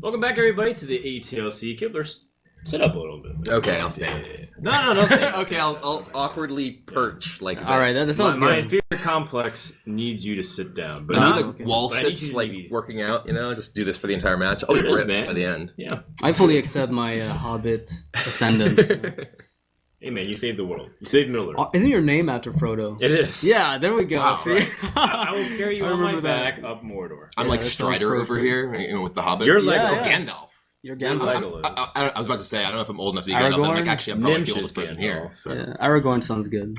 Welcome back, everybody, to the ATLC. Kibler, sit up a little bit. Okay, I'll stand. No. Okay, I'll awkwardly perch like this. All right, that sounds My good. inferior complex needs you to sit down, but I not do like wall but I need sits, you to like be- working out. Just do this for the entire match. I'll be There it is, ripped man. by the end. Yeah. I fully accept my Hobbit ascendance. Hey, man, you saved the world. You saved Middle-earth. Isn't your name after Frodo? It is. Yeah, there we go. Wow, See? right. I will carry you I on my remember that. back up Mordor. I'm Yeah, like that sounds Strider over perfect. here, with the Hobbit. You're like Yeah, yeah. Gandalf. You're You're Gandalf. Legolas. I was about to say, I don't know if I'm old enough to be Gandalf, but Aragorn? actually I'm probably Nimsh the is oldest person Gandalf, here. so. Yeah, Aragorn sounds good.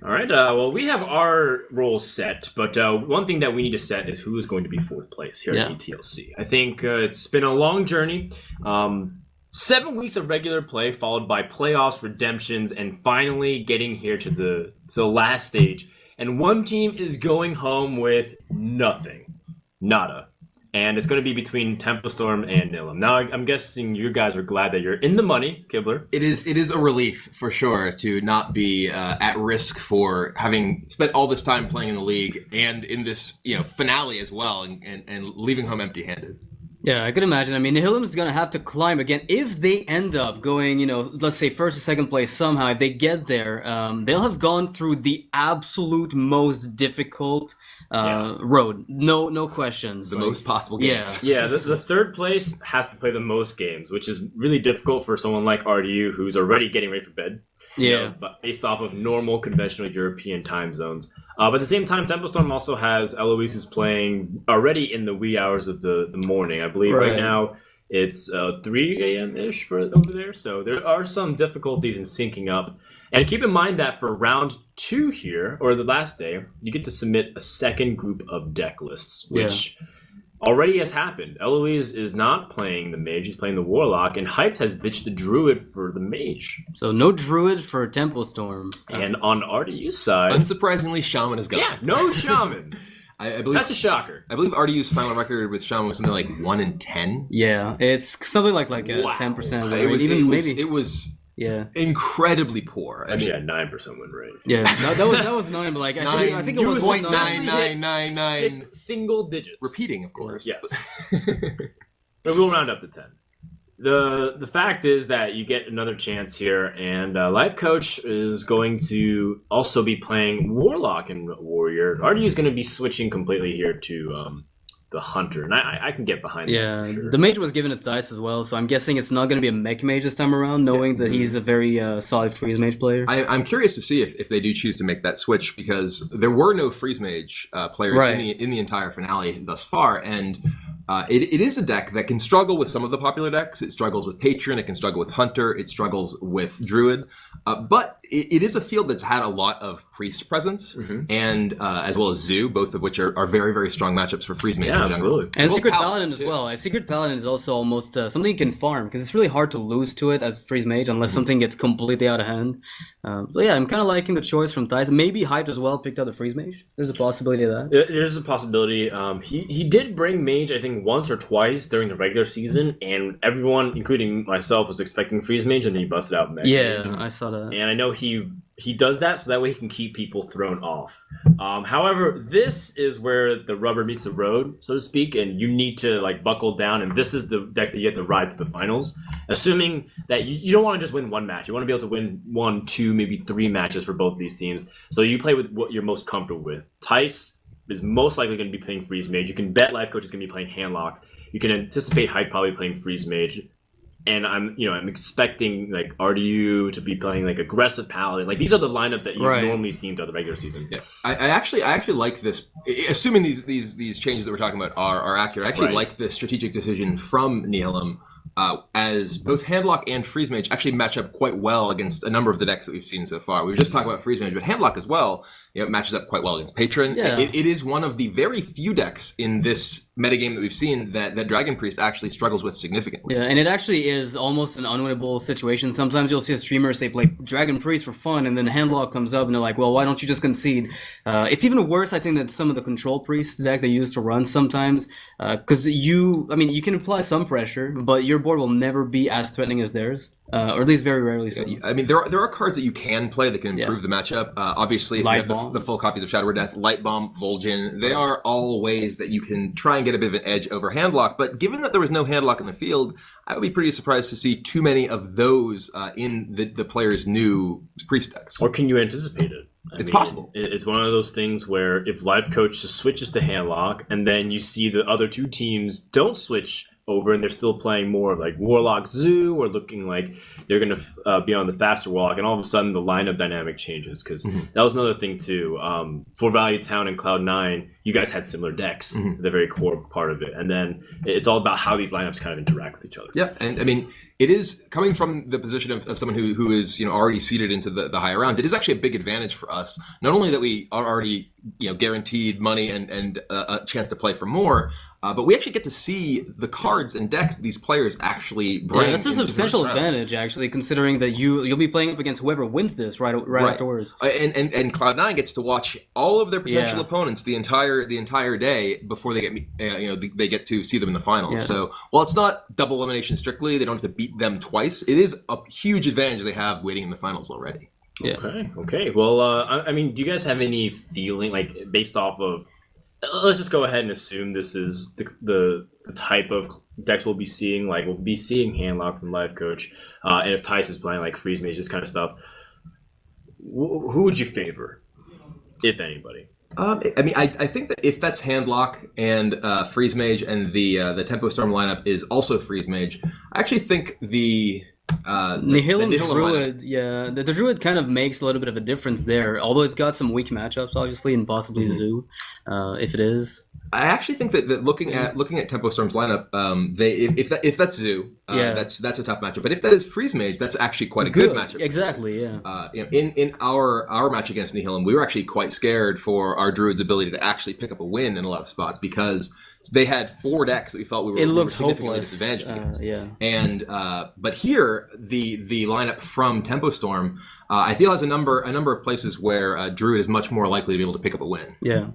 All right. Well, we have our roles set, but one thing that we need to set is who is going to be fourth place here at ETLC. I think it's been a long journey. 7 weeks of regular play, followed by playoffs, redemptions, and finally getting here to the last stage. And one team is going home with nothing, nada. And it's going to be between Storm and Nihilum. Now, I'm guessing you guys are glad that you're in the money, Kibler. It is a relief for sure to not be at risk for having spent all this time playing in the league and in this finale as well, and leaving home empty-handed. Yeah, I could imagine. I mean, Nihilum's going to have to climb again. If they end up going, let's say first or second place somehow, if they get there, they'll have gone through the absolute most difficult road. No questions. The most possible games. Yeah, the third place has to play the most games, which is really difficult for someone like RDU who's already getting ready for bed. Yeah. But based off of normal, conventional European time zones. But at the same time, Storm also has Eloise who's playing already in the wee hours of the morning. I believe right now it's 3 a.m.-ish for over there. So there are some difficulties in syncing up. And keep in mind that for round 2 here, or the last day, you get to submit a second group of deck lists, which already has happened. Eloise is not playing the mage, he's playing the warlock, and Hyped has ditched the druid for the mage. So no druid for Storm. And on RDU's side... Unsurprisingly, Shaman is gone. Yeah, no shaman. I believe That's a shocker. I believe RDU's final record with Shaman was something like 1-10. Yeah, it's something like a 10% win rate. It was yeah, incredibly poor. It's actually a 9% win rate. Yeah, that was 9, but I think it was 0.9999. Single digits. Repeating, of course. Yes. But we'll round up to 10. The fact is that you get another chance here, and Life Coach is going to also be playing Warlock and Warrior. RDU is going to be switching completely here to the Hunter, and I can get behind that. Yeah, Sure. the Mage was given a dice as well, so I'm guessing it's not going to be a Mech Mage this time around, knowing that he's a very solid Freeze Mage player. I'm curious to see if they do choose to make that switch, because there were no Freeze Mage players in the entire finale thus far, and it is a deck that can struggle with some of the popular decks. It struggles with Patron, it can struggle with Hunter, it struggles with Druid, but it is a field that's had a lot of Priest presence, and as well as Zoo, both of which are very, very strong matchups for Freeze Mage. Yeah, absolutely. And Secret Paladin as well. Secret Paladin is also almost something you can farm, because it's really hard to lose to it as Freeze Mage unless something gets completely out of hand. So yeah, I'm kind of liking the choice from Thais. Maybe Hyped as well picked out the Freeze Mage. There's a possibility of that. There's a possibility. He did bring Mage, I think, once or twice during the regular season, and everyone, including myself, was expecting Freeze Mage, and then he busted out Mech Mage. I saw that. And I know he does that so that way he can keep people thrown off. However, this is where the rubber meets the road, so to speak, and you need to buckle down, and this is the deck that you have to ride to the finals, assuming that you don't want to just win one match. You want to be able to win 1, 2, maybe 3 matches for both these teams. So you play with what you're most comfortable with. Tice is most likely going to be playing Freeze Mage. You can bet Life Coach is going to be playing Handlock. You can anticipate Hype probably playing Freeze Mage. And I'm expecting RDU to be playing aggressive Paladin. These are the lineups that you normally see throughout the regular season. Yeah, I actually like this. Assuming these changes that we're talking about are accurate, I actually like this strategic decision from Nihilum, as both Handlock and Freeze Mage actually match up quite well against a number of the decks that we've seen so far. We were just talking about Freeze Mage, but Handlock as well. It matches up quite well against Patron. Yeah. It is one of the very few decks in this metagame that we've seen that Dragon Priest actually struggles with significantly. Yeah, and it actually is almost an unwinnable situation. Sometimes you'll see a streamer say, play Dragon Priest for fun, and then Handlock comes up, and they're like, well, why don't you just concede? It's even worse, I think, than some of the Control Priest deck they used to run sometimes, because you can apply some pressure, but your board will never be as threatening as theirs, or at least very rarely so. I mean, there are cards that you can play that can improve the matchup. Obviously, if you have the full copies of Shadow Death, Light Bomb, Vol'jin, they are all ways that you can try and get a bit of an edge over Handlock. But given that there was no Handlock in the field, I would be pretty surprised to see too many of those in the player's new Priest decks. Or can you anticipate it? It's possible. It's one of those things where if Life Coach just switches to Handlock, and then you see the other two teams don't switch over, and they're still playing more like Warlock Zoo, or looking like they're going to be on the faster Warlock, and all of a sudden the lineup dynamic changes, because that was another thing too. For Value Town and Cloud9, you guys had similar decks, the very core part of it, and then it's all about how these lineups kind of interact with each other. Yeah, and I mean, it is coming from the position of someone who is already seated into the higher round. It is actually a big advantage for us, not only that we are already guaranteed money and a chance to play for more, but we actually get to see the cards and decks these players actually bring. Yeah, that's a substantial advantage, actually, considering that you'll be playing up against whoever wins this right afterwards. And Cloud9 gets to watch all of their potential opponents the entire day before they get they get to see them in the finals. Yeah. So while it's not double elimination strictly, they don't have to beat them twice. It is a huge advantage they have waiting in the finals already. Yeah. Okay. Well, I mean, do you guys have any feeling, like, based off of? Let's just go ahead and assume this is the type of decks we'll be seeing. Like, we'll be seeing Handlock from Life Coach, and if Tice is playing like Freeze Mage, this kind of stuff. Who would you favor, if anybody? I mean, I think that if that's Handlock and Freeze Mage, and the Tempo Storm lineup is also Freeze Mage, I actually think the Nihilum Druid, the Druid kind of makes a little bit of a difference there, although it's got some weak matchups, obviously, and possibly Zoo, if it is. I actually think that looking at Tempo Storm's lineup, if that's Zoo, that's a tough matchup. But if that is Freeze Mage, that's actually quite a good matchup. Exactly, yeah. In our match against Nihilum, we were actually quite scared for our Druid's ability to actually pick up a win in a lot of spots, because they had 4 decks that we felt we were significantly disadvantaged against. And but here the lineup from Tempo Storm, I feel, has a number of places where Druid is much more likely to be able to pick up a win. Yeah.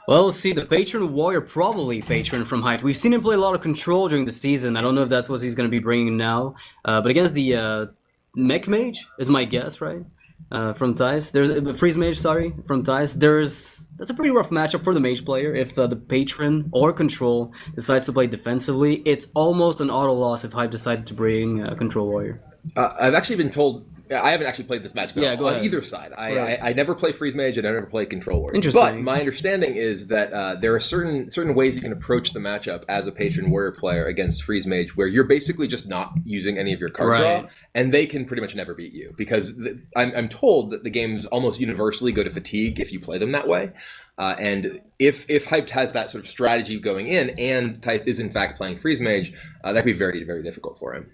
Well, let's see, the Patron Warrior, probably Patron from Height. We've seen him play a lot of Control during the season. I don't know if that's what he's going to be bringing now. But against the Mech Mage is my guess, right? From Tice. There's Freeze Mage, from Tice. That's a pretty rough matchup for the Mage player. If the Patron or Control decides to play defensively, it's almost an auto loss if Hype decided to bring Control Warrior. I've actually been told, I haven't actually played this match on either side. I never play Freeze Mage, and I never play Control Warrior. Interesting. But my understanding is that there are certain ways you can approach the matchup as a Patron Warrior player against Freeze Mage, where you're basically just not using any of your card draw, and they can pretty much never beat you, because I'm told that the games almost universally go to fatigue if you play them that way. And if Hyped has that sort of strategy going in, and Tice is in fact playing Freeze Mage, that could be very, very difficult for him.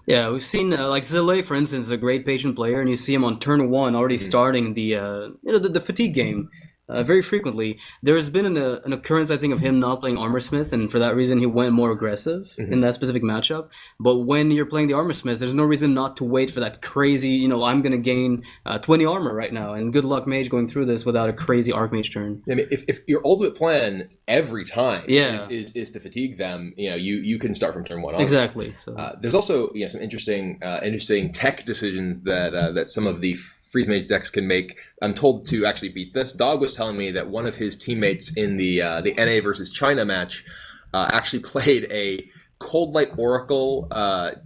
Yeah, we've seen like Zile, for instance, is a great patient player, and you see him on turn 1 already starting the fatigue game very frequently. There's been an occurrence, I think, of him not playing Armor Smith, and for that reason he went more aggressive in that specific matchup. But when you're playing the Armor Smith, there's no reason not to wait for that crazy, I'm going to gain 20 armor right now, and good luck Mage going through this without a crazy Archmage turn. I mean, if your ultimate plan every time is to fatigue them, you can start from turn 1 on. Exactly. So. There's also some interesting tech decisions that some of the Freeze Mage decks can make. I'm told to actually beat this. Dog was telling me that one of his teammates in the NA versus China match actually played a Cold Light Oracle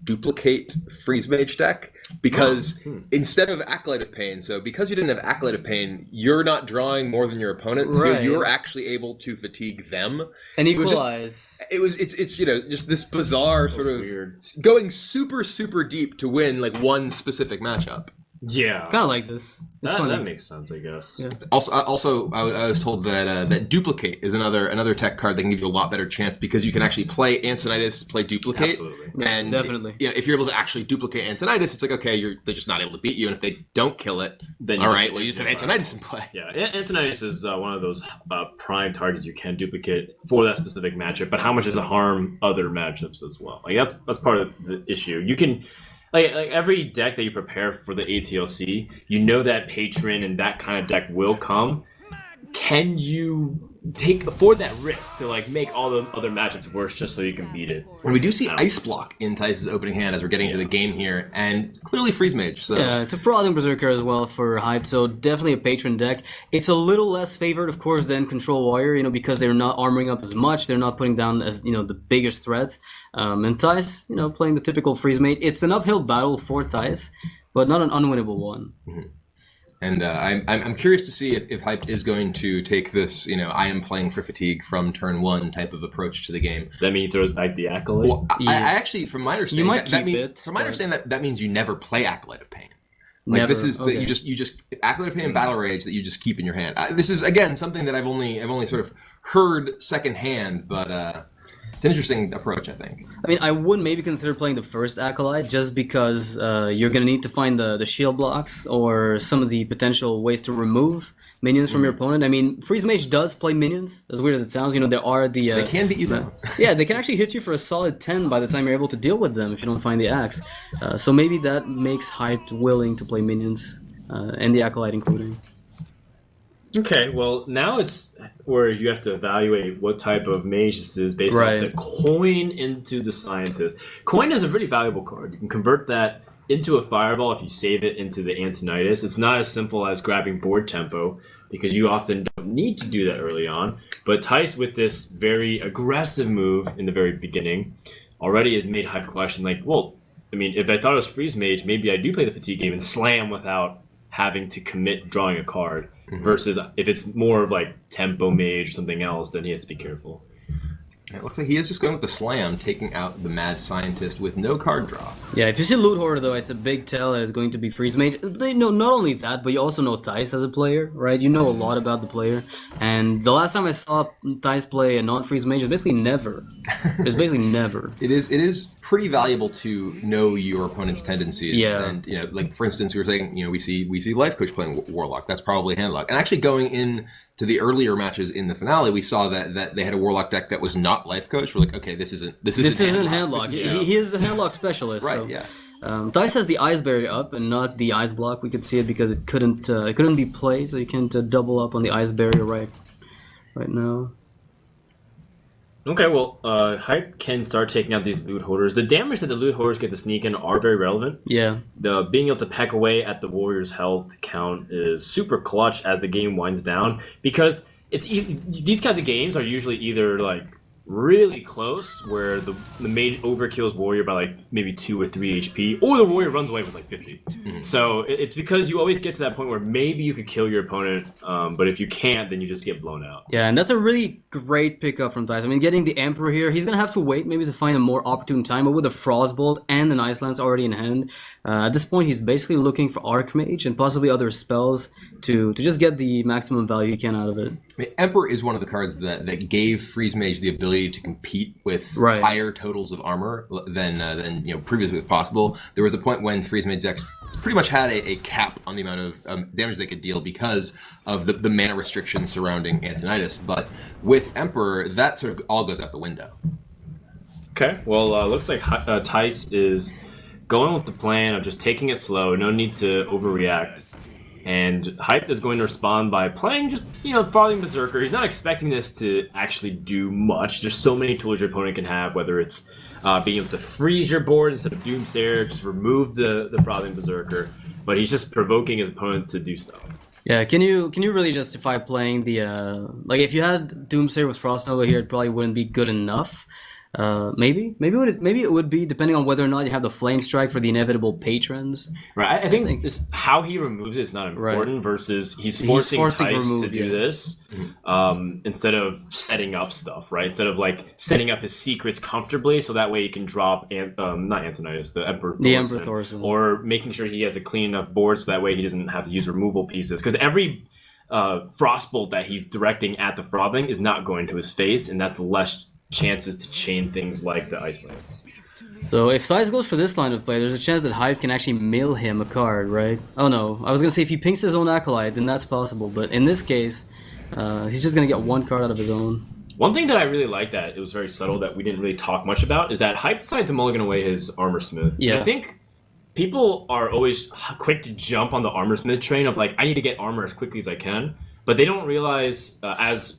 duplicate Freeze Mage deck, because instead of Acolyte of Pain, so because you didn't have Acolyte of Pain, you're not drawing more than your opponent, so you're actually able to fatigue them and equalize. It's just this bizarre sort of weird. Going super, super deep to win like one specific matchup. Yeah, kind of like this. That makes sense, I guess. Yeah. Also, I was told that Duplicate is another tech card that can give you a lot better chance, because you can actually play Antonidas, play Duplicate. Absolutely. And definitely. If you're able to actually duplicate Antonidas, it's like, okay, they're just not able to beat you, and if they don't kill it, then all right, well, you just have Antonidas in play. Yeah, Antonidas is one of those prime targets you can duplicate for that specific matchup, but how much does it harm other matchups as well? Like that's part of the issue. You can. Like every deck that you prepare for the ATLC, that Patron and that kind of deck will come. Can you afford that risk to like make all the other matchups worse just so you can beat it. And we do see Ice Block in Tice's opening hand as we're getting into the game here, and clearly Freeze Mage. So yeah, it's a Frothing Berserker as well for Hype, so definitely a patron deck. It's a little less favored, of course, than Control Warrior, because they're not armoring up as much, they're not putting down as the biggest threats. And Tice, playing the typical Freeze Mage. It's an uphill battle for Tice, but not an unwinnable one. Mm-hmm. And I'm curious to see if Hype is going to take this, I am playing for fatigue from turn one type of approach to the game. Does that mean he throws back the Acolyte? Well, I actually, from my understanding, you might keep it. From my understanding, that means you never play Acolyte of Pain. Never. This is that you just Acolyte of Pain and Battle Rage that you just keep in your hand. This is again something that I've only sort of heard secondhand, but it's an interesting approach, I think. I mean, I would maybe consider playing the first Acolyte just because you're going to need to find the shield blocks or some of the potential ways to remove minions from your opponent. I mean, Freeze Mage does play minions, as weird as it sounds. There are the... they can beat you down. Yeah, they can actually hit you for a solid 10 by the time you're able to deal with them if you don't find the axe. So maybe that makes Hyped willing to play minions, and the Acolyte including. Okay, well, now it's where you have to evaluate what type of mage this is based off the coin into the scientist. Coin is a pretty valuable card. You can convert that into a fireball if you save it into the Antonidas. It's not as simple as grabbing board tempo because you often don't need to do that early on. But Tice, with this very aggressive move in the very beginning, already has made Hype question, like, well, I mean, if I thought it was Freeze Mage, maybe I do play the fatigue game and slam without having to commit drawing a card. Versus if it's more of like tempo mage or something else, then he has to be careful. It looks like he is just going with the slam, taking out the mad scientist with no card draw. Yeah, if you see Loot Hoarder, though, it's a big tell that it's going to be Freeze Mage. Not only that, but you also know Tice as a player, right? You know a lot about the player. And the last time I saw Tice play a non-Freeze Mage, it's basically never. It's basically never. It is pretty valuable to know your opponent's tendencies. Yeah. And, like, for instance, we were saying, we see Life Coach playing Warlock. That's probably Handlock. And actually going in to the earlier matches in the finale, we saw that they had a Warlock deck that was not Life Coach. We're like, okay, this isn't Handlock. He is the Handlock specialist. Right, so. yeah. Dice has the Ice Barrier up and not the Ice Block. We could see it because it couldn't be played, so you can't double up on the Ice Barrier right now. Okay, well, Hype can start taking out these Loot Hoarders. The damage that the Loot Hoarders get to sneak in are very relevant. Yeah. The being able to peck away at the Warrior's health count is super clutch as the game winds down because these kinds of games are usually either like really close where the mage overkills Warrior by like maybe 2 or 3 HP, or the Warrior runs away with like 50. So it's because you always get to that point where maybe you could kill your opponent, but if you can't, then you just get blown out. Yeah, and that's a really great pickup from Dice. I mean, getting the Emperor here, he's going to have to wait maybe to find a more opportune time, but with a Frostbolt and an Ice Lance already in hand, at this point he's basically looking for Archmage and possibly other spells to just get the maximum value he can out of it. I mean, Emperor is one of the cards that gave Freeze Mage the ability to compete with higher totals of armor than previously was possible. There was a point when Freeze Mage decks pretty much had a cap on the amount of damage they could deal because of the mana restrictions surrounding Antonidas. But with Emperor, that sort of all goes out the window. Okay, well, looks like Tice is going with the plan of just taking it slow, no need to overreact. And Hyped is going to respond by playing just, Frothing Berserker. He's not expecting this to actually do much. There's so many tools your opponent can have, whether it's being able to freeze your board instead of Doomsayer, just remove the Frothing Berserker. But he's just provoking his opponent to do stuff. Yeah, can you really justify playing the if you had Doomsayer with Frost Nova here, it probably wouldn't be good enough. Maybe it would be, depending on whether or not you have the Flame Strike for the inevitable patrons. Right, I think this, how he removes it is not important. Versus he's forcing Tice to do this instead of setting up stuff. Right, instead of like setting up his secrets comfortably, so that way he can drop not Antonidas, the Emperor Thorson, or making sure he has a clean enough board so that way he doesn't have to use removal pieces. Because every Frostbolt that he's directing at the Frothing is not going to his face, and that's less chances to chain things like the Ice Lance. So if Size goes for this line of play, there's a chance that Hype can actually mill him a card, right? Oh no, I was going to say if he pinks his own Acolyte, then that's possible, but in this case, he's just going to get one card out of his own. One thing that I really like that it was very subtle that we didn't really talk much about is that Hype decided to mulligan away his Armor Smith. Yeah. And I think people are always quick to jump on the Armor Smith train of like, I need to get armor as quickly as I can. but they don't realize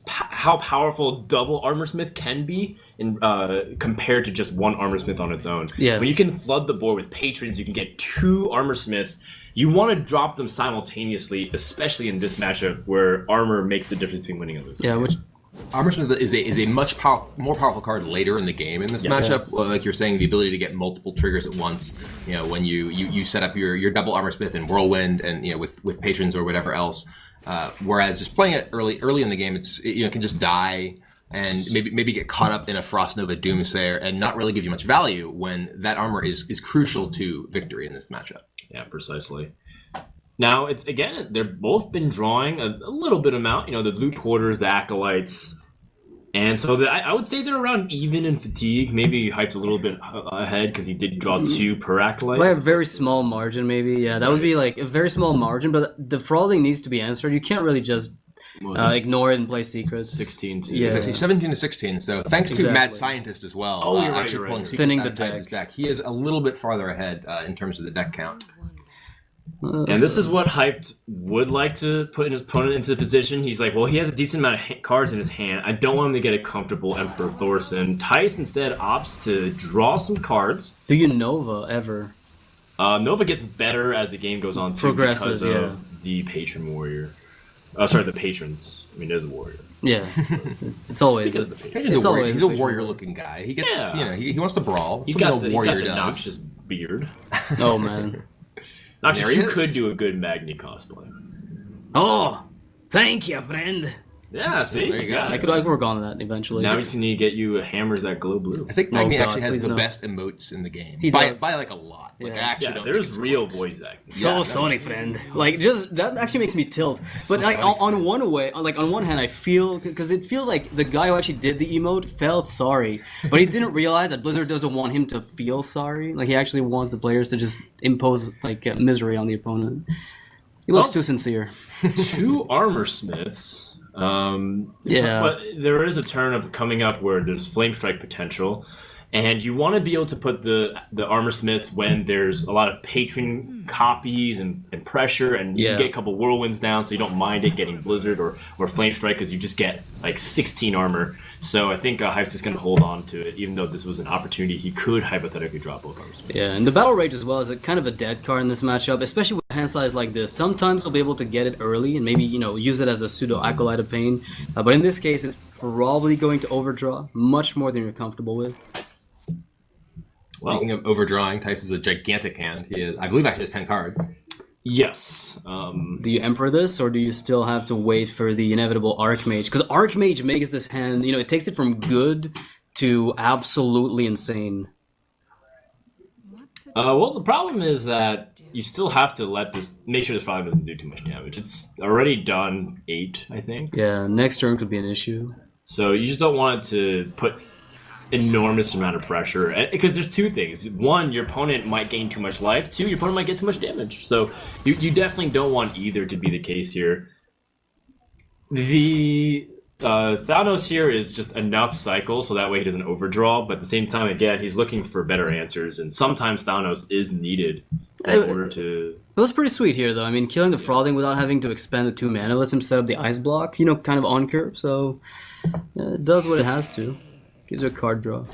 how powerful double armor smith can be in compared to just one armor smith on its own. Yeah. When you can flood the board with patrons, you can get 2 armor smiths. You want to drop them simultaneously, especially in this matchup where armor makes the difference between winning and losing. Yeah, which Armor Smith is a much more powerful card later in the game in this matchup. Well, like you're saying, the ability to get multiple triggers at once. You know, when you set up your double Armor Smith in Whirlwind and with patrons or whatever else. Whereas just playing it early in the game, it can just die and maybe get caught up in a Frost Nova Doomsayer and not really give you much value when that armor is crucial to victory in this matchup. Yeah, precisely. Now, they've both been drawing a little bit amount, the Loot Hoarders, the Acolytes, and so I would say they're around even in fatigue. Maybe Hype's a little bit ahead because he did draw 2 per Acolyte. by a very small margin, maybe. Yeah, that would be like a very small margin, but the Frauling needs to be answered. You can't really just ignore it and play secrets. 16 to Yeah. It's actually 17 to 16. So thanks to Mad Scientist as well. Oh, you're right, actually you're pulling right. secrets Thinning out the of Tice's deck. He is a little bit farther ahead in terms of the deck count. And this is what Hyped would like to put his opponent into the position. He's like, well, he has a decent amount of cards in his hand. I don't want him to get a comfortable Emperor Thorson. Tice instead opts to draw some cards. Do you Nova ever? Nova gets better as the game goes on too Progresses, because of the Patron Warrior. The Patrons. I mean, there's a Warrior. Yeah, it's always. Because of the Patron. It's always He's a the warrior-looking guy. He gets, Yeah. he wants to brawl. He's Something got a the warrior does. noxious beard. Oh man. Noxious, There he you is. could do a good Magni cosplay. Oh, thank you, friend. Yeah, see? There you go. I could work on that eventually. Now we just need to get you hammers that glow blue. I think Oh, Magni God, actually has please the no. best emotes in the game. He by does. like a lot. Like, Yeah. I actually Yeah, don't there's think it's real close. voice acting. So Yeah, sorry, friend. Like, just that actually makes me tilt. But like sorry, on one way, like on one hand, I feel because it feels like the guy who actually did the emote felt sorry, but he didn't realize that Blizzard doesn't want him to feel sorry. Like he actually wants the players to just impose like misery on the opponent. He looks Well- too sincere. 2 armor smiths. Yeah. But there is a turn of coming up where there's flame strike potential, and you want to be able to put the armor smiths when there's a lot of patron copies and pressure, and you Yeah. can get a couple whirlwinds down, so you don't mind it getting blizzard or flame strike because you just get like 16 armor. So I think Hype's just going to hold on to it, even though this was an opportunity he could hypothetically drop both armor smiths. Yeah, and the Battle Rage as well is a kind of a dead card in this matchup, especially with a hand size like this. Sometimes you'll be able to get it early and maybe, use it as a pseudo Acolyte of Pain. But in this case, it's probably going to overdraw much more than you're comfortable with. Well, Speaking of overdrawing, Tice is a gigantic hand. I believe actually has 10 cards. yes. Do you Emperor this, or do you still have to wait for the inevitable Archmage? Because Archmage makes this hand, it takes it from good to absolutely insane. Well, the problem is that you still have to make sure this file doesn't do too much damage. It's already done 8, I think. Yeah, next turn could be an issue. So you just don't want it to put enormous amount of pressure, because there's 2 things. 1, your opponent might gain too much life. 2, your opponent might get too much damage. So you definitely don't want either to be the case here. The Thanos here is just enough cycle so that way he doesn't overdraw, but at the same time, again, he's looking for better answers, and sometimes Thanos is needed in order to... It was pretty sweet here, though. I mean, killing the Frothing without having to expend the 2 mana lets him set up the Ice Block, kind of on curve, so it does what it has to. Gives you a card draw.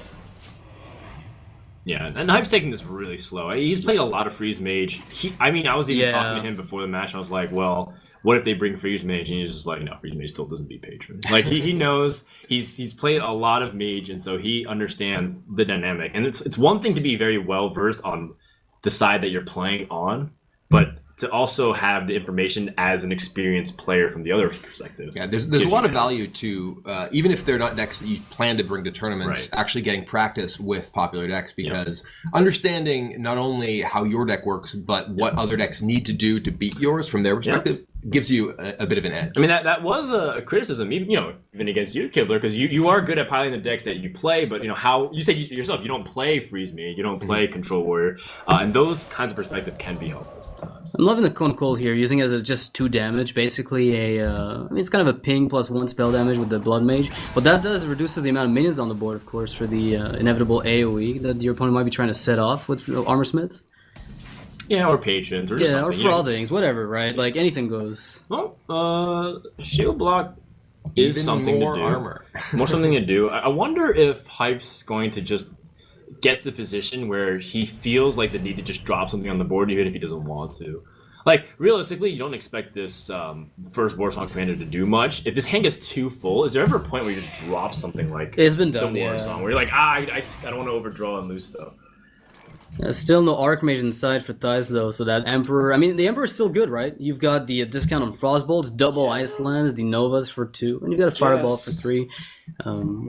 Yeah, and Hype's taking this really slow. He's played a lot of Freeze Mage. I was even talking to him before the match, and I was like, well, what if they bring Freeze Mage? And he's just like, no, Freeze Mage still doesn't beat Patron. Like, he knows, he's played a lot of Mage, and so he understands the dynamic. And it's one thing to be very well-versed on the side that you're playing on, but to also have the information as an experienced player from the other perspective. Yeah, there's a lot of value to, even if they're not decks that you plan to bring to tournaments, Right. actually getting practice with popular decks, because understanding not only how your deck works, but what other decks need to do to beat yours from their perspective gives you a bit of an edge. I mean, that was a criticism, even against you, Kibler, because you are good at piling the decks that you play, but how you said yourself, you don't play Freeze Me, you don't play Control Warrior, and those kinds of perspective can be helpful sometimes. I'm loving the Cone Cold here, using it as just 2 damage, basically it's kind of a ping plus 1 spell damage with the Blood Mage. What that does reduces the amount of minions on the board, of course, for the inevitable AoE that your opponent might be trying to set off with Armor Smiths. Yeah, or patrons, or just Yeah, or something. frothings, whatever, right? Like anything goes. Well, shield block is Even something more to do. armor. More something to do. I wonder if Hype's going to just get to a position where he feels like the need to just drop something on the board, even if he doesn't want to. Like, realistically, you don't expect this first Warsong Commander to do much. If his hand gets too full, is there ever a point where you just drop something like It's been the done, Warsong, where you're like, I don't want to overdraw and lose stuff? Still no Archmage inside for Thais though, so that Emperor. I mean, the Emperor's still good, right? You've got the discount on Frostbolts, double Ice Lands, the Novas for 2, and you got a Fireball for 3.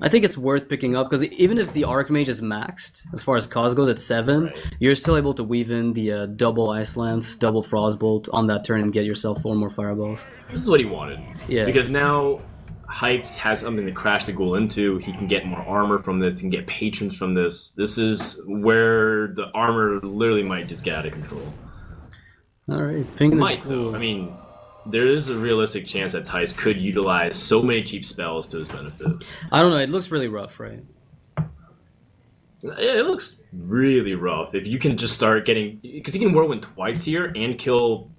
I think it's worth picking up because even if the Archmage is maxed as far as cost goes at 7, Right. you're still able to weave in the double Ice Lands, double Frostbolt on that turn and get yourself 4 more Fireballs. This is what he wanted. Yeah. Because now Hyped has something to crash the ghoul into. He can get more armor from this. He can get patrons from this. This is where the armor literally might just get out of control. All right, ping Might, though. I mean, there is a realistic chance that Tice could utilize so many cheap spells to his benefit. I don't know. It looks really rough, right? It looks really rough. If you can just start getting... Because he can Whirlwind twice here and kill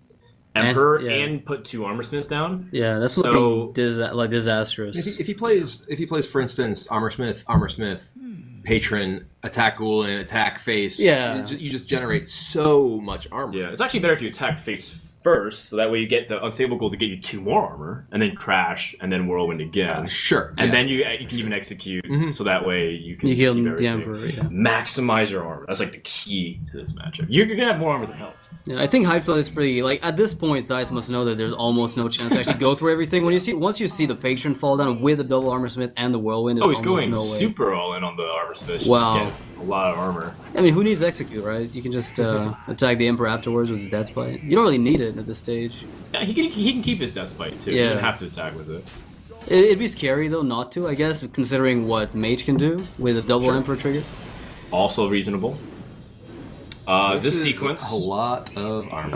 Emperor yeah. and put 2 Armor Smiths down. Yeah, that's So- looking disastrous. If he plays, for instance, Armor Smith, Patron, attack ghoul, and attack face, Yeah. you just generate so much armor. Yeah, it's actually better if you attack face first, so that way you get the unstable goal to get you 2 more armor, and then crash, and then Whirlwind again. Sure. And yeah. then you can even execute, so that way you can You kill keep the everything. Emperor, yeah. Maximize your armor. That's like the key to this matchup. You're gonna have more armor than health. Yeah, I think Hype is pretty like at this point. Thais must know that there's almost no chance to actually go through everything. Once you see the Patron fall down with the double Armor Smith and the Whirlwind, there's Oh, he's almost going no way. super all in on the armor smith. Wow. Just get a lot of armor. I mean, who needs Execute, right? You can just attack the Emperor afterwards with his Death Spite. You don't really need it at this stage. Yeah, he can keep his death spite too. He Yeah. doesn't have to attack with it. It'd be scary though not to, I guess, considering what Mage can do with a double Emperor trigger. Also reasonable. This is sequence. a lot of armor.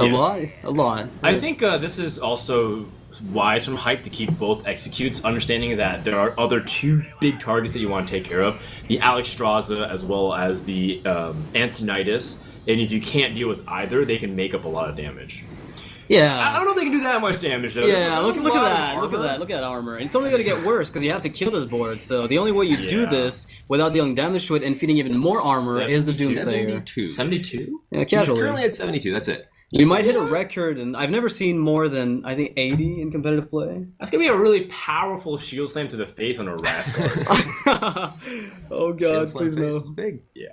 A lot. I think this is also wise from Hype to keep both executes, understanding that there are other 2 big targets that you want to take care of: the Alexstrasza as well as the Antonitis. And if you can't deal with either, they can make up a lot of damage. I Yeah. don't know if they can do that much damage though. Yeah, There's look a at lot of that. Look at armor. that. Look at that armor. And it's only going to get worse because you have to kill this board. So the only way you do Yeah. this without dealing damage to it and feeding even more armor is the 72. Doomsayer. 72? Yeah, He's casually. currently at 72. That's it. We might hit a record, and I've never seen more than I think 80 in competitive play. That's gonna be a really powerful shield slam to the face on a Wrath card. Oh god, Shield Slam please face no. is big. Yeah.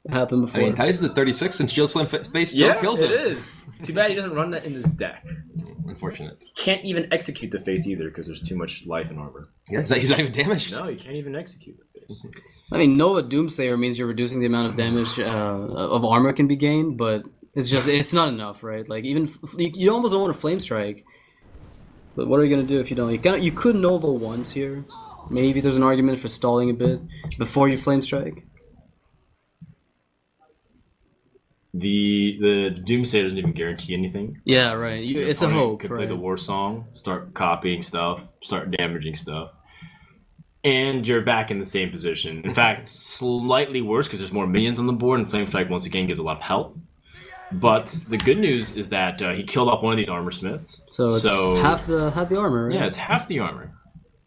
It happened I before. mean, Tice is at 36, and Shield Slam face still kills him. it is. Too bad he doesn't run that in his deck. Unfortunate. Can't even execute the face either because there's too much life and armor. Yeah, he's not even damaged. No, you can't even execute the face. I mean, Nova Doomsayer means you're reducing the amount of damage of armor can be gained, but it's not enough, right? Like even you almost don't want to Flame Strike. But what are you gonna do if you don't? You could Nova once here. Maybe there's an argument for stalling a bit before you Flame Strike. The Doomsayer doesn't even guarantee anything. Yeah, right. It's a Opponent hope, Could right? play the War Song, start copying stuff, start damaging stuff, and you're back in the same position. In fact, slightly worse because there's more minions on the board, and Flame Strike once again gives a lot of health. But the good news is that he killed off one of these armor smiths. So it's half the armor, right? Yeah, it's half the armor.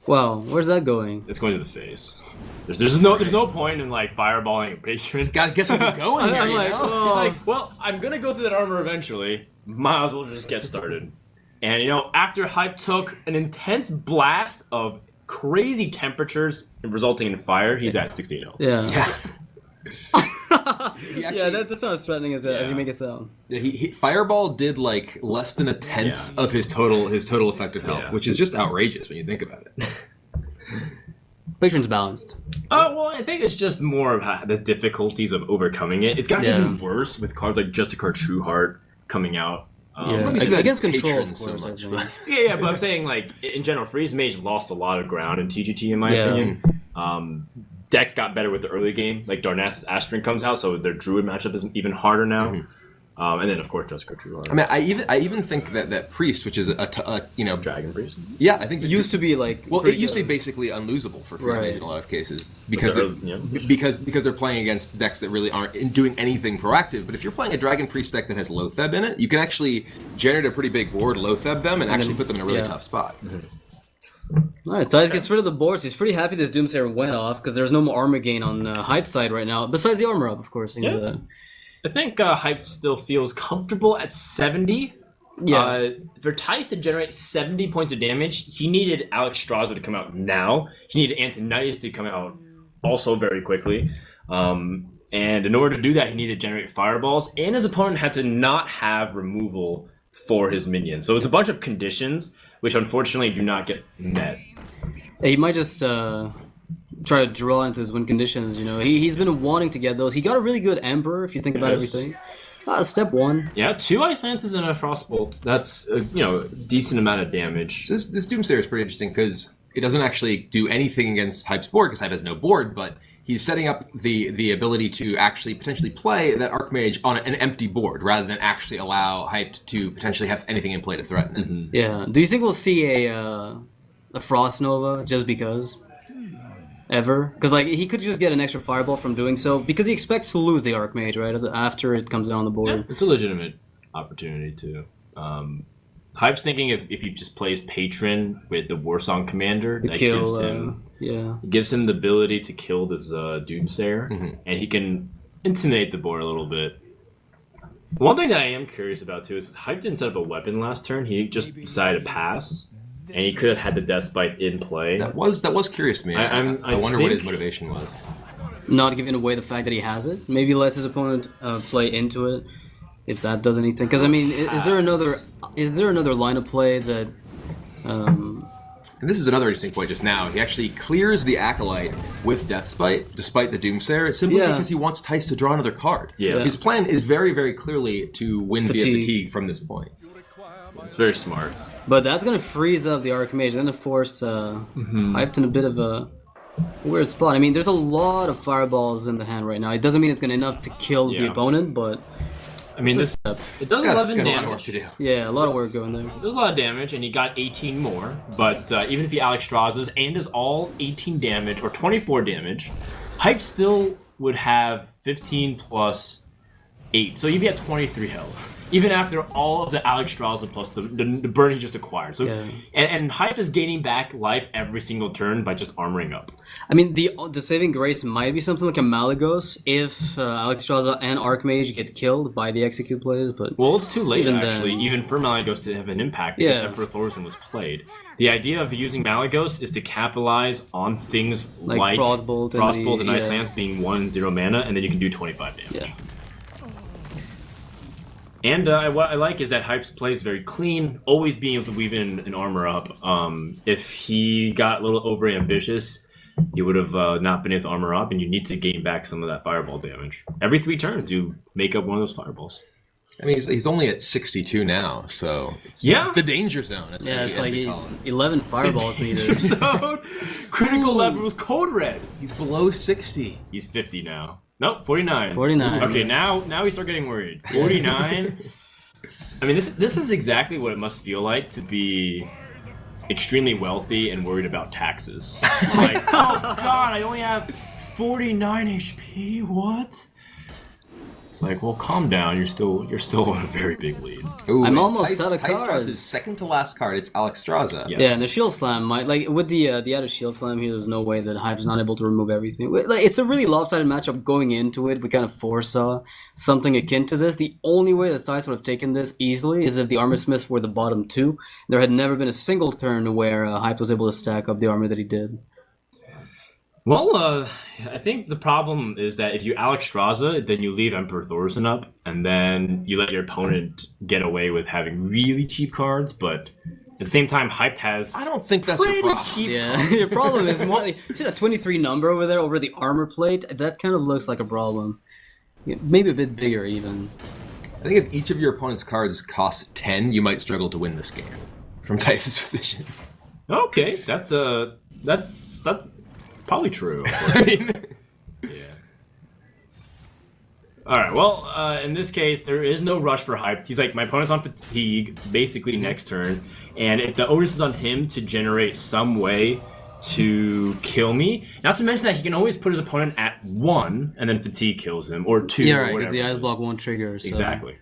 Wow, where's that going? It's going to the face. There's no point in like fireballing a patron. Gotta get something going here, I'm you like, know? oh. He's like, well, I'm gonna go through that armor eventually. Might as well just get started. And after Hype took an intense blast of crazy temperatures resulting in fire, he's at 16 health. Yeah. He actually- Yeah, that's not as threatening as you make it sound. Yeah, he Fireball did like less than a tenth of his total effective health, Yeah. which is just outrageous when you think about it. Patron's balanced. Well, I think it's just more of the difficulties of overcoming it. It's gotten Yeah. even worse with cards like Justicar True Heart coming out. Yeah. we see that Against in control, of Patron so course. much, I think. Yeah, but I'm saying like in general, Freeze Mage lost a lot of ground in TGT in my Yeah. opinion. Decks got better with the early game. Like Darnassus Aspirin comes out, so their Druid matchup is even harder now. And then of course just True. I mean, I even think that Priest, which is a Dragon Priest. Yeah, I think It used to be like it used to be basically unlosable for free Right. in a lot of cases because they're playing against decks that really aren't doing anything proactive. But if you're playing a Dragon Priest deck that has Loatheb in it, you can actually generate a pretty big board, Loatheb them, and actually put them in a really tough spot. All right, Tyus gets rid of the boards. He's pretty happy this Doomsayer went off because there's no more armor gain on Hype side right now. Besides the armor up, of course. You know, I think Hype still feels comfortable at 70. Yeah. For Tice to generate 70 points of damage, he needed Alexstrasza to come out now. He needed Antonidas to come out also very quickly. And in order to do that, he needed to generate fireballs, and his opponent had to not have removal for his minions. So it's a bunch of conditions which unfortunately do not get met. He might just try to draw into his win conditions. You know, he's been wanting to get those. He got a really good Emperor if you think about everything. Step 1. Yeah, 2 Ice Lances and a Frostbolt. That's a decent amount of damage. This Doomsayer is pretty interesting because it doesn't actually do anything against Hype's board because Hype has no board, but he's setting up the ability to actually potentially play that Archmage on an empty board rather than actually allow Hype to potentially have anything in play to threaten it. Mm-hmm. Yeah. Do you think we'll see a Frost Nova just because? Ever? Because like he could just get an extra fireball from doing so because he expects to lose the Archmage, right? After it comes down on the board. Yeah, it's a legitimate opportunity too. Hype's thinking if he just plays Patron with the Warsong Commander, that gives him the ability to kill this Doomsayer, and he can intimidate the board a little bit. One thing that I am curious about too is Hype didn't set up a weapon last turn. He just decided to pass, and he could have had the Deathbite in play. That was curious to me. I wonder what his motivation was. Not giving away the fact that he has it. Maybe lets his opponent play into it. If that does anything, because I mean, is there another line of play that? And this is another interesting point. Just now, he actually clears the Acolyte with Deathbite, despite the Doomsayer, simply because he wants Tice to draw another card. Yeah. His plan is very, very clearly to win via fatigue from this point. It's very smart. But that's gonna freeze up the Archmage. It's gonna force Hyped in a bit of a weird spot. I mean, there's a lot of fireballs in the hand right now. It doesn't mean it's gonna enough to kill the opponent, but. I mean, it does 11 damage. A lot of work to do. Yeah, a lot of work going there. It does a lot of damage, and he got 18 more. But even if he Alexstrazzas and does all 18 damage or 24 damage, Hype still would have 15 plus 8. So you'd be at 23 health. Even after all of the Alexstrasza plus the burn he just acquired. So and Hype is gaining back life every single turn by just armoring up. I mean, the saving grace might be something like a Malygos if Alexstrasza and Archmage get killed by the execute plays, but... Well, it's too late, even for Malygos to have an impact because Emperor Thorson was played. The idea of using Malygos is to capitalize on things like Frostbolt and Ice Lance being 1-0 mana, and then you can do 25 damage. Yeah. And what I like is that Hype's plays very clean, always being able to weave in an armor up. If he got a little overly ambitious, he would have not been able to armor up, and you need to gain back some of that fireball damage. Every 3 turns, you make up one of those fireballs. I mean, he's only at 62 now, so it's the danger zone. It's like 11 fireballs needed. Critical level was code red. He's below 60. He's 50 now. Nope, 49. 49. Okay, now we start getting worried. 49. I mean, this is exactly what it must feel like to be extremely wealthy and worried about taxes. It's like, oh god, I only have 49 HP. What? It's like, well, calm down. You're still on a very big lead. Ooh, I'm almost out of cards. His second to last card. It's Alexstrasza. Yes. Yeah, and the Shield Slam might with the added Shield Slam here. There's no way that Hype's not able to remove everything. Like, it's a really lopsided matchup going into it. We kind of foresaw something akin to this. The only way that Thais would have taken this easily is if the Armor Smiths were the bottom 2. There had never been a single turn where Hype was able to stack up the armor that he did. Well, I think the problem is that if you Alexstrasza, then you leave Emperor Thorson up, and then you let your opponent get away with having really cheap cards, but at the same time, Hyped has... I don't think that's your problem. Yeah, your problem is more... You see that 23 number over there, over the armor plate? That kind of looks like a problem. Yeah, maybe a bit bigger, even. I think if each of your opponent's cards costs 10, you might struggle to win this game. From Tice's position. Okay, that's probably true. I mean, All right. Well, in this case, there is no rush for hype. He's like, my opponent's on fatigue, basically next turn, and if the onus is on him to generate some way to kill me. Not to mention that he can always put his opponent at 1, and then fatigue kills him, or 2. Yeah, or right. whatever Because the it ice is. block won't trigger. So. Exactly.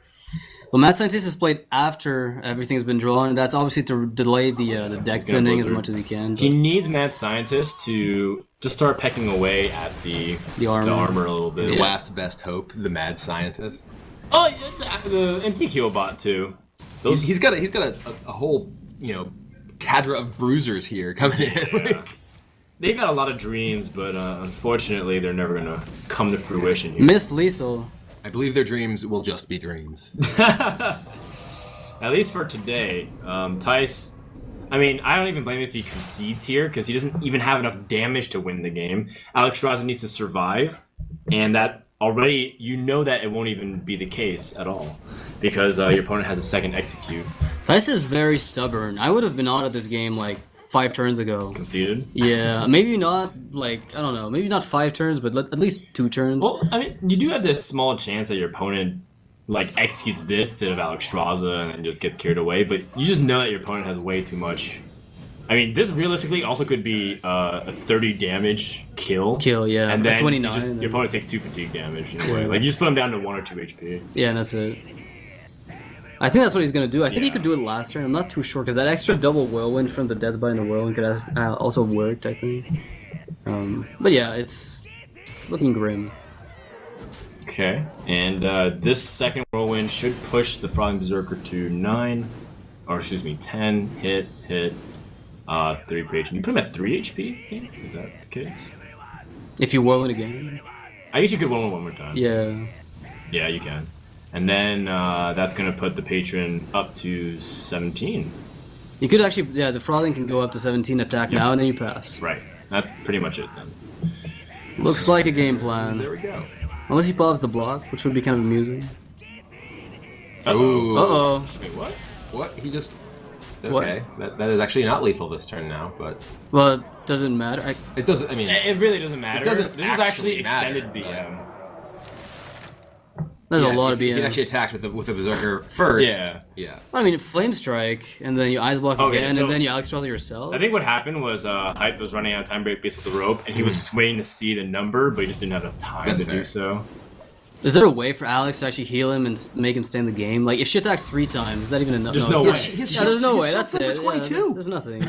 Well, Mad Scientist is played after everything's been drawn, and that's obviously to delay the deck thinning as much as he can. He needs Mad Scientist to just start pecking away at the armor a little bit. His last best hope, the Mad Scientist. Oh, yeah, the NTQ bot too. He's got a whole cadre of bruisers here coming in. Yeah. They got a lot of dreams, but unfortunately, they're never gonna come to fruition here. Miss Lethal. I believe their dreams will just be dreams. At least for today, Tice. I mean, I don't even blame him if he concedes here because he doesn't even have enough damage to win the game. Alex Straza needs to survive, and that already that it won't even be the case at all because your opponent has a second execute. Tice is very stubborn. I would have been out of this game like 5 turns ago. Conceded? Yeah, maybe not I don't know, maybe not 5 turns, but at least 2 turns. Well, I mean, you do have this small chance that your opponent executes this instead of Alex Straza and then just gets carried away, but you just know that your opponent has way too much. I mean, this realistically also could be a 30 damage kill. Yeah, and then 29. Your opponent takes 2 fatigue damage in a way. Like, you just put him down to 1 or 2 HP. Yeah, and that's it. I think that's what he's gonna do. I think he could do it last turn. I'm not too sure because that extra double whirlwind from the Death by the Whirlwind could have also worked, I think. But yeah, it's looking grim. Okay, and this second whirlwind should push the Frothing Berserker to 10, hit, 3 HP. You put him at 3 HP? Is that the case? If you whirlwind again. I guess you could whirlwind one more time. Yeah. Yeah, you can. And then that's going to put the patron up to 17. You could actually, the Frothing can go up to 17 attack now, and then you pass. Right. That's pretty much it then. Looks like a game plan. There we go. Unless he pops the block, which would be kind of amusing. Ooh. Uh-oh. Wait, what? What? He just... What? Okay, that is actually not lethal this turn now, but... Well, it doesn't matter. It doesn't, I mean... It really doesn't matter. It doesn't This is actually matter, extended BM. There's a lot if of he BM. actually attacked with the Berserker first. Yeah. I mean, Flame Strike, and then you Ice Block Okay, again, so- and then you Alex Straza yourself. I think what happened was Hype was running out of time break based on the rope, and he was just waiting to see the number, but he just didn't have enough time That's to do fair. so. Is there a way for Alex to actually heal him and make him stay in the game? Like, if she attacks 3 times, is that even enough? There's no way. There's no way. That's for it. 22. Yeah, there's nothing.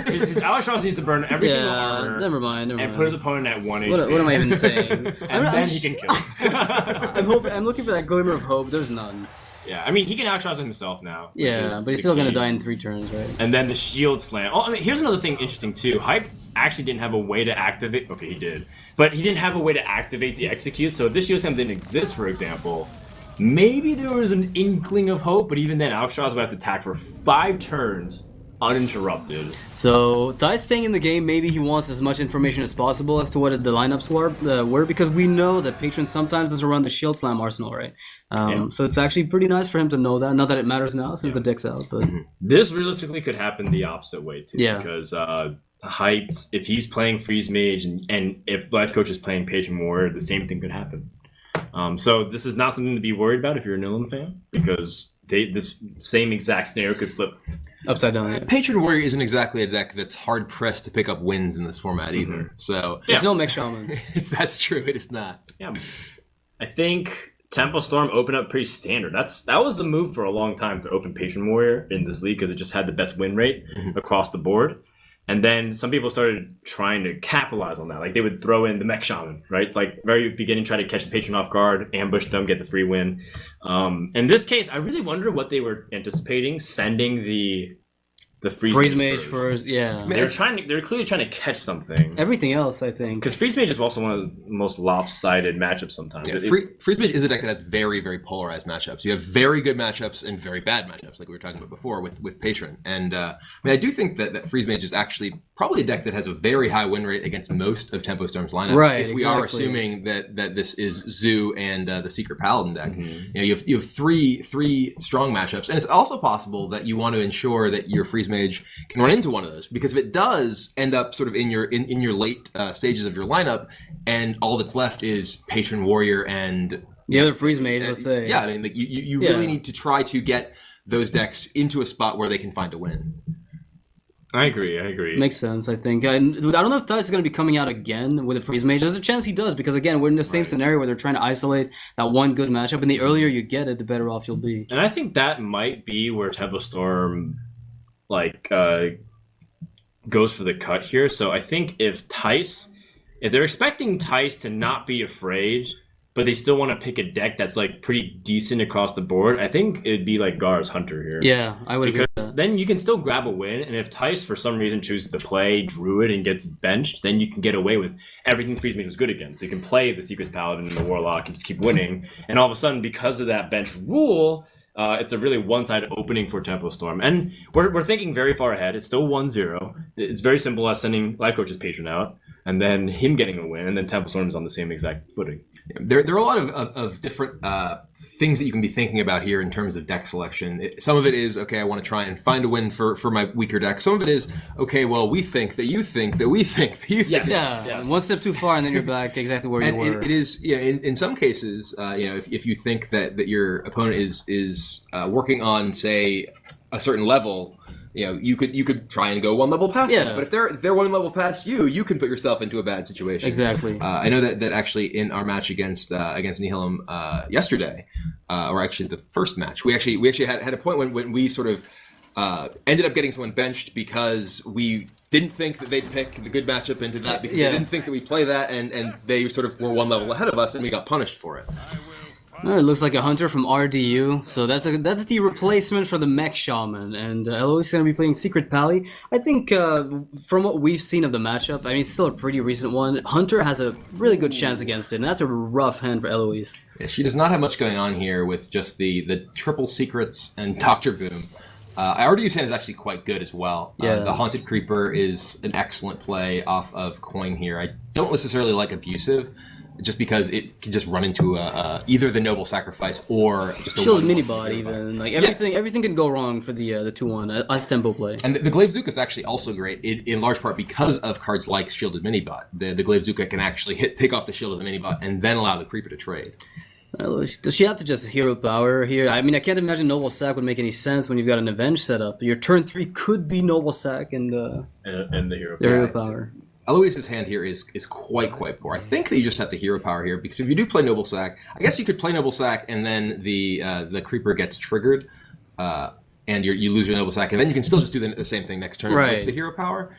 His Alex Straza needs to burn every single Yeah, armor never mind. and put his opponent at 1 HP. What am I even saying? And then he can kill him. I'm looking for that glimmer of hope. There's none. Yeah, I mean, he can Alex Straza himself now. which Yeah, is but he's the still gonna key. die in 3 turns, right? And then the shield slam. Oh, I mean, here's another thing interesting too. Hype actually didn't have a way to activate. Okay, he did, but he didn't have a way to activate the execute. So if this shield slam didn't exist, for example, maybe there was an inkling of hope. But even then, Alex Straza would have to attack for 5 turns uninterrupted. So Ty's staying in the game. Maybe he wants as much information as possible as to what the lineups were because we know that Patron sometimes doesn't run the Shield Slam arsenal, right? So it's actually pretty nice for him to know that. Not that it matters now since the deck's out, but This realistically could happen the opposite way too. Yeah. Because Hyped, if he's playing Freeze Mage and if Life Coach is playing Patron Warrior, the same thing could happen. So this is not something to be worried about if you're a Nihilum fan, because this same exact scenario could flip. upside down. Yeah. Patron Warrior isn't exactly a deck that's hard pressed to pick up wins in this format either. So It's no Mech Shaman. if that's true, it is not. Yeah, I think Tempo Storm opened up pretty standard. That was the move for a long time to open Patron Warrior in this league because it just had the best win rate across the board. And then some people started trying to capitalize on that. Like they would throw in the Mech Shaman, right? Like very beginning, try to catch the Patron off guard, ambush them, get the free win. In this case, I really wonder what they were anticipating, sending the Freeze Mage first, yeah. They're clearly trying to catch something. Everything else, I think. Because Freeze Mage is also one of the most lopsided matchups sometimes. Yeah, Freeze Mage is a deck that has very, very polarized matchups. You have very good matchups and very bad matchups, like we were talking about before with Patron. And I do think that Freeze Mage is actually probably a deck that has a very high win rate against most of Tempo Storm's lineup. Right, if we are exactly. assuming that this is Zoo and the Secret Paladin deck. You have three strong matchups, and it's also possible that you want to ensure that your Freeze Mage can run into one of those, because if it does end up sort of in your late stages of your lineup, and all that's left is Patron Warrior and The other freeze mage, let's say. Yeah, I mean, like you really need to try to get those decks into a spot where they can find a win. I agree. Makes sense, I think. I don't know if Tice is going to be coming out again with a freeze mage. There's a chance he does, because again, we're in the same scenario where they're trying to isolate that one good matchup, and the earlier you get it, the better off you'll be. And I think that might be where Tempo Storm goes for the cut here. So I think if they're expecting Tice to not be afraid, but they still want to pick a deck that's like pretty decent across the board, I think it'd be like Gar's Hunter here. Yeah, I would agree with Because that. then you can still grab a win, and if Tice for some reason chooses to play Druid and gets benched, then you can get away with everything Freeze Mage was good against. So you can play the Secret Paladin and the Warlock and just keep winning, and all of a sudden, because of that bench rule, it's a really one-sided opening for Tempo Storm. And we're thinking very far ahead. It's still 1-0. It's very simple as sending Life Coach's Patron out, and then him getting a win, and then Tempo Storm is on the same exact footing. There are a lot of different things that you can be thinking about here in terms of deck selection. Some of it is, okay, I want to try and find a win for my weaker deck. Some of it is, okay, well, we think that you think that we think that you think. Yes. One step too far, and then you're back exactly where you were. It is, in some cases, if you think that your opponent is working on, say, a certain level, you could try and go one level past them. But if they're one level past you can put yourself into a bad situation. Exactly. I know that actually in our match against Nihilum yesterday, or actually the first match, we actually had a point when we sort of ended up getting someone benched because we didn't think that they'd pick the good matchup into that, because they didn't think that we'd play that, and they sort of were one level ahead of us, and we got punished for it. It looks like a Hunter from RDU, so that's the replacement for the Mech Shaman, and Eloise is going to be playing Secret Pally. I think from what we've seen of the matchup, I mean, it's still a pretty recent one. Hunter has a really good chance against it, and that's a rough hand for Eloise. Yeah, she does not have much going on here with just the triple secrets and Dr. Boom. RDU's hand is actually quite good as well. The Haunted Creeper is an excellent play off of Coin here. I don't necessarily like Abusive, just because it can just run into either the Noble Sacrifice or just a Shielded Minibot even. Like everything can go wrong for the 2-1 as tempo play. And the Glaive Zuka is actually also great in large part because of cards like Shielded Minibot. The Glaive Zuka can actually take off the shield of the Minibot and then allow the Creeper to trade. Does she have to just hero power here? I mean, I can't imagine Noble Sack would make any sense when you've got an Avenge setup. Your turn 3 could be Noble Sack and the hero power. Eloise's hand here is quite poor. I think that you just have to hero power here, because if you do play Noble Sack, I guess you could play Noble Sack and then the Creeper gets triggered, and you lose your Noble Sack, and then you can still just do the same thing next turn with the hero power.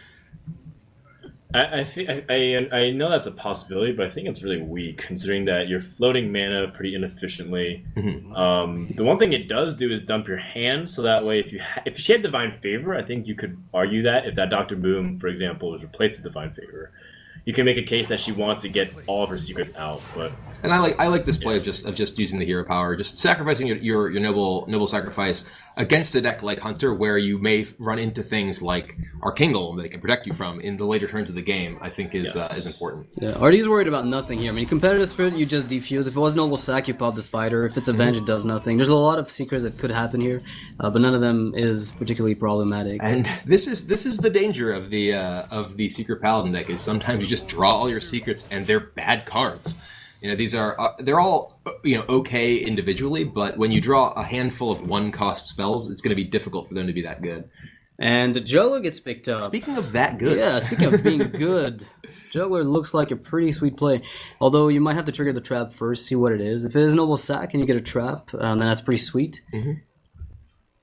I know that's a possibility, but I think it's really weak considering that you're floating mana pretty inefficiently. Mm-hmm. The one thing it does do is dump your hand, so that way if she had Divine Favor, I think you could argue that if that Dr. Boom, for example, was replaced with Divine Favor, you can make a case that she wants to get all of her secrets out. And I like this play of just using the hero power, just sacrificing your noble sacrifice against a deck like Hunter, where you may run into things like Archangel that it can protect you from in the later turns of the game. I think is important. Yeah, RD's worried about nothing here. I mean, competitive spirit, you just defuse. If it was Noble Sack, you pop the Spider. If it's Avenge, it does nothing. There's a lot of secrets that could happen here, but none of them is particularly problematic. And this is the danger of the Secret Paladin deck, is sometimes you just draw all your secrets and they're bad cards. These are they're all okay individually, but when you draw a handful of one-cost spells, it's going to be difficult for them to be that good. And the Juggler gets picked up. Speaking of that good. Yeah, speaking of being good, Juggler looks like a pretty sweet play. Although you might have to trigger the trap first, see what it is. If it is Noble Sack and you get a trap, then that's pretty sweet. Mm-hmm.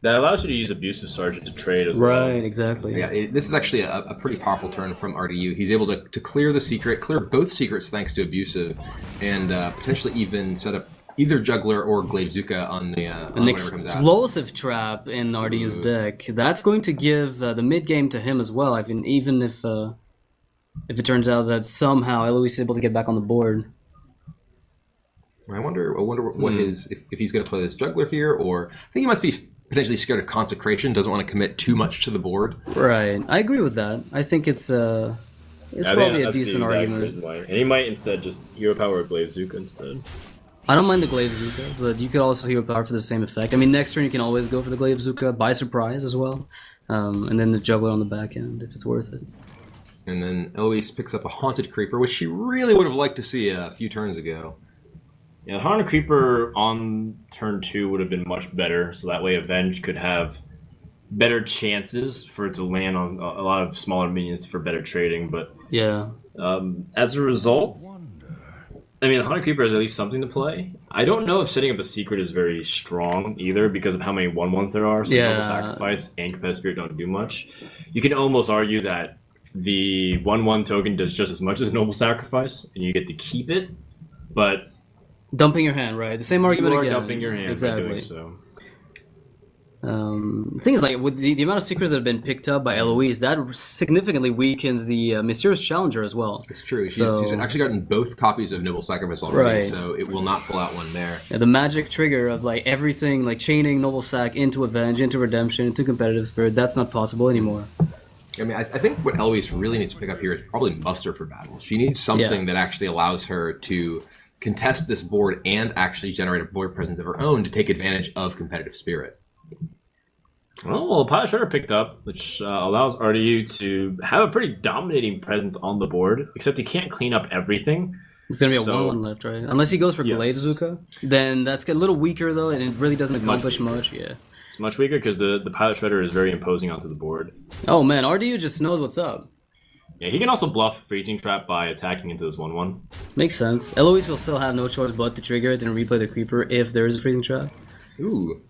That allows you to use Abusive Sergeant to trade as well. Right, exactly. Yeah, this is actually a pretty powerful turn from RDU. He's able to clear the secret, clear both secrets thanks to Abusive, and potentially even set up either Juggler or Glaive Zuka on an explosive trap in RDU's deck. That's going to give the mid game to him as well. Even if it turns out that somehow Eloise is able to get back on the board. I wonder what if he's going to play this Juggler here, or I think he must be potentially scared of Consecration, doesn't want to commit too much to the board. Right, I agree with that. I think it's probably a decent argument. And he might instead just hero power Glaive Zuka instead. I don't mind the Glaive Zuka, but you could also hero power for the same effect. I mean, next turn you can always go for the Glaive Zuka by surprise as well, and then the Juggler on the back end if it's worth it. And then Eloise picks up a Haunted Creeper, which she really would have liked to see a few turns ago. Yeah, the Haunted Creeper on turn 2 would have been much better, so that way Avenge could have better chances for it to land on a lot of smaller minions for better trading. But Yeah. as a result, I mean, the Haunted Creeper is at least something to play. I don't know if setting up a secret is very strong either because of how many 1/1s there are. So Noble Sacrifice and Competitive Spirit don't do much. You can almost argue that the 1/1 token does just as much as Noble Sacrifice, and you get to keep it, but Dumping your hand, right? The same argument you are again. dumping your hand by doing so. The thing is, like, with the amount of secrets that have been picked up by Eloise, that significantly weakens the Mysterious Challenger as well. It's true. She's actually gotten both copies of Noble Sacrifice already, so it will not pull out one there. Yeah, the magic trigger of, like, everything, like, chaining Noble Sac into Avenge, into Redemption, into Competitive Spirit, that's not possible anymore. I mean, I think what Eloise really needs to pick up here is probably Muster for battle. She needs something that actually allows her to contest this board and actually generate a board presence of her own to take advantage of Competitive Spirit. Well, Pilot Shredder picked up, which allows RDU to have a pretty dominating presence on the board, except he can't clean up everything. It's going to be a 1/1 left, right? Unless he goes for Glade Zuka. Then that's a little weaker, though, and it really doesn't accomplish much. Yeah. It's much weaker because the Pilot Shredder is very imposing onto the board. Oh, man, RDU just knows what's up. Yeah, he can also bluff Freezing Trap by attacking into this 1/1. Makes sense. Eloise will still have no choice but to trigger it and replay the Creeper if there is a Freezing Trap. Ooh.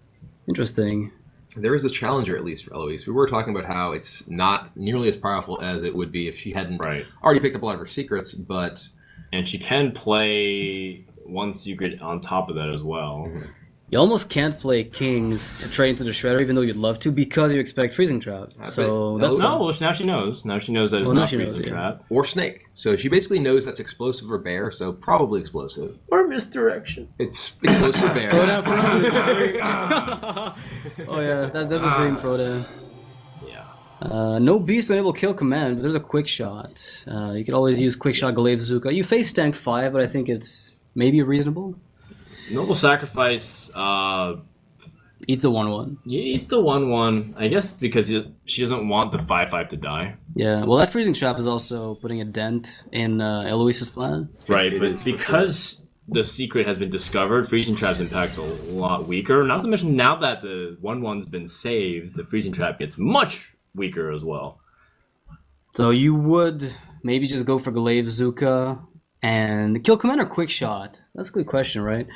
Interesting. There is a challenger, at least for Eloise. We were talking about how it's not nearly as powerful as it would be if she hadn't already picked up a lot of her secrets, but... And she can play one secret on top of that as well. Mm-hmm. You almost can't play Kings to trade into the Shredder, even though you'd love to, because you expect Freezing Trap. So that's well, now she knows. Now she knows that it's not Freezing Trap. Or Snake. So she basically knows that's explosive or bear, so probably explosive. Or Misdirection. It's explosive for bear. Oh yeah, that's a dream for them. Yeah. No beast to enable kill command, but there's a quick shot. You could always use quick shot Glaive Zuka. You face tank 5, but I think it's maybe reasonable. Noble Sacrifice eats the 1/1. Yeah, eats the 1/1. I guess because she doesn't want the 5/5 to die. Yeah, well, that Freezing Trap is also putting a dent in Eloise's plan. Right, but because the secret has been discovered, Freezing Trap's impact is a lot weaker. Not to mention, now that the 1/1's been saved, the Freezing Trap gets much weaker as well. So you would maybe just go for Glaive Zuka and kill command or quick shot? That's a good question, right?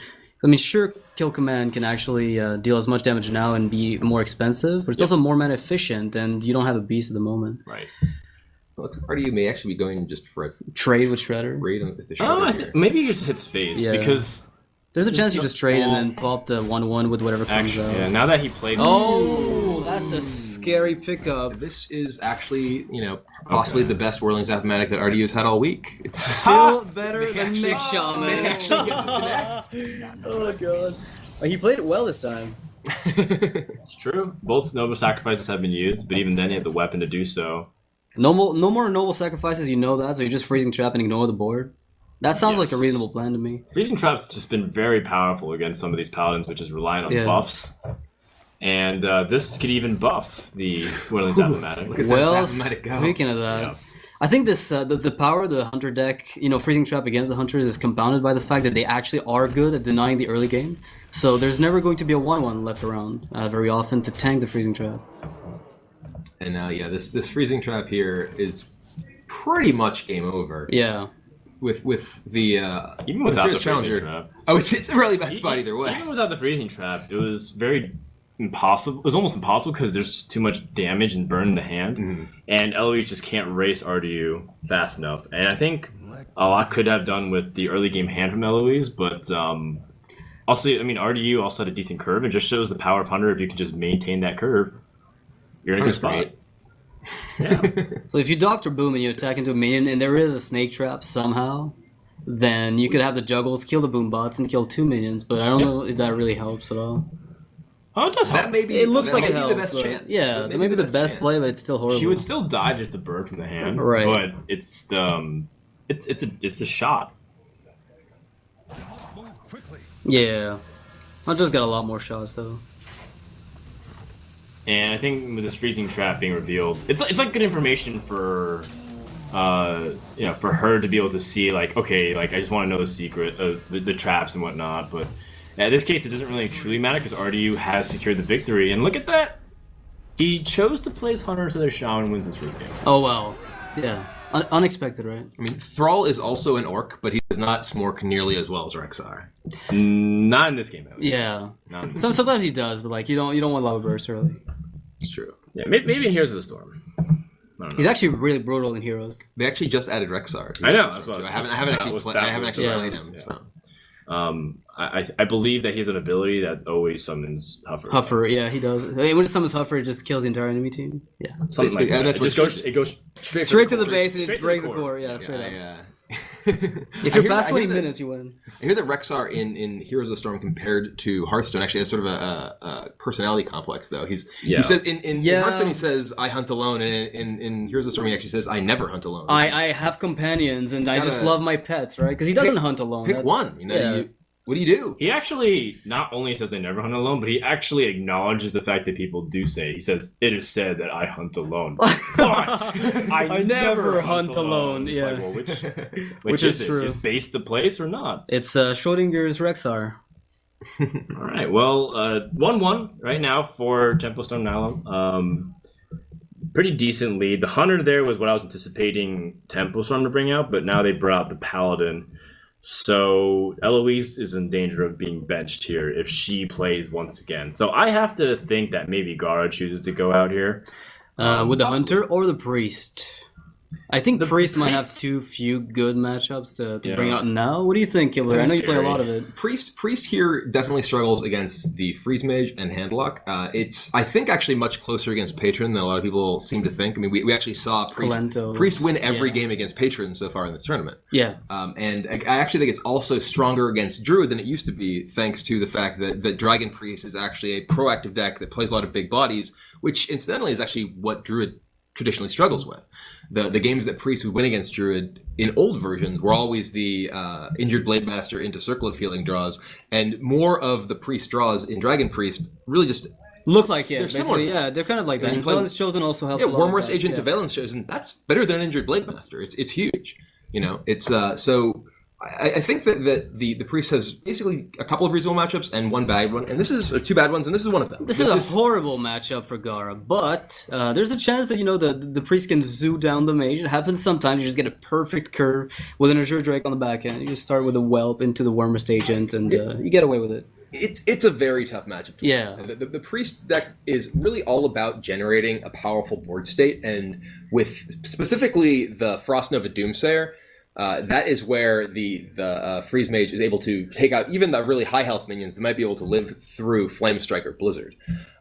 I mean, sure, kill command can actually deal as much damage now and be more expensive, but it's also more mana efficient, and you don't have a beast at the moment. Right. Well, it's part of you may actually be going just for a trade with Shredder. Raid with the Shredder. I think maybe he just hits face because there's a chance you just trade and then pop the 1/1 with whatever comes out. Yeah, now that he played. Oh, that's a scary pickup. This is actually, possibly the best Whirling Mathematic that RDU's had all week. It's still better than Mix Shaman. They actually get to connect. Oh god. He played it well this time. It's true. Both Noble Sacrifices have been used, but even then he had the weapon to do so. No more Noble Sacrifices, you know that, so you're just Freezing Trap and ignore the board? That sounds like a reasonable plan to me. Freezing Trap's just been very powerful against some of these paladins, which is relying on buffs. And this could even buff the Whirling Mathematic. Well, speaking of that, I think this the power of the Hunter deck, Freezing Trap against the Hunters is compounded by the fact that they actually are good at denying the early game. So there's never going to be a 1/1 left around very often to tank the Freezing Trap. And now, this Freezing Trap here is pretty much game over. Yeah. With the even without the Freezing Trap. Oh, it's a really bad spot either way. Even without the Freezing Trap, it was very impossible. It was almost impossible because there's too much damage and burn in the hand, and Eloise just can't race RDU fast enough. And I think a lot could have done with the early game hand from Eloise, but also, I mean, RDU also had a decent curve. It just shows the power of Hunter. If you can just maintain that curve, you're in a good spot. Yeah. So if you Doctor Boom and you attack into a minion and there is a snake trap somehow, then you could have the juggles kill the boom bots and kill 2 minions, but I don't know if that really helps at all. Oh, it does help. It looks like it helps. The best chance. Yeah, that may be the best play, but it's still horrible. She would still die just to burn from the hand, right? But it's a shot. Yeah, Hunter's got a lot more shots though. And I think with this Freezing Trap being revealed, it's like good information for for her to be able to see, like, okay, like, I just want to know the secret of the traps and whatnot. But in this case, it doesn't really truly matter because RDU has secured the victory. And look at that. He chose to place Hunter so that Shaman wins his first game. Oh, wow. Yeah. Unexpected, right? I mean, Thrall is also an orc, but he does not smork nearly as well as Rexar. Not in this game, at least. Yeah. Sometimes he does, but like you don't want Lava Burst early. It's true. Yeah, maybe in Heroes of the Storm. I don't know. He's actually really brutal in Heroes. They actually just added Rexar. I know. That's what I haven't actually played him. Yeah. So. I believe that he has an ability that always summons Huffer. Huffer, yeah, he does. I mean, when it summons Huffer, it just kills the entire enemy team. Yeah. Something like that. It goes straight to the base and it breaks the core. Yeah, straight up. Yeah. If you're past 20 minutes, you win. I hear that Rexar in Heroes of the Storm compared to Hearthstone actually has sort of a personality complex, though. He says in Hearthstone he says I hunt alone, and in Heroes of the Storm he actually says I never hunt alone. I have companions and I just love my pets, right? Because he doesn't hunt alone. Pick one. What do you do? He actually not only says I never hunt alone, but he actually acknowledges the fact that people do say. He says, "It is said that I hunt alone, but I never hunt alone." Yeah. Like, well, which is true. it? Is base the place or not? It's Schrodinger's Rexar. All right. Well, 1-1 right now for Templestone Nihilum. Pretty decent lead. The Hunter there was what I was anticipating Templestone to bring out, but now they brought out the Paladin. So Eloise is in danger of being benched here if she plays once again. So I have to think that maybe Gara chooses to go out here. With the Hunter or the Priest? I think the Priest might have too few good matchups to bring out now. What do you think, Kibler? I know you play a lot of it. Priest here definitely struggles against the Freeze Mage and Handlock. It's, I think, actually much closer against Patron than a lot of people seem to think. I mean, we actually saw Priest win every game against Patron so far in this tournament. Yeah. And I actually think it's also stronger against Druid than it used to be, thanks to the fact that Dragon Priest is actually a proactive deck that plays a lot of big bodies, which incidentally is actually what Druid traditionally struggles with. The games that Priest would win against Druid in old versions were always the injured Blade Master into Circle of Healing draws, and more of the Priest draws in Dragon Priest really just look like it. They're similar. Yeah, they're kind of like that. And Valence Chosen also helps. Yeah, Wormrest Agent to Valence Chosen, that's better than Injured Blade Master. It's huge. It's so. I think that the Priest has basically a couple of reasonable matchups and one bad one, and this is two bad ones, and this is one of them. This is a horrible matchup for Gara, but there's a chance that the Priest can zoo down the mage. It happens sometimes. You just get a perfect curve with an Azure Drake on the back end. You just start with a Whelp into the Wormrest Agent, and you get away with it. It's a very tough matchup to win. The Priest deck is really all about generating a powerful board state, and with specifically the Frost Nova Doomsayer. That is where the Freeze Mage is able to take out even the really high health minions that might be able to live through Flame Strike or Blizzard.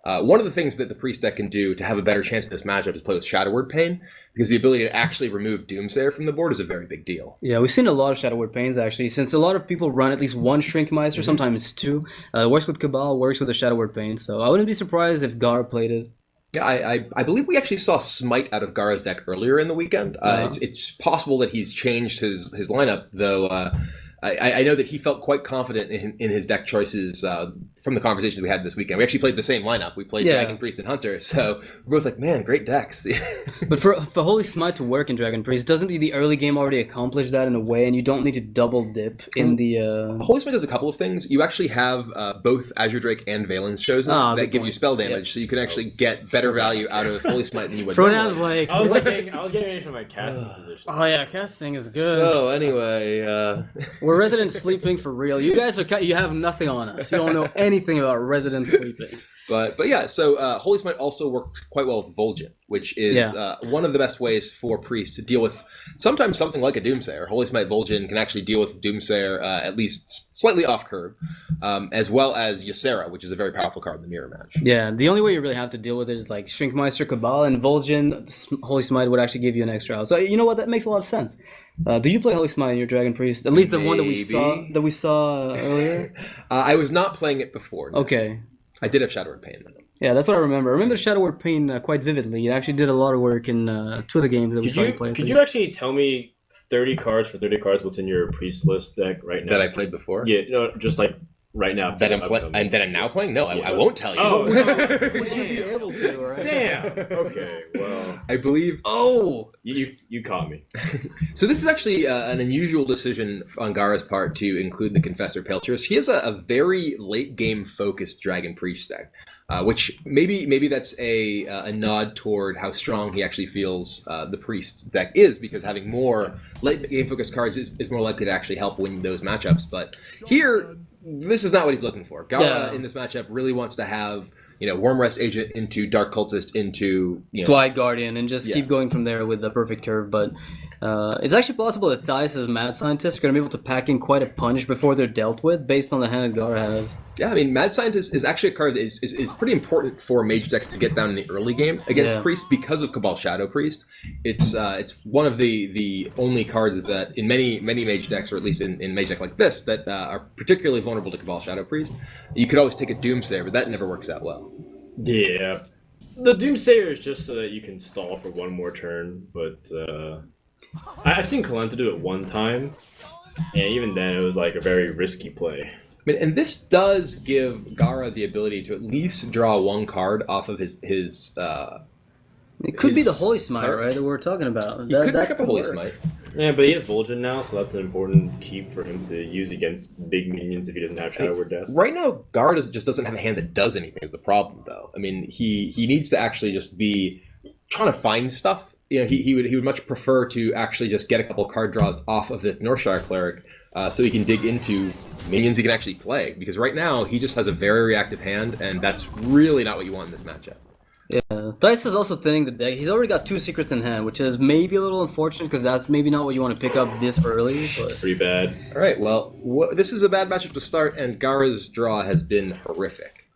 One of the things that the Priest deck can do to have a better chance at this matchup is play with Shadow Word Pain, because the ability to actually remove Doomsayer from the board is a very big deal. Yeah, we've seen a lot of Shadow Word Pains actually, since a lot of people run at least one Shrinkmeister, sometimes two. Works with Cabal, works with the Shadow Word Pain, so I wouldn't be surprised if Gar played it. Yeah, I believe we actually saw Smite out of Gara's deck earlier in the weekend. It's possible that he's changed his lineup, though. I know that he felt quite confident in his deck choices from the conversations we had this weekend. We actually played the same lineup. We played Dragon Priest and Hunter, so we're both like, man, great decks. But for Holy Smite to work in Dragon Priest, doesn't the early game already accomplish that in a way, and you don't need to double dip in the... Holy Smite does a couple of things. You actually have both Azure Drake and Valence Chosen that give you spell damage, so you can actually get better value out of Holy Smite than you would Fronan's like... I was getting ready for my casting position. Oh yeah, casting is good. So anyway... We're resident sleeping for real. You guys you have nothing on us. You don't know anything about resident sleeping. But yeah, so Holy Smite also works quite well with Vol'jin, which is one of the best ways for Priest to deal with sometimes something like a Doomsayer. Holy Smite Vol'jin can actually deal with Doomsayer at least slightly off curve, as well as Ysera, which is a very powerful card in the mirror match. Yeah, the only way you really have to deal with it is like Shrinkmeister, Cabal, and Vol'jin. Holy Smite would actually give you an extra out. So you know what? That makes a lot of sense. Do you play Holy Smite in your Dragon Priest? At least the one that we saw earlier. I was not playing it before. No. Okay. I did have Shadow Word Pain. Yeah, that's what I remember. I remember Shadow Word Pain quite vividly. It actually did a lot of work in two of the games that we saw you play. Could you actually tell me 30 cards for 30 cards what's in your Priest list deck right now? That I played before? Yeah, just like right now. That I'm now playing? No, Yeah. I won't tell you. Oh, Would you be able to, right? damn. Okay, well, I believe. Oh! you caught me. So this is actually an unusual decision on Gara's part to include the Confessor Paltress. He has a very late game focused Dragon Priest deck, which maybe that's a nod toward how strong he actually feels the Priest deck is, because having more late game focused cards is more likely to actually help win those matchups. But here, this is not what he's looking for. Gara in this matchup really wants to have Worm Rest Agent into Dark Cultist into Blight Guardian, and just keep going from there with the perfect curve. But it's actually possible that Dice's Mad Scientists are going to be able to pack in quite a punch before they're dealt with, based on the hand that Gara has. Yeah, I mean, Mad Scientist is actually a card that is pretty important for Mage decks to get down in the early game against Priest because of Cabal Shadow Priest. It's one of the only cards that in many Mage decks, or at least in Mage deck like this, that are particularly vulnerable to Cabal Shadow Priest. You could always take a Doomsayer, but that never works out well. Yeah, the Doomsayer is just so that you can stall for one more turn, but I've seen Kalenta do it one time, and even then it was like a very risky play. I mean, and this does give Gara the ability to at least draw one card off of his It could be the Holy Smite, right, that we're talking about. He could pick up a Holy Smite. Yeah, but he has Vol'jin now, so that's an important keep for him to use against big minions if he doesn't have Shadow Word Deaths. Right now, Gara just doesn't have a hand that does anything is the problem, though. I mean, he needs to actually just be trying to find stuff. He would much prefer to actually just get a couple card draws off of the Northshire Cleric so he can dig into minions he can actually play. Because right now, he just has a very reactive hand, and that's really not what you want in this matchup. Yeah, Dice is also thinning the deck. He's already got 2 secrets in hand, which is maybe a little unfortunate because that's maybe not what you want to pick up this early. But Pretty bad. All right, well, this is a bad matchup to start, and Gara's draw has been horrific.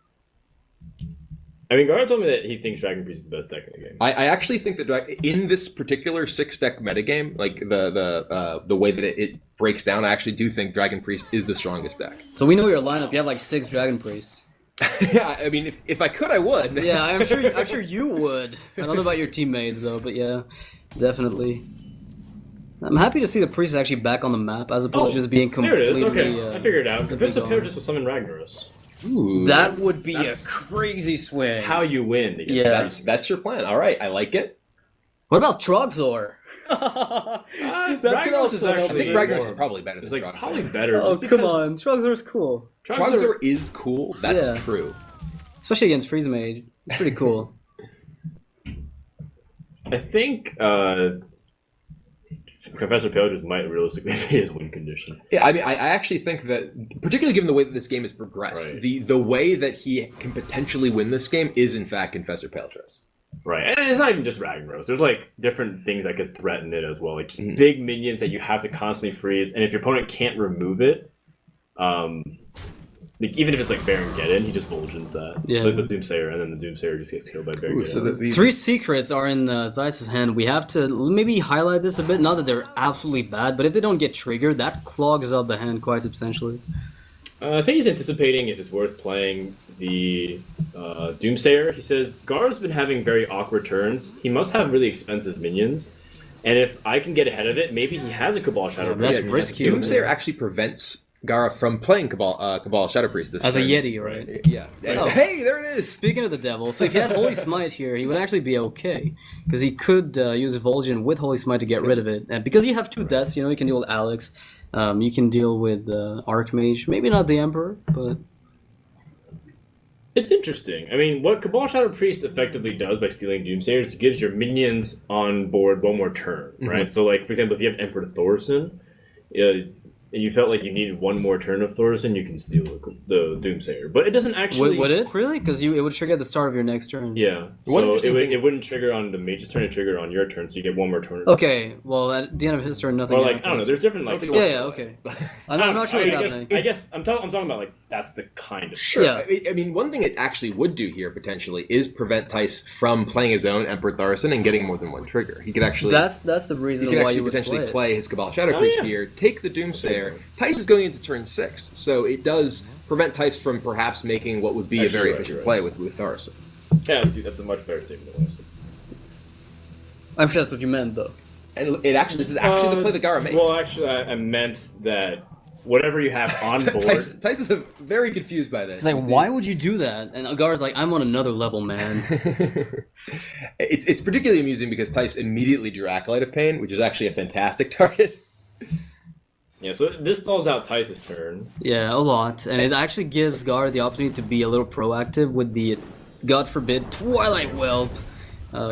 I mean, Gara told me that he thinks Dragon Priest is the best deck in the game. I actually think that in this particular 6-deck metagame, like the way that it breaks down, I actually do think Dragon Priest is the strongest deck. So we know your lineup. You have like 6 Dragon Priests. Yeah, I mean, if I could, I would. Yeah, I'm sure you would. I don't know about your teammates though, but yeah, definitely. I'm happy to see the priest actually back on the map as opposed to just being completely. There it is. Okay, I figured it out. Confessor Paltress will summon Ragnaros. Ooh, that would be a crazy swing. How you win? Yeah, that's your plan. All right, I like it. What about Trogzor? Ragnaros is I actually. think Ragnaros is probably better. It's than like Trogzor. probably better. Oh, just come because on, Trogzor's cool, Trogzor is cool. That's true. especially against Freeze Mage. It's pretty cool. I think Confessor Paltress might realistically be his win condition. Yeah, I mean, I actually think that, particularly given the way that this game has progressed, the way that he can potentially win this game is, in fact, Confessor Paltress. Right, and it's not even just Ragnaros. There's like different things that could threaten it as well, like just big minions that you have to constantly freeze, and if your opponent can't remove it, like, even if it's like Baron Geddon, he just Vol'jins that. Yeah. Like the Doomsayer, and then the Doomsayer just gets killed by Baron Geddon. So 3 secrets are in Dice's hand. We have to maybe highlight this a bit. Not that they're absolutely bad, but if they don't get triggered, that clogs up the hand quite substantially. I think he's anticipating if it's worth playing the Doomsayer. He says, Gar's been having very awkward turns. He must have really expensive minions. And if I can get ahead of it, maybe he has a Cabal Shadow Priest. That's risky. Doomsayer actually prevents Gara from playing Cabal Shadow Priest this As turn. a Yeti, right? Yeah. Oh. Hey, there it is! Speaking of the devil, so if he had Holy Smite here, he would actually be okay. Because he could use Vol'jin with Holy Smite to get rid of it. And because you have 2 deaths, you can deal with Alex. You can deal with Archmage. Maybe not the Emperor, but... It's interesting. I mean, what Cabal Shadow Priest effectively does by stealing Doomsayer is it gives your minions on board one more turn, right? So, like, for example, if you have Emperor Thorson, and you felt like you needed one more turn of Thorson, you can steal the Doomsayer. But it doesn't actually... Would it, really? Because it would trigger at the start of your next turn. Yeah. So it wouldn't trigger on the mage's turn, it trigger on your turn, so you get one more turn. Okay, well, at the end of his turn, nothing Or, like, happens. I don't know, there's different, like... Yeah, okay. I'm not sure what's happening. I guess I'm talking about, like, that's the kind of... Sure. Yeah. I mean, one thing it actually would do here, potentially, is prevent Tice from playing his own Emperor Thorson and getting more than one trigger. He could actually... That's the reason He could why actually you would potentially play his Cabal Shadow Priest here, take the Doomsayer. Tice is going into turn 6, so it does prevent Tice from perhaps making what would be a very efficient play with Thorson. Yeah, that's a much better statement than what I said. I'm sure that's what you meant, though. And this is actually the play that Gara makes. Well, actually, I meant that whatever you have on board. Tice is very confused by this. He's like, why would you do that? And Agar's like, I'm on another level, man. It's particularly amusing because Tice immediately drew Acolyte of Pain, which is actually a fantastic target. Yeah, so this stalls out Tice's turn. Yeah, a lot. And it actually gives Gar the opportunity to be a little proactive with the, God forbid, Twilight Whelp.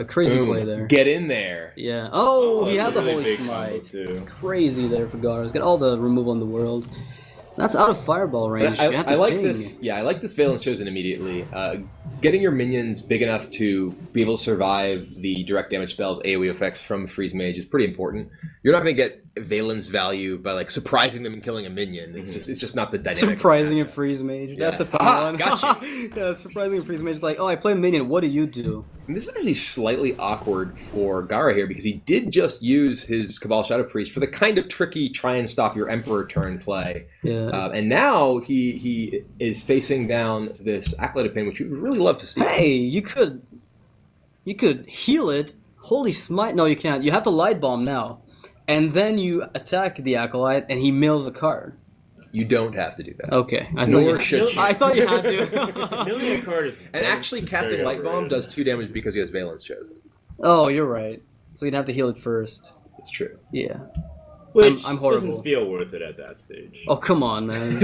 Crazy play there. Get in there. Yeah. Oh, he had the really Holy big Smite. combo, too. Crazy there for Gar. He's got all the removal in the world. That's out of Fireball range. I You have to like ping. this. Yeah, I like this Valence Chosen immediately. Getting your minions big enough to be able to survive the direct damage spells, AoE effects from Freeze Mage is pretty important. You're not going to get Valence value by like surprising them and killing a minion. It's just not the dynamic. Surprising a Freeze Mage. That's a fun one. Gotcha. Yeah, surprising a Freeze Mage. It's like, oh, I play a minion. What do you do? And this is actually slightly awkward for Gara here because he did just use his Cabal Shadow Priest for the kind of tricky try and stop your Emperor turn play. Yeah. And now he is facing down this Acolyte of Pain, which we would really love to see. Hey, you could heal it. Holy Smite. No, you can't. You have to Light Bomb now. And then you attack the Acolyte and he mills a card. You don't have to do that. Okay. I Nor should you. thought you had to. Million card is And actually, casting very Light Bomb overrated. does 2 damage because he has Valence Chosen. Oh, you're right. So you'd have to heal it first. It's true. Yeah. Which I'm horrible. doesn't feel worth it at that stage. Oh, come on, man.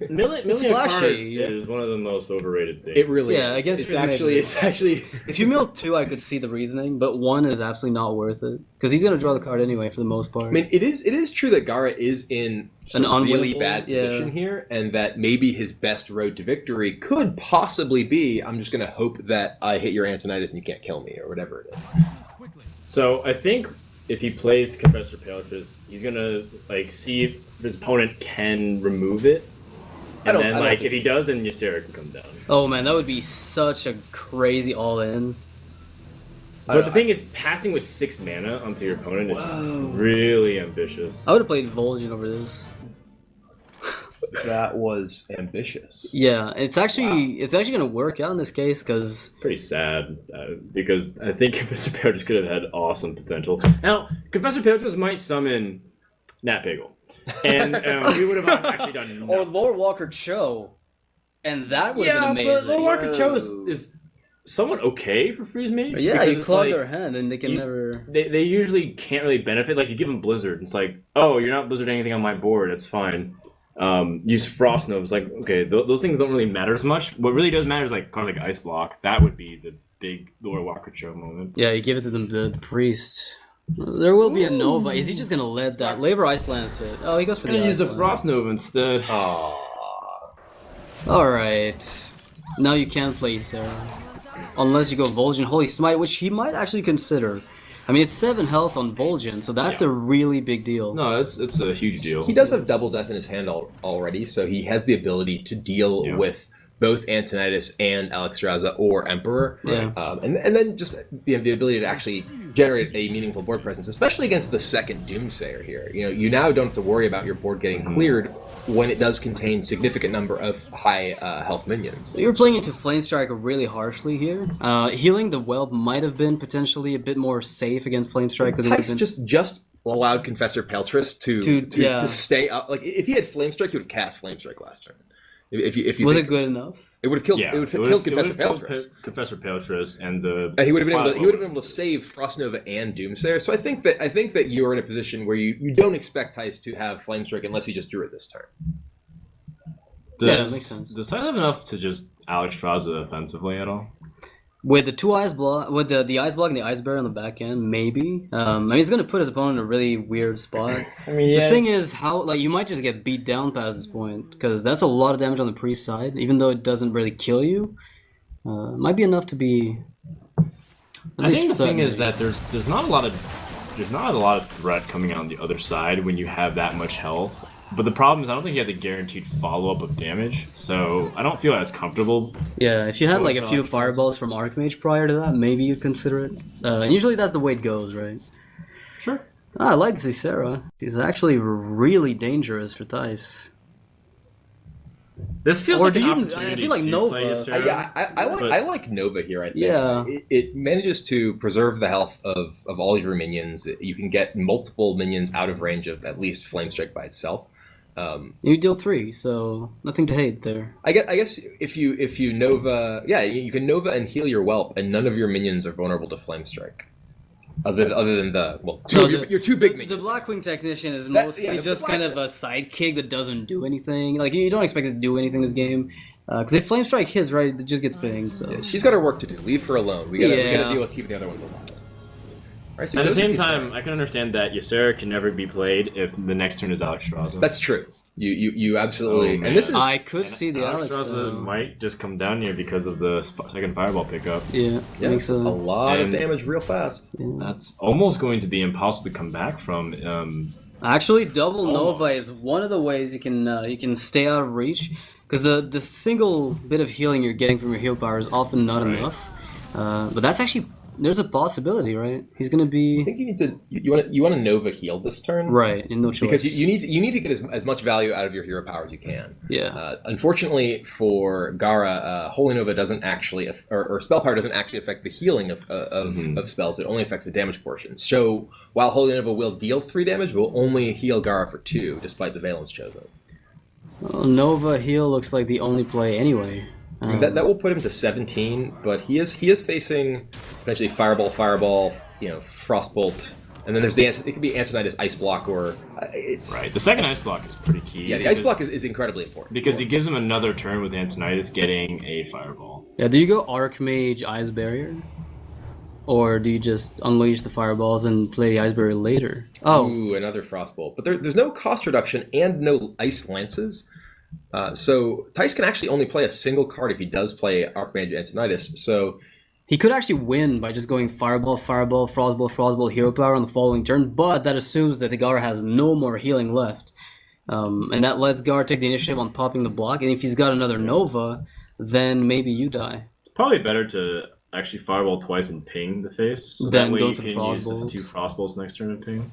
Million flashy. card is one of the most overrated things. It really Yeah, is. against It's Freeze Mage. actually. If you mill 2, I could see the reasoning, but 1 is absolutely not worth it. Because he's going to draw the card anyway, for the most part. I mean, it is true that Gara is in An a really unwinnable, bad yeah. position here, and that maybe his best road to victory could possibly be, I'm just going to hope that I hit your Antonitis and you can't kill me, or whatever it is. So I think if he plays Confessor Paletrus, he's gonna like see if his opponent can remove it, and then like if he does, then Ysera can come down. Oh, man, that would be such a crazy all-in. But the thing is, passing with 6 mana onto your opponent is just really ambitious. I would have played Vol'jin over this. That was ambitious. Yeah, it's actually going to work out in this case, because... Pretty sad, because I think Confessor Paletrus could have had awesome potential. Now, Confessor Paletrus might summon Nat Piggle, and we would have actually done Or Lord Walker Cho. And that would have been amazing. but Lord Walker Cho is somewhat okay for Freeze Mage. Yeah, because you it's clog like, their hand and they can never... They usually can't really benefit. Like, you give them Blizzard, it's like, oh, you're not Blizzarding anything on my board, it's fine. Use Frost Nova, it's like, okay, those things don't really matter as much. What really does matter is, like, cards like Ice Block. That would be the big Lord Walker Cho moment. Yeah, you give it to the priest. There will be a Nova. Is he just going to let that? Labor Ice Lance it. Oh, he goes for I'm the gonna use the Ice Frost Lance. Nova instead. Alright. Now you can't play Sarah. Unless you go Vol'jin Holy Smite, which he might actually consider. I mean, it's 7 health on Vol'jin, so that's a really big deal. No, it's a huge deal. He does have Double Death in his hand already, so he has the ability to deal with both Antonitis and Alexstrasza or Emperor. Yeah. And then just the ability to actually generate a meaningful board presence, especially against the second Doomsayer here. You now don't have to worry about your board getting cleared when it does contain significant number of high health minions. You're playing into Flamestrike really harshly here. Healing the Whelp might have been potentially a bit more safe against Flamestrike. Tice just allowed Confessor Peltris to stay up. Like, if he had Flamestrike, he would have cast Flamestrike last turn. If you was it good enough? It would have killed. Yeah, It would have killed Confessor Peltris. Confessor Paletrus and the. And he would have been able to save Frostnova and Doomsayer. So I think that you are in a position where you don't expect Tice to have Flamestrike unless he just drew it this turn. That makes sense. Does Tice have enough to just Alexstrasza offensively at all? With the 2 Ice Block, with the Ice Block and the Ice Bear on the back end, maybe. I mean, he's going to put his opponent in a really weird spot. I mean, The thing is, you might just get beat down past this point, because that's a lot of damage on the priest side, even though it doesn't really kill you. It might be enough to be. I think the thing is that there's not a lot of threat coming out on the other side when you have that much health. But the problem is, I don't think you have the guaranteed follow-up of damage, so I don't feel as comfortable. Yeah, if you had like a few fireballs from Archmage prior to that, maybe you'd consider it. And usually that's the way it goes, right? Sure. I like Ysera. She's actually really dangerous for Tice. This feels Or like do an you- opportunity I feel like to Nova. play Ysera. I like Nova here. I think Yeah. it manages to preserve the health of all your minions. You can get multiple minions out of range of at least Flamestrike by itself. You deal 3, so nothing to hate there. I guess if you Nova, you can Nova and heal your Whelp, and none of your minions are vulnerable to Flame Strike. Other than your 2 big minions. The Blackwing Technician is mostly just kind of a sidekick that doesn't do anything. Like, you don't expect it to do anything this game. Because if Flame Strike hits, right, it just gets pinged. So yeah, she's got her work to do. Leave her alone. We gotta deal with keeping the other ones alive. Right, so at the same time, I can understand that Ysera can never be played if the next turn is Alexstrasza. That's true. You absolutely. And this is. I could see the Alexstrasza might just come down here because of the second fireball pickup. Yeah, a lot of damage real fast. Yeah. That's almost going to be impossible to come back from. Actually, double Nova is one of the ways you can stay out of reach, because the single bit of healing you're getting from your heal power is often not enough. But that's actually. There's a possibility, right? He's gonna be. I think you need to. You want to Nova heal this turn, right? No choice. Because you need to get as much value out of your hero power as you can. Yeah. Unfortunately for Gara, Holy Nova doesn't actually, or spell power doesn't actually affect the healing of spells. It only affects the damage portion. So while Holy Nova will deal 3 damage, it will only heal Gara for 2, despite the Valence chosen. Well, Nova heal looks like the only play anyway. I mean, that will put him to 17, but he is facing potentially Fireball, Frostbolt, and then there's it could be Antonidas Ice Block, or it's... Right, the second Ice Block is pretty key. Yeah, the Ice Block is incredibly important. Because he gives him another turn with Antonidas getting a Fireball. Yeah, do you go Archmage Ice Barrier? Or do you just unleash the Fireballs and play the Ice Barrier later? Oh. Ooh, another Frostbolt. But there's no cost reduction and no Ice Lances. So Tice can actually only play a single card if he does play Archmage Antonidas. So he could actually win by just going Fireball, Frostbolt, Hero Power on the following turn, but that assumes that the Gara has no more healing left. And that lets Gara take the initiative on popping the block, and if he's got another Nova, then maybe you die. It's probably better to actually Fireball twice and ping the face. So then that way go you for can the use the 2 Frostbolts next turn and ping.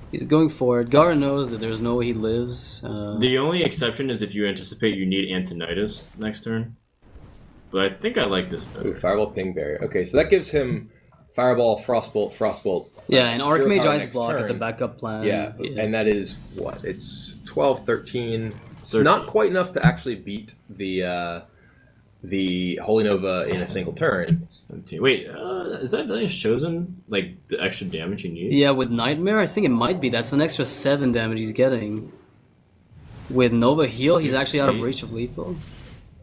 He's going for it. Gara knows that there's no way he lives. The only exception is if you anticipate you need Antonidas next turn. But I think I like this better. Ooh, Fireball Ping Barrier. Okay, so that gives him Fireball, Frostbolt. Yeah, and Archmage Ice Block is a backup plan. Yeah, and that is what? It's 12, 13. It's not quite enough to actually beat the Holy Nova in a single turn. 17. Wait, is that Valence Chosen like the extra damage he needs? Yeah, with Nightmare, I think it might be. That's an extra 7 damage he's getting. With Nova Heal, he's actually out of reach of lethal.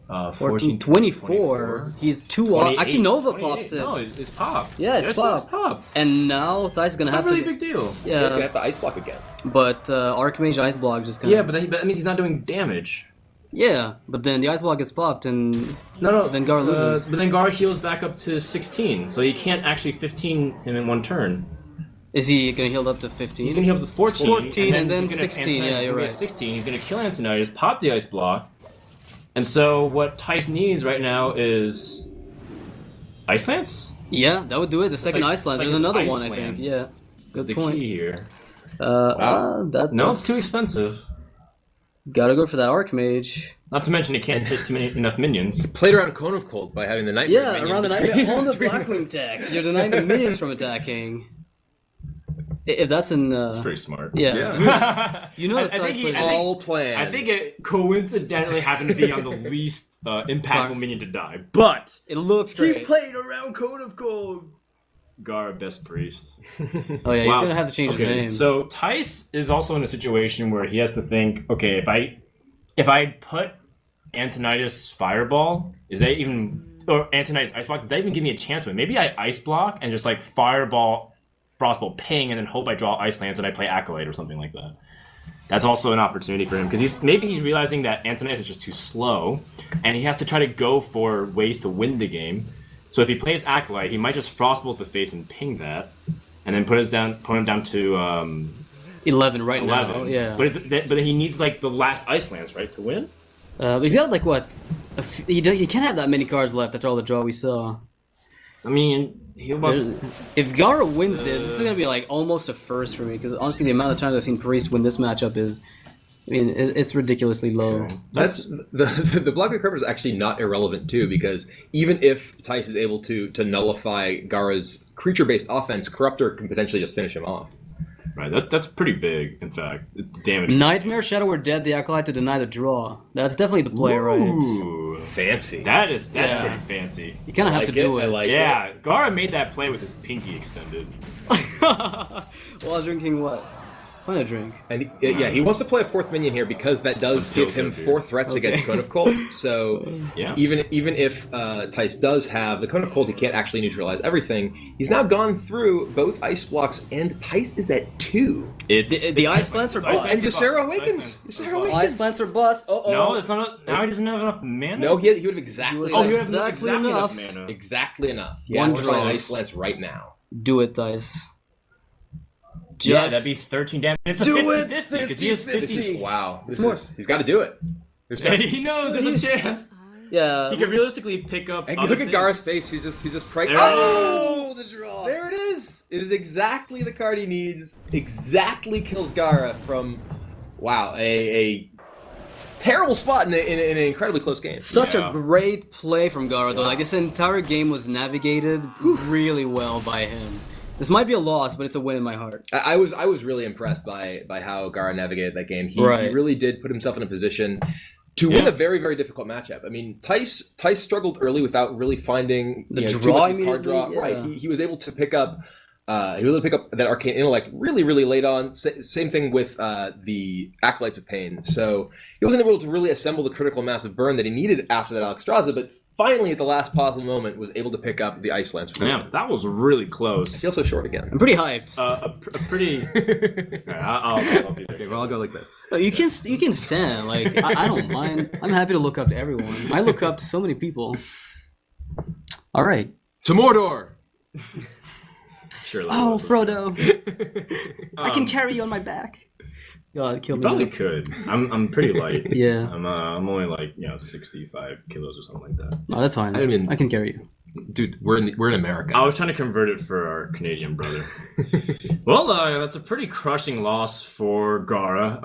14, 24. He's too off. Actually, Nova pops it. No, it's popped. Yeah, it's popped. And now Thais is gonna have to. That's a to. really big deal. Yeah, he's gonna have to Ice Block again. But Archmage Ice Block just kind of. Yeah, but that means he's not doing damage. Yeah, but then the Ice Block gets popped and then Gara loses. But then Gara heals back up to 16, so he can't actually 15 him in one turn. Is he gonna heal up to 15? He's gonna heal up to 14. 14 and then 16. Yeah, you're right. 16. He's gonna kill Antonidas, pop the Ice Block, and so what Tice needs right now is Ice Lance. Yeah, that would do it. The second Ice Lance. There's another one, I think. Yeah, good point. The key here. Wow. It's too expensive. Gotta go for that Archmage. Not to mention, it can't hit enough minions. He played around Cone of Cold by having the Nightmare. Yeah, around the Nightmare on the Blackwing tech. You're denying the minions from attacking. If that's in... That's pretty smart. Yeah. You know that's all planned. I think it coincidentally happened to be on the least impactful minion to die. But... It looks great. He played around Cone of Cold. Gara, best priest. Oh yeah, he's gonna have to change his name. So Tice is also in a situation where he has to think, okay, if I put Antonidas Fireball, is that even, or Antonidas Ice Block, does that even give me a chance to win? Maybe I Ice Block and just like Fireball, Frostbolt, ping, and then hope I draw Ice Lance and I play Acolyte or something like that. That's also an opportunity for him, because he's realizing that Antonidas is just too slow, and he has to try to go for ways to win the game. So if he plays Acolyte, he might just Frostbolt the face and ping that, and then put him down to 11 right now. Yeah, but he needs like the last Ice Lance, right, to win. But he's got like what? He can't have that many cards left after all the draw we saw. I mean, if Gara wins this is gonna be like almost a first for me, because honestly, the amount of times I've seen Priest win this matchup is. I mean, it's ridiculously low. Okay. That's the block of Corruptor is actually not irrelevant too, because even if Tice is able to nullify Gara's creature-based offense, Corruptor can potentially just finish him off. Right, that's pretty big, in fact. Damage. Nightmare, Shadow, or Dead, the Acolyte to deny the draw. That's definitely the play, right? Ooh, Fancy. that's Yeah. pretty fancy. You kind of have like to do it, it. I like Yeah, Gara made that play with his pinky extended. While drinking what? What a drink. And he wants to play a 4th minion here because that does Some give skills him over 4 here. threats against Cone of Cold. So Yeah. even if Tice does have the Cone of Cold, he can't actually neutralize everything. He's now gone through both ice blocks, and Tice is at 2. It's The Ice Lance are Ice bust. Lance And are Ysera bust. Awakens. Ice Ysera Lance. Awakens. Ice Lancer bust. No, it's not. Now he doesn't have enough mana. No, he would have exactly Oh, he would enough. have Exactly enough. mana. Exactly enough. He One has to play draw. Ice Lance right now. Do it, Dice. Yeah, Just that'd be 13 damage. It's a do it, 50-50 because he has 50. Wow. more. He's got to do it. There's no, He knows there's a chance. yeah. He could realistically pick up. and other look at things. Gar's face. He's just praying. There it Oh, the draw. there it is. It is exactly the card he needs. Exactly kills Gara from, wow, a terrible spot in an incredibly close game. Such Yeah. a great play from Gara, though. Like, this entire game was navigated really well by him. This might be a loss, but it's a win in my heart. I was really impressed by how Gara navigated that game. He Right. really did put himself in a position to win a very, very difficult matchup. I mean, Tice struggled early without really finding The too draw much of his card draw. immediately, yeah. Right, he was able to pick up. He was able to pick up that Arcane Intellect really, really late on. Same thing with the Acolytes of Pain. So he wasn't able to really assemble the critical mass of burn that he needed after that Alexstrasza, but finally at the last possible moment was able to pick up the Ice Lance. Damn, that was really close. He's also short again. I'm pretty hyped. A pretty. Alright, I'll help you. Okay, well, I'll go like this. You can stand. Like, I don't mind. I'm happy to look up to everyone. I look up to so many people. All right. To Mordor! Surely. Oh, Frodo. I can Um, carry you on my back. God, kill You me. probably now. could. I'm pretty light. Yeah. I'm only like 65 kilos or something like that. No, that's fine. I mean- I can carry you. Dude, we're in America. I was trying to convert it for our Canadian brother. Well, that's a pretty crushing loss for Gara.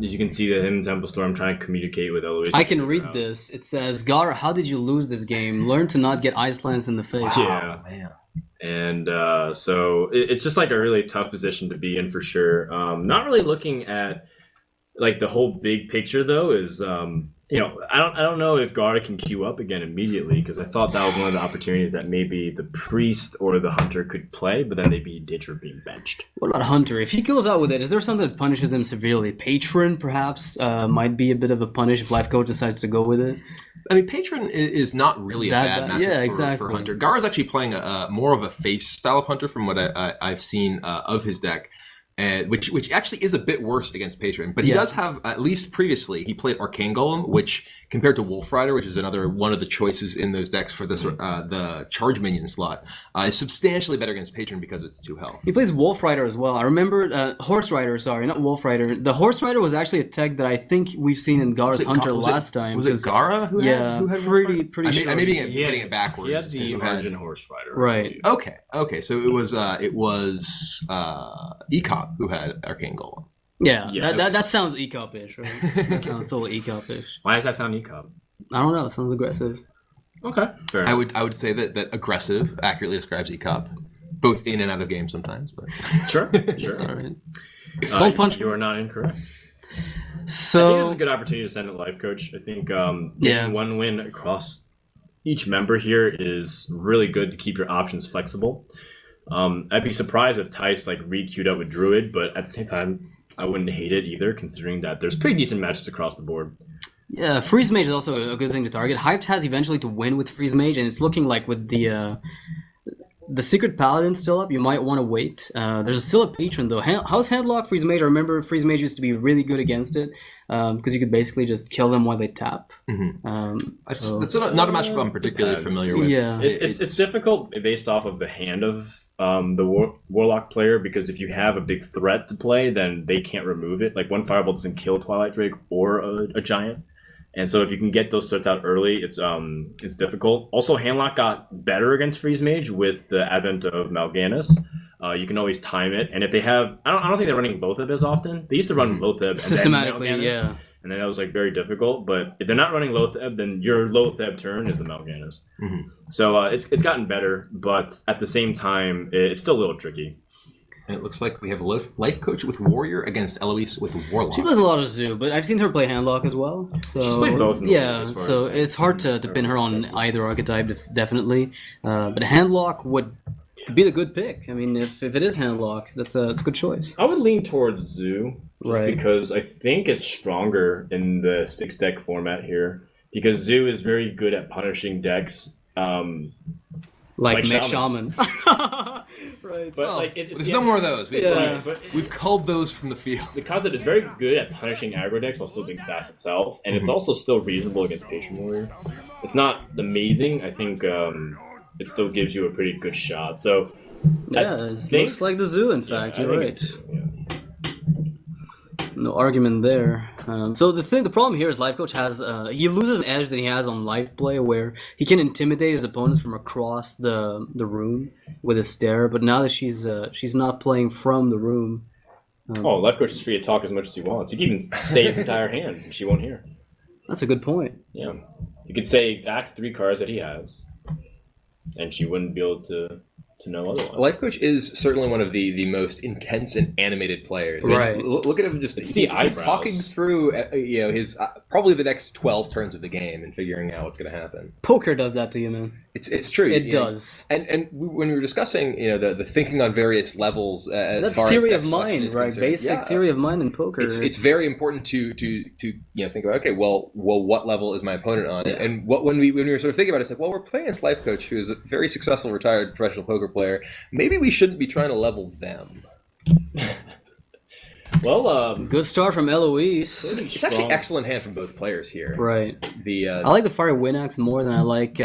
As you can see, that him and Temple Storm trying to communicate with Eloise. I can read this. It says, Gara, how did you lose this game? Learn to not get Ice Lance in the face. Yeah. Oh, man. And so it's just like a really tough position to be in for sure. Not really looking at like the whole big picture though is I don't know if Gara can queue up again immediately because I thought that was one of the opportunities that maybe the priest or the hunter could play, but then they'd be ditched or being benched. What about Hunter? If he goes out with it, is there something that punishes him severely? Patron, perhaps, might be a bit of a punish if Life Coach decides to go with it. I mean, Patron is not really a That- bad matchup yeah, for exactly. Hunter. Gara's actually playing a more of a face style of Hunter from what I've seen of his deck. Which actually is a bit worse against Patron, but he Yeah. does have, at least previously, he played Arcane Golem, which compared to Wolf Rider, which is another one of the choices in those decks for this the charge minion slot, is substantially better against Patron because it's 2 health. He plays Wolf Rider as well. I remember Horse Rider, sorry, not Wolf Rider. The Horse Rider was actually a tech that I think we've seen in Gara's Hunter last time. Was it 'cause- Gara who Yeah, had Wolf pretty Rider? sure. I may be He getting had- it backwards. He had as to the who had- Argent Horse Rider. I Right. believe. Okay, so it was Ecop who had Arcane Golem. Yeah, Yes. that sounds ECOP-ish, right? That sounds totally ECOP-ish. Why does that sound ECOP? I don't know, it sounds aggressive. Okay. Fair I enough. would say that aggressive accurately describes Ecop, both in and out of games sometimes. But Sure. Sure. Alright. Don't punch You are not incorrect. I think this So, is a good opportunity to send a life coach. I think Yeah. getting one win across each member here is really good to keep your options flexible. I'd be surprised if Tice like re-queued up with Druid, but at the same time, I wouldn't hate it either, considering that there's pretty decent matches across the board. yeah, Freeze Mage is also a good thing to target. Hyped has eventually to win with Freeze Mage, and it's looking like with the Secret Paladin still up, you might want to wait. There's still a Patron, though. How's Handlock Freeze Mage? I remember Freeze Mage used to be really good against it, because you could basically just kill them while they tap. that's So- not a matchup I'm particularly Depends. familiar with. Yeah. It's difficult based off of the hand of the Warlock player, because if you have a big threat to play, then they can't remove it. Like one Fireball doesn't kill Twilight Drake or a Giant. And so if you can get those threats out early, it's difficult. Also, Handlock got better against Freeze Mage with the advent of Mal'Ganis. You can always time it, and if they have, I don't think they're running Loatheb as often. They used to run Loatheb and Systematically, then Mal'Ganis, yeah. and then that was like very difficult. But if they're not running Loatheb, then your Loatheb turn is the Mal'Ganis. So it's gotten better, but at the same time, it's still a little tricky. And it looks like we have life coach with Warrior against Eloise with Warlock. She plays a lot of Zoo, but I've seen her play Handlock as well. So She's played both in the yeah, league as far so as it's hard to pin her on either archetype, definitely. But Handlock would be the good pick. I mean, if it is Handlock, it's a good choice. I would lean towards Zoo, just Right. because I think it's stronger in the 6-deck format here. Because Zoo is very good at punishing decks. Like Mech Shaman. Shaman. Right. But Oh. like, it's There's no more of those. Yeah. We've culled those from the field. The concept is very good at punishing aggro decks while still being fast itself, and it's also still reasonable against Patron Warrior. It's not amazing. I think it still gives you a pretty good shot. So Yeah, it looks like the Zoo, in fact. I You're think right. it's- yeah. No argument there. So the problem here is Life Coach has he loses an edge that he has on life play, where he can intimidate his opponents from across the room with his stare. But now that she's not playing from the room, Oh, Life Coach is free to talk as much as he wants. He can even say his entire hand, and she won't hear. that's a good point. Yeah, you could say exact 3 cards that he has, and she wouldn't be able to know otherwise. Life Coach is certainly one of the most intense and animated players. I mean, Right. just look at him. Just It's he's the eyebrows. talking through, his probably the next 12 turns of the game and figuring out what's going to happen. Poker does that to you, man. It's true. It you know. does. And when we were discussing, the thinking on various levels as That's far theory as of deck selection mind, is right? concerned, Basic yeah, theory of mind in poker. It's very important to think about, okay, well, what level is my opponent on? Yeah. And when we were sort of thinking about it, it's like, well, we're playing against Life Coach, who is a very successful retired professional poker player. Maybe we shouldn't be trying to level them. Well, good start from Eloise. pretty It's actually strong. excellent hand from both players here. Right. I I like the Fire Wind Axe more than I like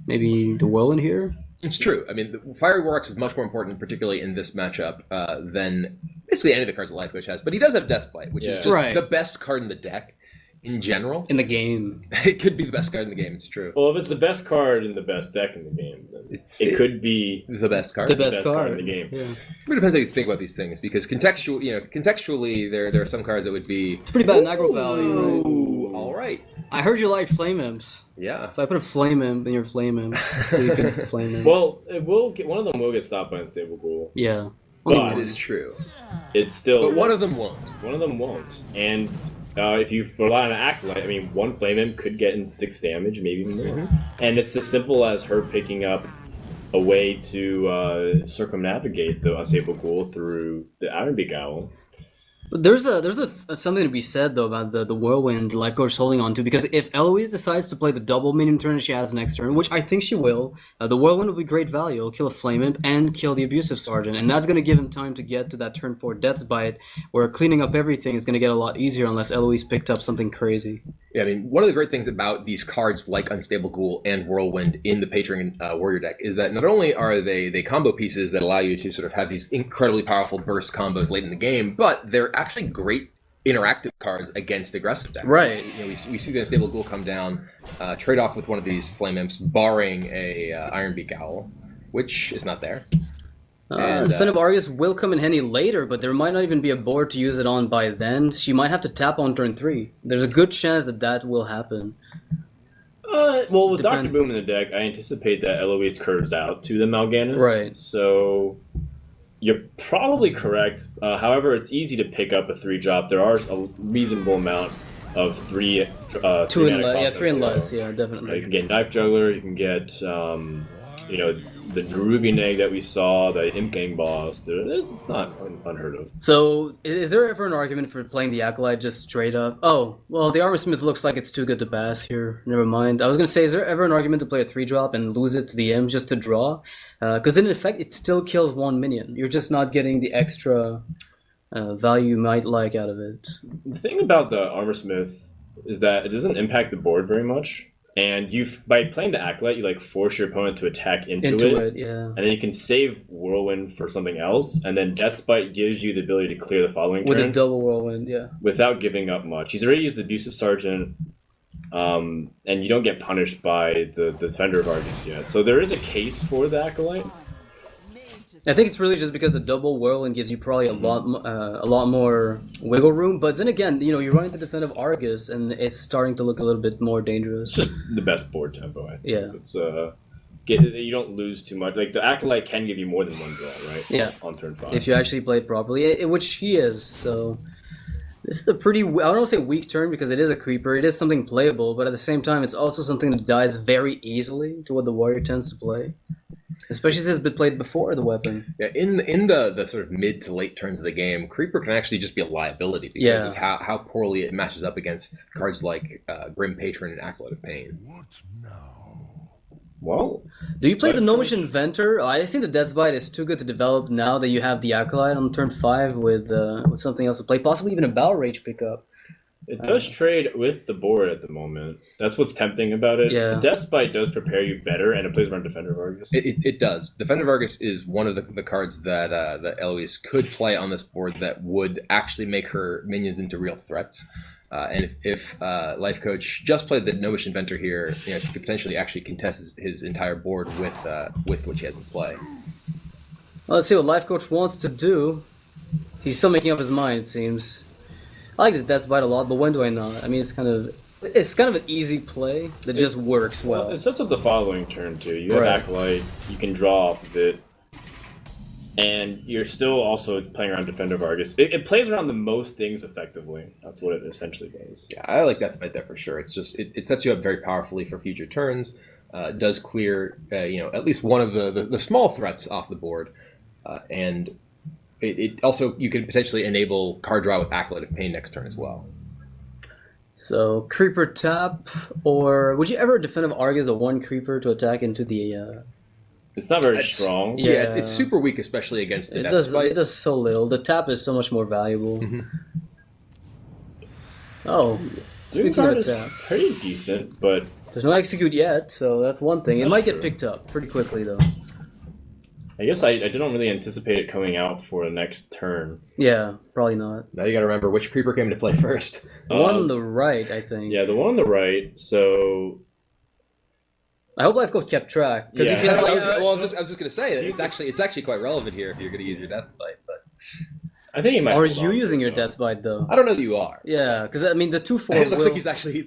maybe the Whirlwind here. It's true. I mean, the Fiery Warx is much more important, particularly in this matchup, than basically any of the cards that Life Coach has. But he does have Deathblight, which Yeah. is just Right. the best card in the deck in general. In the game. It could be the best card in the game. It's true. Well, if it's the best card in the best deck in the game, then it could be The best card. The the best best card card. in the game. Yeah. It depends how you think about these things, because contextually, there are some cards that would be It's pretty bad in aggro value. Right? Ooh, all right. I heard you like Flame Imps. Yeah. So I put a Flame Imp in your Flame Imp. So you can Flame Imp. Well, one of them will get stopped by Unstable Ghoul. Yeah. But- Only It once. is true. It's still But one of them won't. One of them won't. And if you rely on an Acolyte, I mean, one Flame Imp could get in 6 damage, maybe even more. And it's as simple as her picking up a way to circumnavigate the Unstable Ghoul through the Ironbeak Owl. But there's something to be said though about the Whirlwind Life Coach holding on to, because if Eloise decides to play the double minion turn she has next turn, which I think she will, the Whirlwind will be great value. It'll kill a Flame Imp and kill the Abusive Sergeant, and that's going to give him time to get to that turn 4 Death's Bite, where cleaning up everything is going to get a lot easier unless Eloise picked up something crazy. Yeah, I mean, one of the great things about these cards like Unstable Ghoul and Whirlwind in the Patron Warrior deck is that not only are they combo pieces that allow you to sort of have these incredibly powerful burst combos late in the game, but they're actually great interactive cards against aggressive decks. Right. We see the Unstable Ghoul come down, trade off with one of these Flame Imps, barring a Ironbeak Owl, which is not there. Definitive Argus will come in handy later, but there might not even be a board to use it on by then. She might have to tap on turn 3. There's a good chance that will happen. Well, with Depend- Dr. Boom in the deck, I anticipate that Eloise curves out to the Mal'Ganis. Right. So you're probably correct. However, it's easy to pick up a 3-drop. There are a reasonable amount of 3 2 mana and less, yeah, costs 3 and as well. less, yeah, You definitely. can get Knife Juggler, you can get, the Nerubian Egg that we saw, the Imp Gang Boss. It's not unheard of. So, is there ever an argument for playing the Acolyte just straight up? Oh, well, the Armor Smith looks like it's too good to pass here. Never mind. I was going to say, is there ever an argument to play a 3-drop and lose it to the M just to draw? Because in effect, it still kills 1 minion. You're just not getting the extra value you might like out of it. The thing about the Armor Smith is that it doesn't impact the board very much. And by playing the Acolyte, you force your opponent to attack into it. Yeah. And then you can save Whirlwind for something else, and then Death's Bite gives you the ability to clear the following With turns a double Whirlwind, yeah. without giving up much. He's already used the Abusive Sergeant, and you don't get punished by the Defender of Argus yet. So there is a case for the Acolyte. I think it's really just because the double Whirlwind gives you probably a lot more wiggle room. But then again, you're running the Defensive Argus, and it's starting to look a little bit more dangerous. It's just the best board tempo, I think. Yeah. It's you don't lose too much. Like the Acolyte can give you more than one draw, right? Yeah. On turn 5. If you actually play it properly, which he is. So this is a pretty, I don't want to say weak turn because it is a creeper. It is something playable, but at the same time, it's also something that dies very easily to what the warrior tends to play. Especially since it's been played before the weapon. Yeah, in the sort of mid to late turns of the game, Creeper can actually just be a liability because of how poorly it matches up against cards like Grim Patron and Acolyte of Pain. Well, do you play the Gnomish Inventor? I think the Death's Bite is too good to develop now that you have the Acolyte on turn 5 with something else to play, possibly even a Battle Rage pickup. It does trade with the board at the moment. That's what's tempting about it. Yeah. The Death Bite does prepare you better, and it plays around Defender of Argus. It does. Defender of Argus is one of the cards that Eloise could play on this board that would actually make her minions into real threats. And if Life Coach just played the Gnomish Inventor here, she could potentially actually contest his entire board with what she has in play. Well, let's see what Life Coach wants to do. He's still making up his mind, it seems. I like the Death's Bite a lot, but when do I not? I mean, it's kind of an easy play that just works well. It sets up the following turn too. You have Right. Acolyte, you can draw off of it, and you're still also playing around Defender of Argus. It plays around the most things effectively. That's what it essentially does. Yeah, I like Death's Bite there for sure. It's just it sets you up very powerfully for future turns. Does clear at least one of the small threats off the board, and it also, you could potentially enable card draw with Acolyte of Pain next turn as well. So, Creeper tap, or would you ever defend of Argus a 1 Creeper to attack into the... It's not very strong. Yeah. It's super weak, especially against the It Death's does, Bite. it does so little. The tap is so much more valuable. Oh, Doom speaking card of is tap, pretty decent, but there's no execute yet, so that's one thing. It That's might true. get picked up pretty quickly, though. I guess I didn't really anticipate it coming out for the next turn. Yeah, probably not. Now you got to remember which Creeper came to play first. The one on the right, I think. Yeah, the one on the right. So I hope Life Coach kept track. Because if you Yeah. had, I like, was just gonna say it's actually quite relevant here if you're gonna use your Death's Bite, but I think he might. are hold on you to using it, your though. Death's Bite, though? I don't know that you are. Yeah, because, I mean, the 2-4 It looks will... like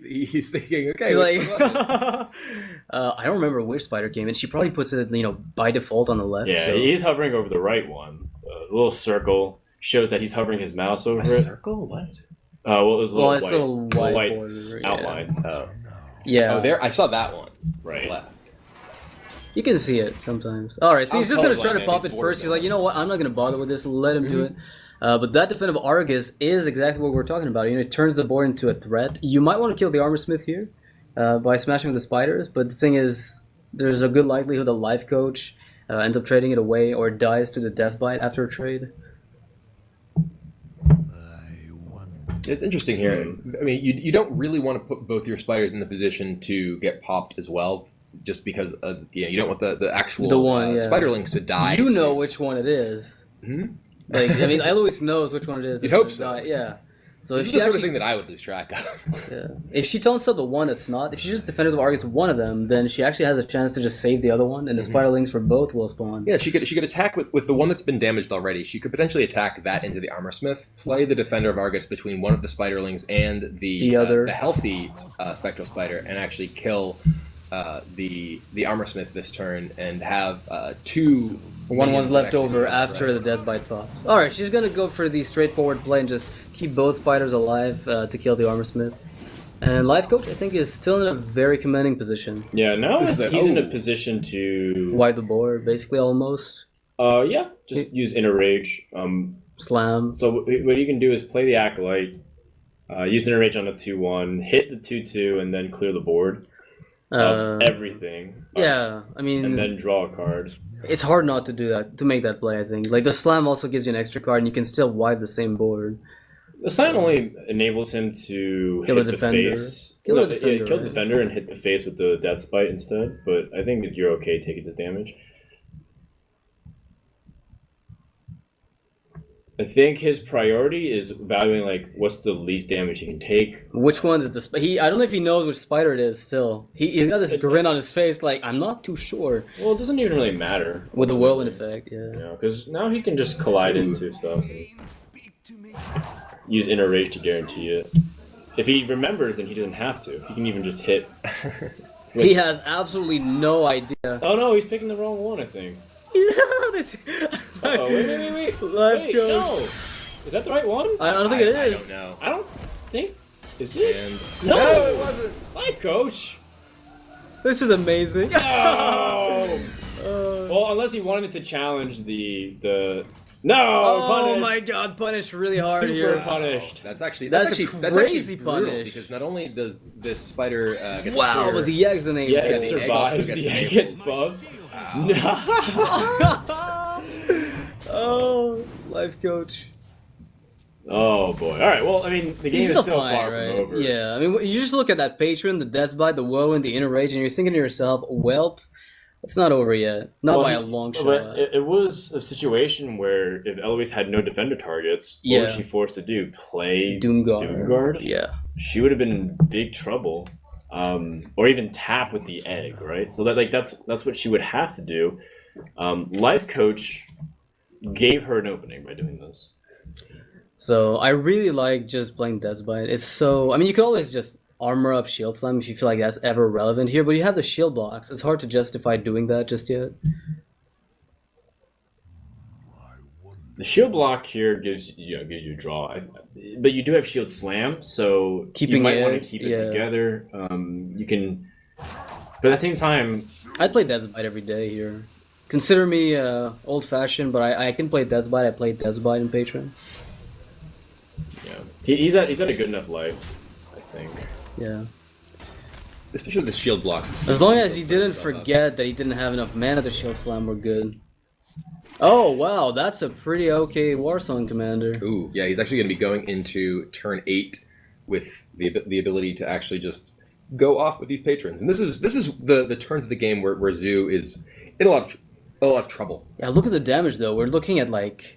he's thinking, okay, He's which like, one was it? I don't remember which spider came in. She probably puts it, by default on the left. Yeah, so. he's hovering over the right one. The little circle shows that he's hovering his mouse over A it. circle? What? Well, it was a little Well, it's white, a little white border, yeah. outline. Oh. Yeah. Oh, there. I saw that one. Right. Left. You can see it sometimes. All right, so he's I'm just going to try colorblind, to man. pop He's it bored first. He's now. like, you know what? I'm not going to bother with this. Let him do it. But that defensive Argus is exactly what we're talking about. It turns the board into a threat. You might want to kill the Armor Smith here by smashing with the spiders, but the thing is, there's a good likelihood the Life Coach ends up trading it away or dies to the Death Bite after a trade. It's interesting here. I mean, you don't really want to put both your spiders in the position to get popped as well, just because you don't want the actual spiderlings to die. You know which one it is. Hmm? Like, I mean, Eloise knows which one it is. You'd that's hope gonna so. die. Yeah. So This if is she the sort of actually, thing that I would lose track of. yeah. If she taunts up the one that's not, if she just defenders of Argus one of them, then she actually has a chance to just save the other one, and the spiderlings for both will spawn. Yeah, she could attack with the one that's been damaged already. She could potentially attack that into the Armor Smith, play the Defender of Argus between one of the spiderlings and the other. the healthy Spectral Spider, and actually kill the Armor Smith this turn, and have two. One minions one's that left actually over survive, after right? the Death Bite pops. Alright, she's gonna go for the straightforward play and just keep both spiders alive to kill the Armor Smith. And Life Coach, I think, is still in a very commanding position. Yeah, now This he's is in a position to. Wipe the board, basically, almost. Yeah, just use Inner Rage. Slam. So what you can do is play the Acolyte, use Inner Rage on the 2-1, hit the 2-2, and then clear the board of everything. Yeah, I mean, And then draw a card. it's hard not to do that, to make that play, I think. Like, the Slam also gives you an extra card, and you can still wipe the same board. The slam only enables him to Kill hit the the defender. face. Kill the Yeah, defender, kill the right? defender and hit the face with the Death Spite instead. But I think that you're okay taking this damage. I think his priority is valuing like what's the least damage he can take. Which one is the I don't know if he knows which spider it is still. He's got this grin on his face like, I'm not too sure. Well, it doesn't even really matter With the whirlwind effect, yeah. you know, because now he can just collide into stuff and use Inner Rage to guarantee it. If he remembers, then he doesn't have to. He can even just hit. He has absolutely no idea. Oh no, he's picking the wrong one, I think. This- Oh, wait. Life Wait, coach. no. Is that the right one? I don't think it I is. don't know. I don't think. Is it? And No, it wasn't. Life coach. This is amazing. No. Well, unless he wanted to challenge the. No. Oh punish. my god, punish really hard Super here. punished. That's actually That's a crazy brutal punish. because not only does this spider get Wow, clear, but the egg's the name. Yeah, Yeah, it the egg survives. also gets The egg enabled. gets buffed. No. Oh, life coach. Oh boy. All right. Well, I mean, the game He's is still fine, far right? from over. Yeah, I mean, you just look at that patron, the death bite, the woe, and the inner rage, and you're thinking to yourself, "Welp, it's not over yet. Not Well, by a long shot." But it was a situation where if Eloise had no defender targets, what was Yeah. she forced to do? Play Doomguard. Doomguard? Yeah. She would have been in big trouble. Or even tap with the egg, right? So that's what she would have to do. Life coach gave her an opening by doing this. So I really like just playing Death's Bite. It's so. I mean, you could always just armor up Shield Slam if you feel like that's ever relevant here, but you have the shield blocks. It's hard to justify doing that just yet. The shield block here gives you a draw, but you do have shield slam, so Keeping you might it, want to keep it yeah. together. You can, but at the same time, I'd play Death's Bite every day here. Consider me old-fashioned, but I can play Death's Bite. I played Death's Bite in Patreon. yeah, he's at a good enough life, I think. Yeah. especially with the shield block. As long as he didn't forget that he didn't have enough mana to shield slam, we're good. Oh wow, that's a pretty okay Warsong commander. Ooh, yeah, he's actually going to be going into turn 8 with the ability to actually just go off with these patrons. And this is the turns of the game where Zoo is in a lot of trouble. Yeah, look at the damage though. We're looking at like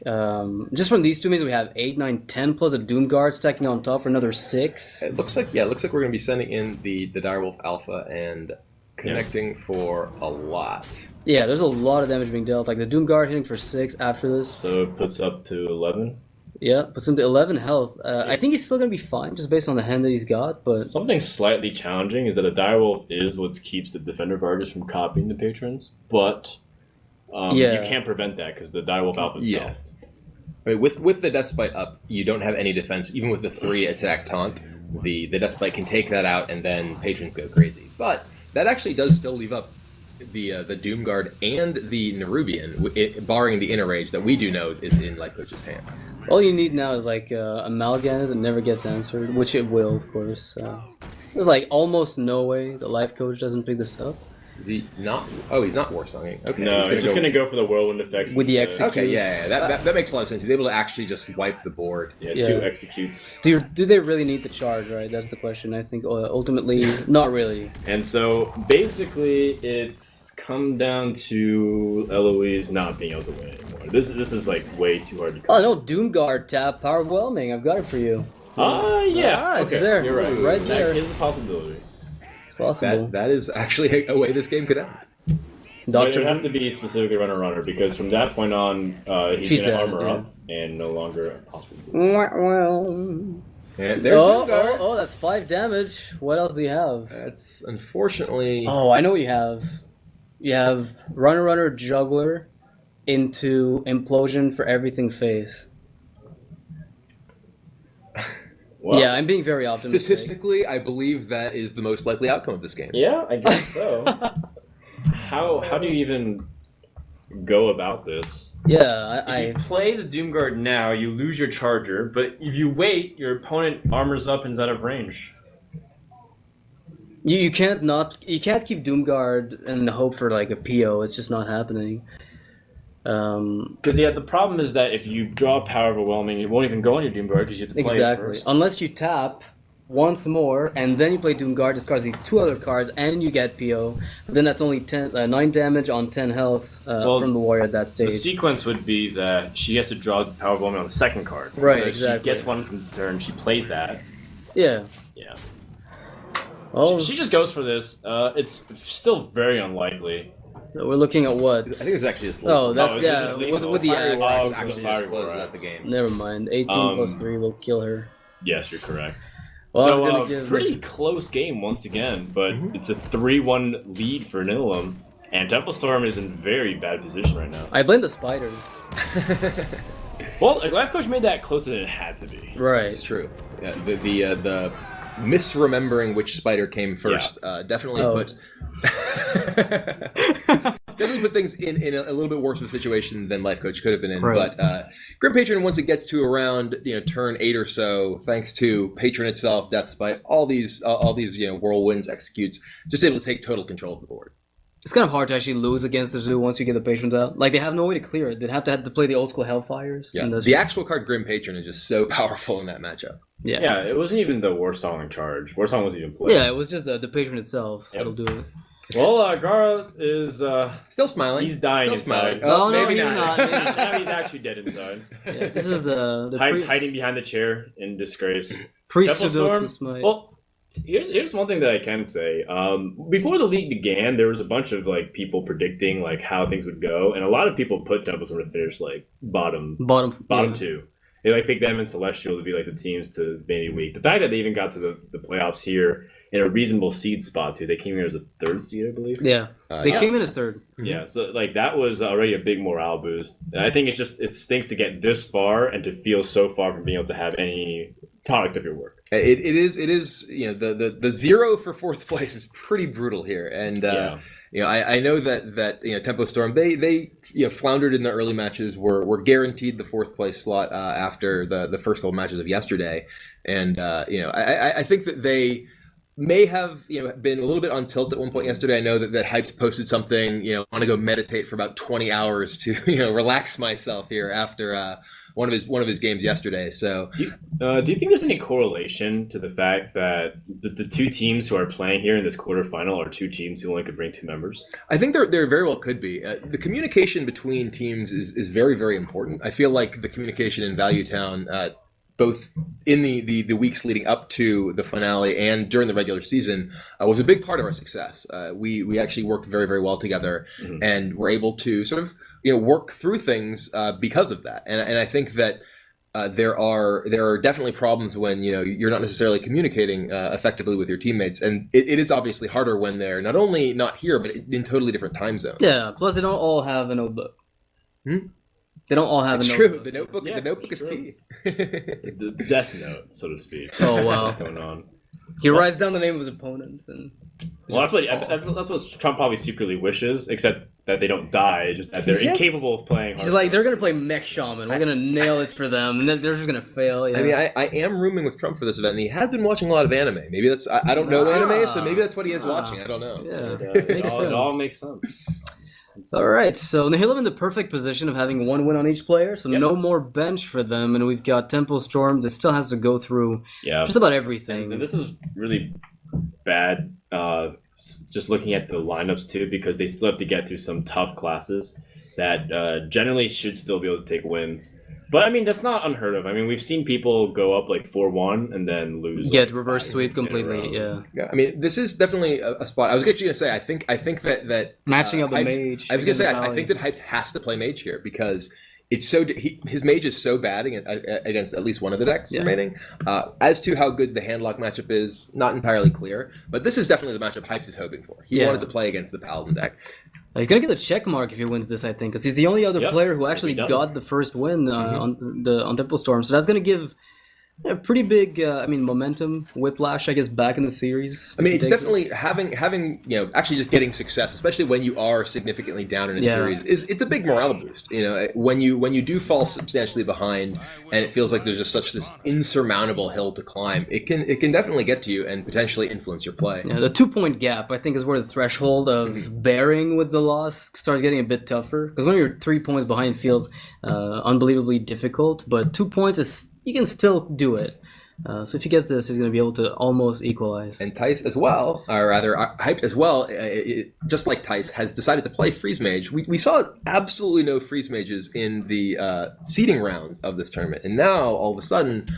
just from these two means we have 8, 9, 10 plus a Doomguard stacking on top for another 6. It looks like we're going to be sending in the Direwolf Alpha and connecting for a lot. Yeah, there's a lot of damage being dealt. Like the Doomguard hitting for 6 after this. So it puts up to 11. Yeah, puts him to 11 health. I think he's still gonna be fine just based on the hand that he's got. But Something slightly challenging is that a direwolf is what keeps the defender barges from copying the patrons, but Yeah. you can't prevent that because the direwolf alpha itself. Yeah. I mean, with the Death Spite up, you don't have any defense. Even with the 3 attack taunt, the Death Spite can take that out, and then patrons go crazy. But that actually does still leave up the Doomguard and the Nerubian, barring the inner rage that we do know is in Life Coach's hand. all you need now is like a Mal'Ganis that never gets answered, which it will, of course. There's like almost no way the life coach doesn't pick this up. Is he not? Oh, he's not Warsonging. Okay. No, it's just going to go for the whirlwind effects. With the instead. execute. Okay, yeah, that makes a lot of sense. He's able to actually just wipe the board. Yeah, Yeah. 2 executes. Do they really need the charge, right? That's the question. I think ultimately, not really. And so basically, it's come down to Eloise not being able to win anymore. This is like way too hard to Oh come. no, Doomguard tap, Power of Whelming. I've got it for you. Yeah. Ah, it's okay, there. You're right. Right That there. is a possibility. It's possible. That is actually a way this game could end. But it Doctor would have to be specifically runner because from that point on, he's She's going to dead, armor yeah. up and no longer a possibility. Oh, And there's Doomguard. oh, that's 5 damage. What else do you have? That's unfortunately. Oh, I know what you have. You have Runner Juggler into Implosion for everything face. Well, Yeah, I'm being very optimistic. Statistically, I believe that is the most likely outcome of this game. Yeah, I guess so. How do you even go about this? Yeah, If you play the Doomguard now, you lose your charger, but if you wait, your opponent armors up and is out of range. you can't keep Doomguard and hope for like a PO. It's just not happening. Because the problem is that if you draw Power Overwhelming, it won't even go on your Doomguard because you have to play it Exactly. first. Unless you tap once more and then you play Doomguard, discards the 2 other cards, and you get PO. But then that's only 9 damage on 10 health from the warrior at that The stage. sequence would be that she has to draw the Power Overwhelming on the second card. Right, So exactly. She gets one from the turn, she plays that. Yeah. Yeah. Oh, She just goes for this. It's still very unlikely. we're looking at what? I think it's actually a slow. Oh, that's is it yeah. just lethal? With the Fire axe. wall. It's Oh, actually fire just closes roll, out the game. Never mind. 18 plus 3 will kill her. Yes, you're correct. Well, I was So gonna give- pretty close game once again, but it's a 3-1 lead for Nihilum, and Temple Storm is in very bad position right now. I blame the spiders. Well, Life Coach made that closer than it had to be. Right. It's true. Yeah, the misremembering which spider came first definitely put things in a little bit worse of a situation than Life Coach could have been in. Right. But Grim Patron, once it gets to around turn 8 or so, thanks to Patron itself, Death Spite, all these whirlwinds executes, just able to take total control of the board. It's kind of hard to actually lose against the zoo once you get the patrons out. Like, they have no way to clear it. They'd have to play the old school Hellfires. Yeah, and the actual card Grim Patron is just so powerful in that matchup. Yeah, it wasn't even the Warsong in charge. Warsong wasn't even played. Yeah, it was just the patron itself that'll do it. Well, Gara is Still smiling. he's dying Still inside. smiling. Oh, no, maybe he's not. not. Now he's actually dead inside. Yeah, this is the Hiding behind the chair in disgrace. priest Temple of Storm. Oakus Might. Well, here's one thing that I can say. Before the league began, there was a bunch of people predicting how things would go, and a lot of people put Temple Storm to finish bottom bottom two. They picked them and Celestial to be the teams to maybe week. The fact that they even got to the playoffs here in a reasonable seed spot too. They came here as a 3rd seed, I believe. Yeah, they came in as 3rd. Yeah, so that was already a big morale boost. And I think it stinks to get this far and to feel so far from being able to have any product of your work. It is the 0 for 4th place is pretty brutal here, and I know that Tempo Storm they floundered in the early matches, were guaranteed the 4th place slot after the first couple matches of yesterday, and I think that they may have been a little bit on tilt at one point yesterday. I know that Hypes posted something, want to go meditate for about 20 hours to relax myself here after one of his games yesterday. So do you think there's any correlation to the fact that the two teams who are playing here in this quarterfinal are two teams who only could bring 2 members? I think there very well could be. The communication between teams is very, very important. I feel like the communication in Valuetown, both in the weeks leading up to the finale and during the regular season, was a big part of our success. We actually worked very, very well together, and were able to sort of work through things because of that. And I think that there are definitely problems when you're not necessarily communicating effectively with your teammates, and it is obviously harder when they're not only not here but in totally different time zones. Yeah, plus they don't all have a notebook. They don't all have It's a true. notebook. The notebook is true. key. The death note, so to speak. Oh, wow. What's going on? He writes down the name of his opponents and. Well, that's what Trump probably secretly wishes, except that they don't die, just that they're incapable of playing. He's like, they're gonna play Mech Shaman. We're gonna nail it for them, and then they're just gonna fail. Yeah. I mean, I am rooming with Trump for this event, and he has been watching a lot of anime. Maybe that's I don't know anime, so maybe that's what he is watching. I don't know. Yeah, It all makes sense. All right, so Nihilum in the perfect position of having 1 win on each player, so no more bench for them, and we've got Temple Storm that still has to go through just about everything. And this is really bad, just looking at the lineups too, because they still have to get through some tough classes that generally should still be able to take wins. But I mean, that's not unheard of. I mean, we've seen people go up 4-1 and then lose. Get reverse sweep completely. Yeah. I mean, this is definitely a spot. I was actually going to say, I think that Matching up the Hyped- mage. I was going to say, I Valley. think that Hype has to play mage here because it's his mage is so bad against at least one of the decks remaining. As to how good the handlock matchup is, not entirely clear. But this is definitely the matchup Hype is hoping for. He wanted to play against the Paladin deck. He's gonna get the check mark if he wins this, I think, because he's the only other player who actually got the first win on Temple Storm. So that's gonna give a pretty big, momentum whiplash, I guess, back in the series. I mean, it's definitely having actually just getting success, especially when you are significantly down in a series, it's a big morale boost. When you do fall substantially behind, and it feels like there's just such this insurmountable hill to climb, it can definitely get to you and potentially influence your play. Yeah, the 2-point gap, I think, is where the threshold of bearing with the loss starts getting a bit tougher. Because when you're 3 points behind, it feels unbelievably difficult. But 2 points is. You can still do it. So if he gets this, he's going to be able to almost equalize. And Tice as well, or rather Hyped as well, just like Tice, has decided to play Freeze Mage. We saw absolutely no Freeze Mages in the seeding rounds of this tournament. And now, all of a sudden,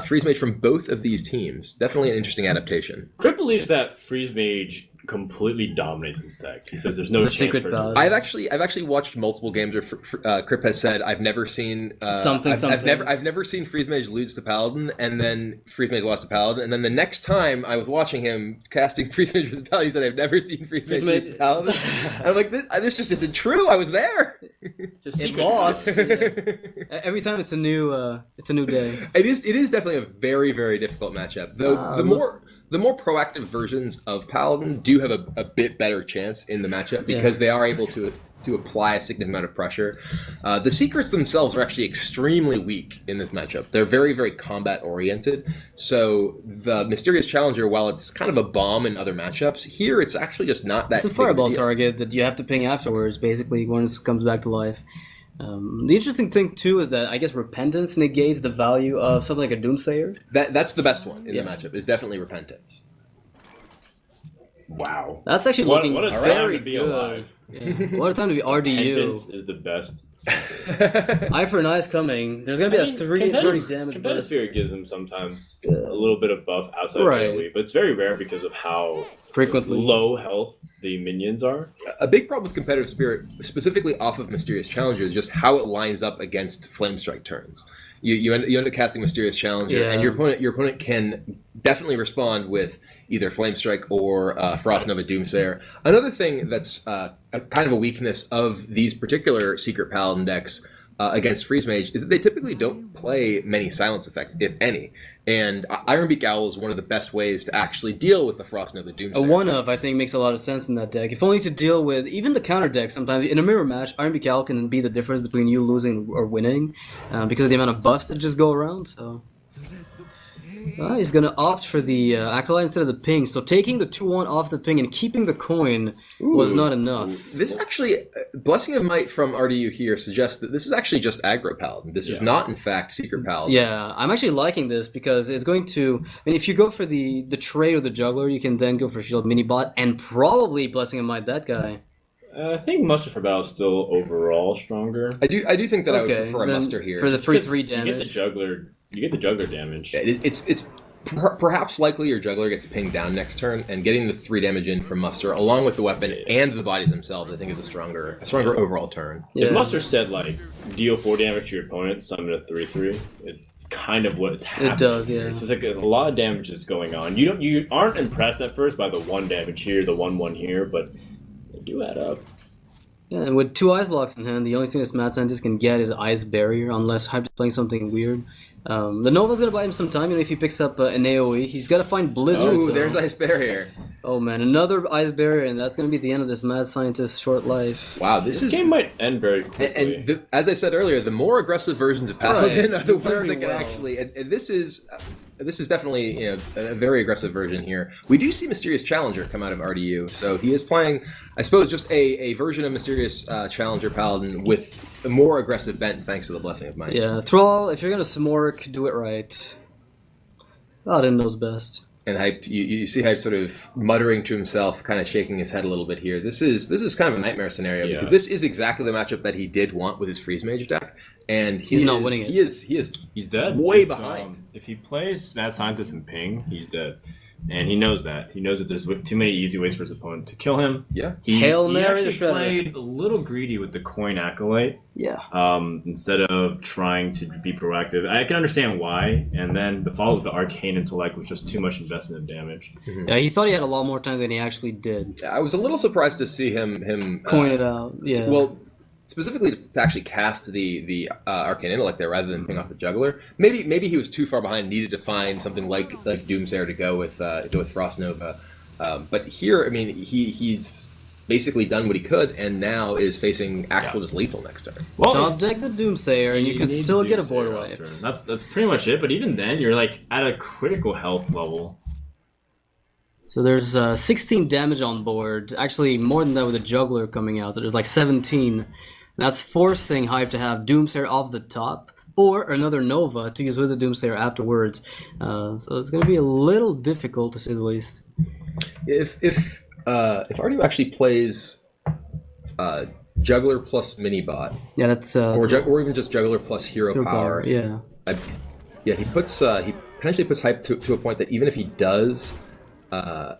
Freeze Mage from both of these teams. Definitely an interesting adaptation. Crip believes that Freeze Mage completely dominates his deck. He says there's no The chance secret for ballot. I've actually watched multiple games where Crip has said I've never seen Something. I've never seen Freeze Mage lose to Paladin and then Freeze Mage lost to Paladin, and then the next time I was watching him casting Freeze Mage versus Paladin, he said I've never seen Freeze Mage lose to Paladin. And I'm like, this just isn't true. I was there. It's a It secret lost. ballot. Yeah. Every time it's a new day. It is definitely a very, very difficult matchup. Though the more proactive versions of Paladin do have a bit better chance in the matchup because they are able to apply a significant amount of pressure. The secrets themselves are actually extremely weak in this matchup. They're very, very combat oriented. So the Mysterious Challenger, while it's kind of a bomb in other matchups, here it's actually just not that. It's a fireball target that you have to ping afterwards, basically, once it comes back to life. The interesting thing too is that I guess Repentance negates the value of something like a Doomsayer. That's the best one in the matchup. Is definitely Repentance. Wow. That's actually looking what a time very to be good. alive. Yeah. What a time to be RDU. Repentance is the best. Eye for an Eye is coming. There's gonna be a 30 damage Competitive burst. Spirit gives him sometimes a little bit of buff outside of AoE, but it's very rare because of how Frequently low health the minions are. A big problem with Competitive Spirit, specifically off of Mysterious Challenger, is just how it lines up against Flame Strike turns. You end up casting Mysterious Challenger, and your opponent can definitely respond with either Flame Strike or Frost Nova Doomsayer. Another thing that's kind of a weakness of these particular Secret Paladin decks against Freeze Mage is that they typically don't play many silence effects, if any. And Ironbeak Owl is one of the best ways to actually deal with the Frost Nova Doomsayer. A one-of, I think, makes a lot of sense in that deck. If only to deal with even the counter deck. Sometimes in a mirror match, Ironbeak Owl can be the difference between you losing or winning because of the amount of buffs that just go around. So he's going to opt for the Acolyte instead of the ping. So taking the 2-1 off the ping and keeping the coin was not enough. This actually, Blessing of Might from RDU here suggests that this is actually just aggro Paladin. This is not, in fact, Secret Paladin. Yeah, I'm actually liking this because it's going to... I mean, if you go for the trade or the juggler, you can then go for Shield Minibot and probably Blessing of Might that guy. I think Muster for Battle is still overall stronger. I do think that I would prefer a Muster here. For the 3/3 damage. You get the juggler damage. Yeah, it's perhaps likely your juggler gets pinged down next turn, and getting the 3 damage in from Muster, along with the weapon and the bodies themselves, I think is a stronger overall turn. If Muster said, like, deal 4 damage to your opponent, summon a 3/3, it's kind of what's happening. It does, yeah. It's just like a lot of damage is going on. You aren't impressed at first by the 1 damage here, the 1/1 here, but they do add up. Yeah, and with 2 Ice Blocks in hand, the only thing this Mad Scientist can get is Ice Barrier, unless Hype is playing something weird. The Nova's gonna buy him some time, if he picks up an AoE. He's gotta find Blizzard. Oh, though. there's Ice Barrier. Oh man, another Ice Barrier, and that's gonna be the end of this Mad Scientist's short life. Wow, This game might end very quickly. And as I said earlier, the more aggressive versions of Paladin are the ones Very that can well. actually. And this is definitely a very aggressive version here. We do see Mysterious Challenger come out of RDU, so he is playing, I suppose, just a version of Mysterious Challenger Paladin with a more aggressive bent, thanks to the Blessing of Might. Yeah, Thrall, if you're gonna Smork, do it right. Paladin knows best. And Hype, you see Hype sort of muttering to himself, kind of shaking his head a little bit here. This is kind of a nightmare scenario because this is exactly the matchup that he did want with his Freeze Mage deck, and he's not winning it. He is He's dead. way behind. If he plays Mad Scientist and Ping, he's dead. And he knows that. He knows that there's too many easy ways for his opponent to kill him. Yeah. Hail he Mary the actually Shredder. played a little greedy with the coin Acolyte. Yeah. Instead of trying to be proactive. I can understand why. And then the follow with the Arcane Intellect was just too much investment of damage. Yeah, he thought he had a lot more time than he actually did. I was a little surprised to see him Coin it out. Yeah. Well, specifically to actually cast the Arcane Intellect there rather than ping off the Juggler. Maybe he was too far behind, needed to find something like Doomsayer to go with Frost Nova. But here, I mean, he's basically done what he could, and now is facing actual just lethal next turn. Well, top deck the Doomsayer, and you can need still get a Doomsayer board off wipe. turn. That's pretty much it. But even then, you're like at a critical health level. So there's 16 damage on board. Actually, more than that with the Juggler coming out. So there's like 17. That's forcing Hype to have Doomsayer off the top, or another Nova to use with the Doomsayer afterwards. So it's going to be a little difficult, to say the least. If RDU actually plays Juggler plus Minibot, Yeah, that's... or even just Juggler plus Hero Power, yeah. he potentially puts Hype to a point that even if he does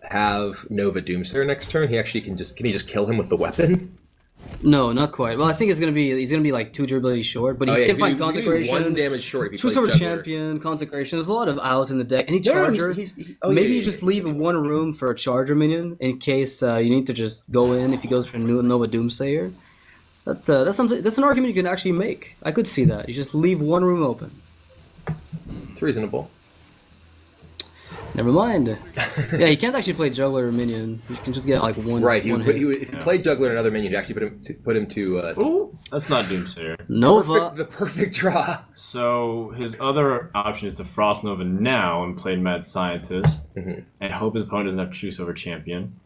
have Nova Doomsayer next turn, he actually can he just kill him with the weapon? No, not quite. Well, I think he's gonna be like 2 durability short, but he can find he's Consecration. 1 damage short if he Choose plays over Juggler. Champion, Consecration. There's a lot of outs in the deck. Any No, Charger. Maybe you just leave yeah. one room for a Charger minion in case you need to just go in if he goes for Nova Doomsayer. That's something. That's an argument you can actually make. I could see that. You just leave one room open. It's reasonable. Never mind. Yeah, he can't actually play Juggler or Minion. You can just get like one. Right. One hit. If you played Juggler and another minion, you'd actually put him to Ooh, that's not Doomsayer. Nova. the perfect draw. So his other option is to Frost Nova now and play Mad Scientist, and hope his opponent doesn't have Choose over Champion.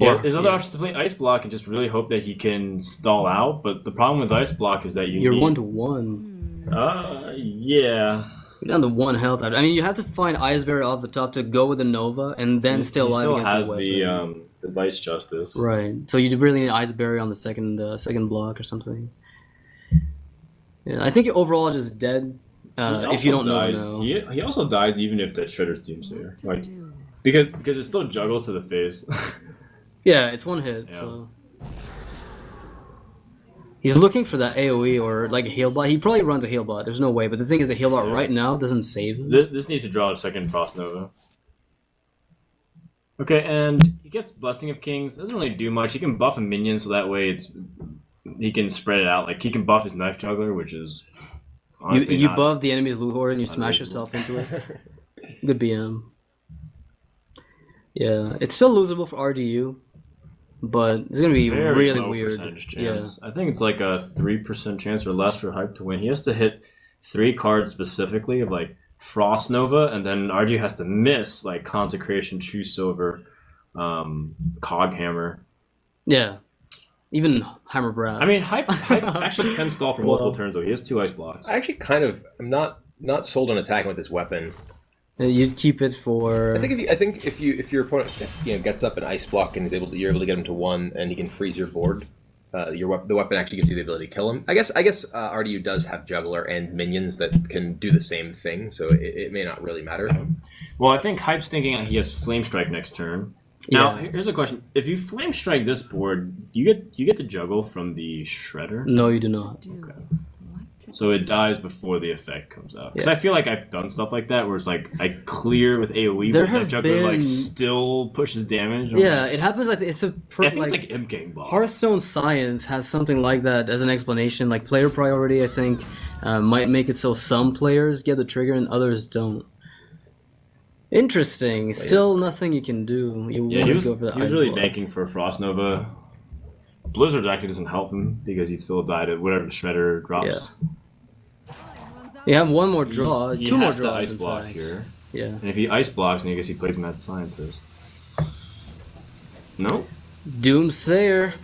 Or his other option is to play Ice Block and just really hope that he can stall out. But the problem with Ice Block is that You're need... 1-1. Yeah. You're down to 1 health. I mean, you have to find Iceberry off the top to go with the Nova, and then still he live still against has the weapon. the Dice Justice. Right. So you really need Iceberry on the second block or something. Yeah, I think you're overall just dead if you don't dies. know. He also dies even if that Shredder's Doomsayer. Like, because it still juggles to the face. Yeah, it's 1 hit. Yeah. So he's looking for that AOE or like a heal bot. He probably runs a heal bot. There's no way. But the thing is, the heal bot right now doesn't save him. This needs to draw a second Frost Nova. Okay, and he gets Blessing of Kings. Doesn't really do much. He can buff a minion so that way he can spread it out. Like he can buff his Knife Juggler, which is honestly You not buff the enemy's loot hoard and you smash unreasonable. yourself into it. Good BM. Yeah, it's still losable for RDU, but it's gonna be very really low weird. percentage chance. I think it's like a 3% chance or less for Hype to win. He has to hit 3 cards specifically of like Frost Nova, and then RDU has to miss like Consecration, Choose Silver, Cog Hammer. Yeah, even Hammer Brad. I mean, Hype actually can stall for multiple turns though. He has 2 Ice Blocks. I actually I'm not sold on attacking with this weapon. You'd keep it for. I think if your opponent gets up an Ice Block and you're able to get him to 1 and he can freeze your board, the weapon actually gives you the ability to kill him. I guess RDU does have Juggler and minions that can do the same thing, so it may not really matter. Well, I think Hype's thinking he has Flame Strike next turn. Now, here's a question: if you Flame Strike this board, you get to juggle from the Shredder. No, you do not. Okay. So it dies before the effect comes out. Because I feel like I've done stuff like that where it's like I clear with AoE, There but that have juggler like been- still pushes damage. Yeah, it happens like it's a. I think it's like Imp Gang boss. Hearthstone Science has something like that as an explanation. Like player priority, I think, might make it so some players get the trigger and others don't. Interesting. Still nothing you can do. You Yeah, want he to was, go for the he was Ice really Block. banking for Frost Nova. Blizzard actually doesn't help him because he still died at whatever Shredder drops. You have one more draw, He 2 more has to draws. Ice in Block fact. here. Yeah. And if he Ice Blocks, then I guess he plays Mad Scientist. No? Doomsayer.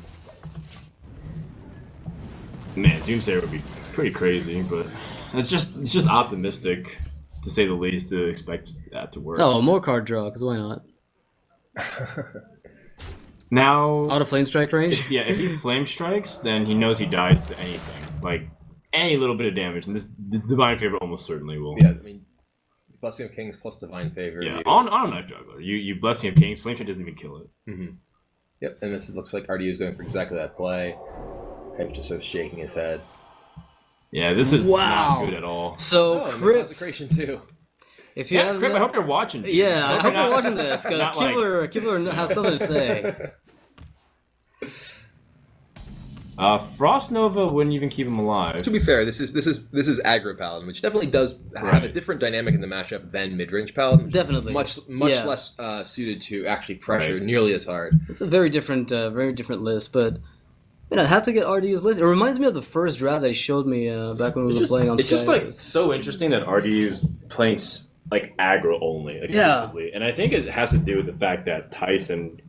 Man, Doomsayer would be pretty crazy, but it's just optimistic, to say the least, to expect that to work. Oh, more card draw, because why not? Now, Out of Flame Strike range? yeah, if he Flame Strikes, then he knows he dies to anything. Like, any little bit of damage, and this Divine Favor almost certainly will. Yeah, I mean, it's Blessing of Kings plus Divine Favor. Yeah, on a Knife Juggler. You Blessing of Kings, Flame Strike doesn't even kill it. Mm-hmm. Yep, and this looks like RDU is going for exactly that play. Hype's just sort of shaking his head. Yeah, this is Wow. not good at all. So, Oh, and Crip, Consecration too. if you Yeah, have... Crip, I hope you're watching. Yeah, I hope you're you're not- watching this, because not like- Kibler has something to say. Frost Nova wouldn't even keep him alive. To be fair, this is aggro Paladin, which definitely does have a different dynamic in the matchup than mid-range Paladin. Which is Definitely. much Yeah. less suited to actually pressure Right. nearly as hard. It's a very different list, but I have to get RDU's list. It reminds me of the first draft that he showed me back when we were playing on It's just Sky. like so interesting that RDU's playing like aggro only exclusively, and I think it has to do with the fact that Tyson,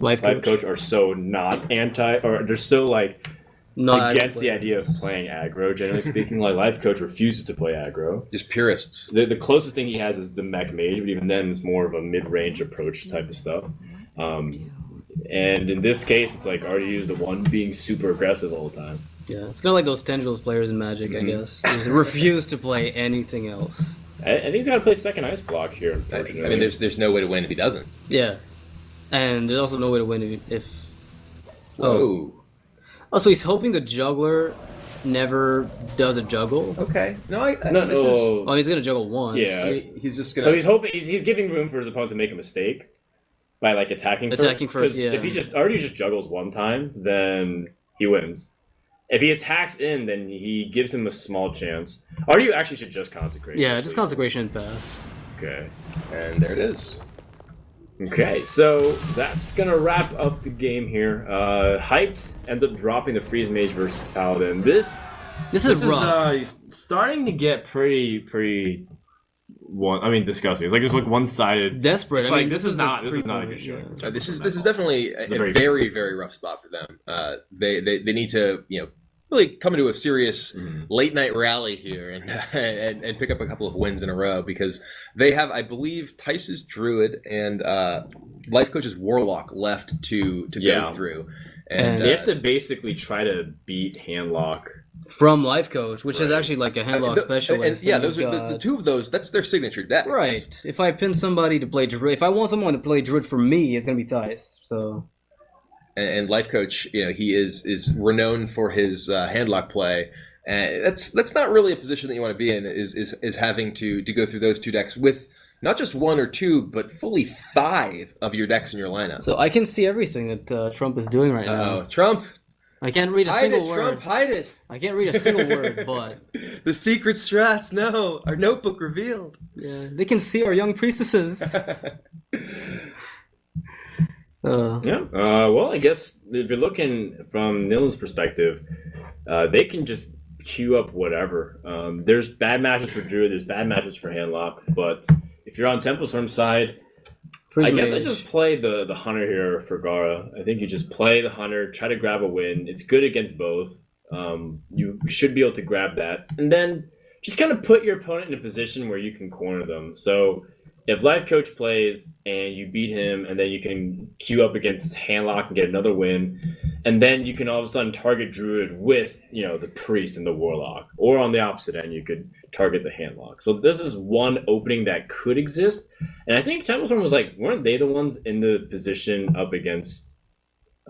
Life Life Coach are so not anti, or they're so like Not against aggro the idea of playing aggro. Generally speaking, like Life Coach refuses to play aggro. Just purists. The closest thing he has is the Mech Mage, but even then, it's more of a mid-range approach type of stuff. And in this case, it's like RDU is the one being super aggressive all the time. Yeah, it's kind of like those Tendrils players in Magic, I guess. They just refuse to play anything else. I think he's got to play second ice block here. I Unfortunately, mean, there's no way to win if he doesn't. Yeah, and there's also no way to win if. Whoa. Oh, so he's hoping the juggler never does a juggle. Okay. No, Oh, he's gonna juggle once. Yeah. he's just gonna. So he's hoping he's giving room for his opponent to make a mistake by like attacking first. First, yeah. If he just juggles one time, then he wins. If he attacks in, then he gives him a small chance. Or you actually should just consecrate. Yeah, just consecration and pass. Okay. And there it is. Okay, so that's gonna wrap up the game here. Hyped ends up dropping the Freeze Mage versus Paladin. This is rough. Starting to get pretty disgusting. It's like just like one-sided. Desperate. It's like this is not a good show. This is definitely a very, very rough spot for them. They need to really come into a serious late night rally here and pick up a couple of wins in a row, because they have, I believe, Tice's Druid and Life Coach's Warlock left to go through, and they have to basically try to beat Handlock from Life Coach, which is actually like a Handlock specialist. And those are the two of those. That's their signature decks. Right. If I pin somebody to play Druid, if I want someone to play Druid for me, it's gonna be Tice. So. And Life Coach, he is renowned for his handlock play, and that's not really a position that you want to be in. Is having to go through those two decks with not just one or two, but fully 5 of your decks in your lineup. So I can see everything that Trump is doing right now. Trump! I can't read a single word. Trump, hide it! I can't read a single word, but the secret strats. No, our notebook revealed. Yeah, they can see our young priestesses. Well, I guess if you're looking from Nihilum's perspective, they can just queue up whatever. There's bad matches for Druid, there's bad matches for Handlock, but if you're on Templestorm's side, I guess I just play the Hunter here for Gara. I think you just play the Hunter, try to grab a win. It's good against both. You should be able to grab that. And then just kind of put your opponent in a position where you can corner them. So if Life Coach plays and you beat him, and then you can queue up against Handlock and get another win, and then you can all of a sudden target Druid with, the Priest and the Warlock. Or on the opposite end, you could target the Handlock. So this is one opening that could exist. And I think Templestorm was like, weren't they the ones in the position up against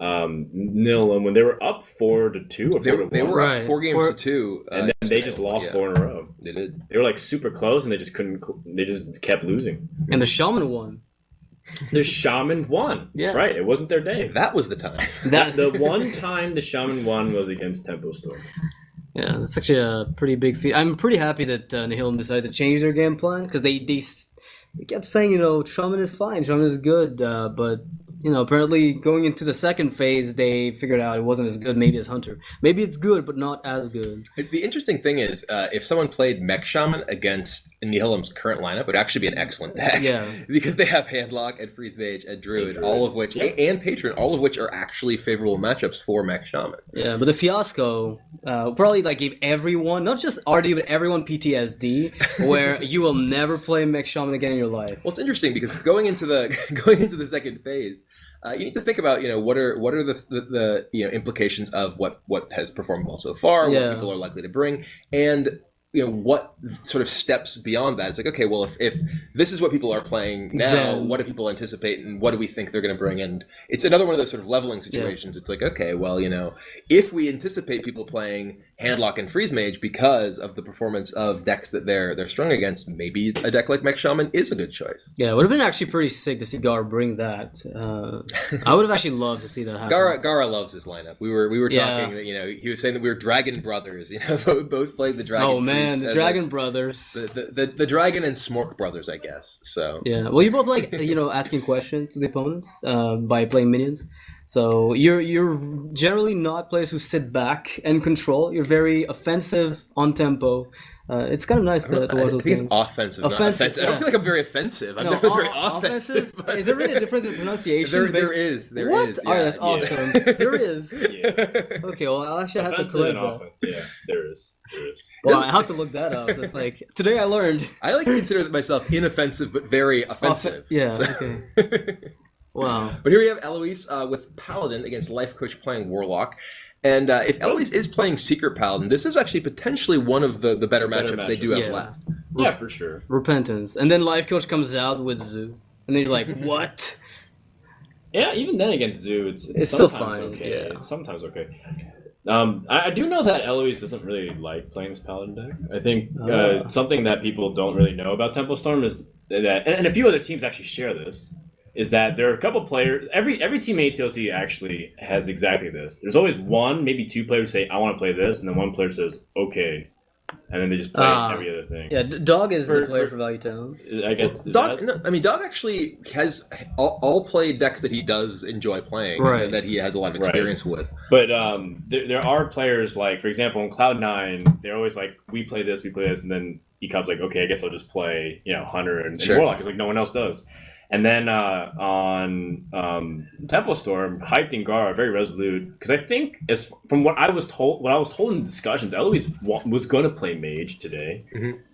Nihilum when they were up 4-2 or 4-1? They were up 4 games to 2. And then they just lost 4 in a row. They did. They were like super close, and they just couldn't. They just kept losing. And the Shaman won. The Shaman won. Yeah. That's right. It wasn't their day. That was the time. The one time the Shaman won was against Templestorm. Yeah, that's actually a pretty big feat. I'm pretty happy that Nihilum decided to change their game plan, because they kept saying, Shaman is fine, Shaman is good, but apparently going into the second phase, they figured out it wasn't as good maybe as Hunter. Maybe it's good, but not as good. The interesting thing is, if someone played Mech Shaman against Nihilum's current lineup, it would actually be an excellent deck. Yeah. Because they have Handlock and Freeze Mage and Druid, all of which, and Patron, all of which are actually favorable matchups for Mech Shaman. Yeah, but the fiasco probably gave everyone, not just RD, but everyone PTSD, where you will never play Mech Shaman again in your life. Well, it's interesting because going into the second phase, you need to think about what are the implications of what has performed well so far, what people are likely to bring, and what sort of steps beyond that. It's like, okay, well, if this is what people are playing now, then what do people anticipate, and what do we think they're going to bring? And it's another one of those sort of leveling situations. It's like, okay, well, if we anticipate people playing Handlock and Freeze Mage because of the performance of decks that they're strung against, maybe a deck like Mech Shaman is a good choice. Yeah, it would have been actually pretty sick to see Gara bring that. I would have actually loved to see that happen. Gara loves his lineup. We were talking that he was saying that we were Dragon Brothers. Both played the Dragon. Oh man, the Dragon Brothers. The Dragon and Smork Brothers, I guess. So yeah, well, you both like asking questions to the opponents by playing minions. So you're generally not players who sit back and control. You're very offensive, on tempo. It's kind of nice to watch those games. It's offensive, not offensive. I don't feel like I'm very offensive. I'm definitely very offensive. Is there really a difference in pronunciation? There is. What? Yeah. Oh, that's awesome. Yeah. There is. Yeah. Okay, well, I'll actually have Offensive to correct and that. offense. Yeah, there is. Well, I have to look that up. It's like, today I learned. I like to consider myself inoffensive, but very offensive. Yeah, so. okay. Wow. But here we have Eloise with Paladin against Life Coach playing Warlock. And if Eloise is playing Secret Paladin, this is actually potentially one of the better matchups they do have left. Yeah, for sure. Repentance. And then Life Coach comes out with Zoo. And then you're like, what? Yeah, even then against Zoo, it's still sometimes fine, okay. yeah. It's sometimes okay. I do know that Eloise doesn't really like playing this Paladin deck. I think something that people don't really know about Temple Storm is that, and a few other teams actually share this, is that there are a couple players. Every team ATLC actually has exactly this. There's always one, maybe two players say, "I want to play this," and then one player says, "Okay," and then they just play every other thing. Yeah, Dog is the player for Value Town. I guess Dog. No, I mean, Dog actually has all play decks that he does enjoy playing, Right. and that he has a lot of experience with. But there are players like, for example, in Cloud9, they're always like, we play this, and then Ecop's like, okay, I guess I'll just play, Hunter and Warlock. It's like no one else does. And then on Temple Storm, Hyped and Gar are very resolute because I think, as from what I was told in discussions, Eloise was going to play Mage today,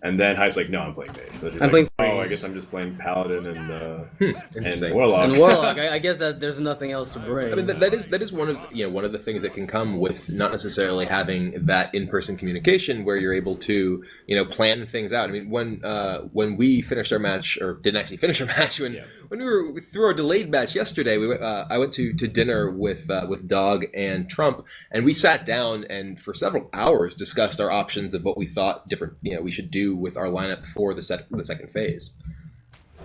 and then Hype's like, no, I'm playing Mage. So she's I'm like, playing I guess I'm just playing Paladin and Interesting. Warlock. And Warlock, I guess that there's nothing else to bring. I mean, that is one of the things that can come with not necessarily having that in-person communication where you're able to plan things out. I mean, when we finished our match, or didn't actually finish our match, when we were through our delayed match yesterday, I went to dinner with Dog and Trump, and we sat down and for several hours discussed our options of what we thought we should do with our lineup for the second phase.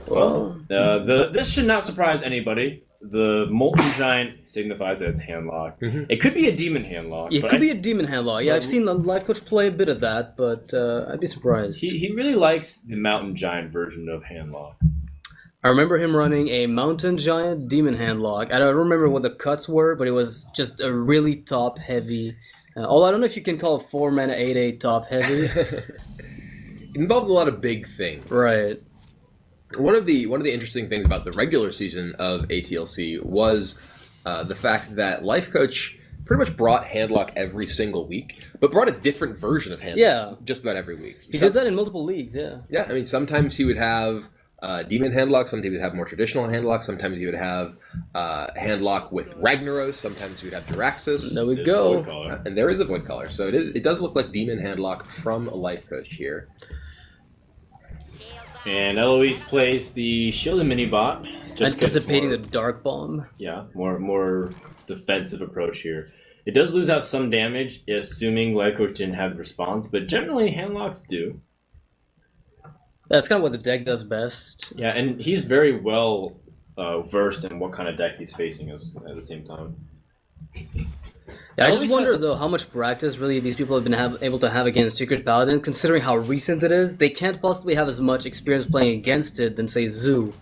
Well, this should not surprise anybody. The Molten Giant signifies that it's handlock. It could be a demon handlock. It could be a demon handlock. Yeah, I've seen the Life Coach play a bit of that, but I'd be surprised. He really likes the Mountain Giant version of handlock. I remember him running a Mountain Giant Demon Handlock. I don't remember what the cuts were, but it was just a really top-heavy. I don't know if you can call it 4-mana 8/8 top-heavy. It involved a lot of big things. Right. One of the interesting things about the regular season of ATLC was the fact that Life Coach pretty much brought handlock every single week, but brought a different version of handlock just about every week. He did that in multiple leagues, yeah. Yeah, I mean, sometimes he would have demon handlock, sometimes he would have more traditional handlock, sometimes he would have handlock with Ragnaros, sometimes he would have Jaraxxus. There we go. And there is a Void Caller, so it does look like demon handlock from a Life Coach here. And Eloise plays the Shielded Mini-Bot. Anticipating the Dark Bomb. Yeah, more defensive approach here. It does lose out some damage, assuming Life Coach didn't have the response, but generally handlocks do. That's kind of what the deck does best. Yeah, and he's very well versed in what kind of deck he's facing at the same time. Yeah, I just wonder though how much practice really these people have been able to have against Secret Paladin, considering how recent it is. They can't possibly have as much experience playing against it than say Zoo.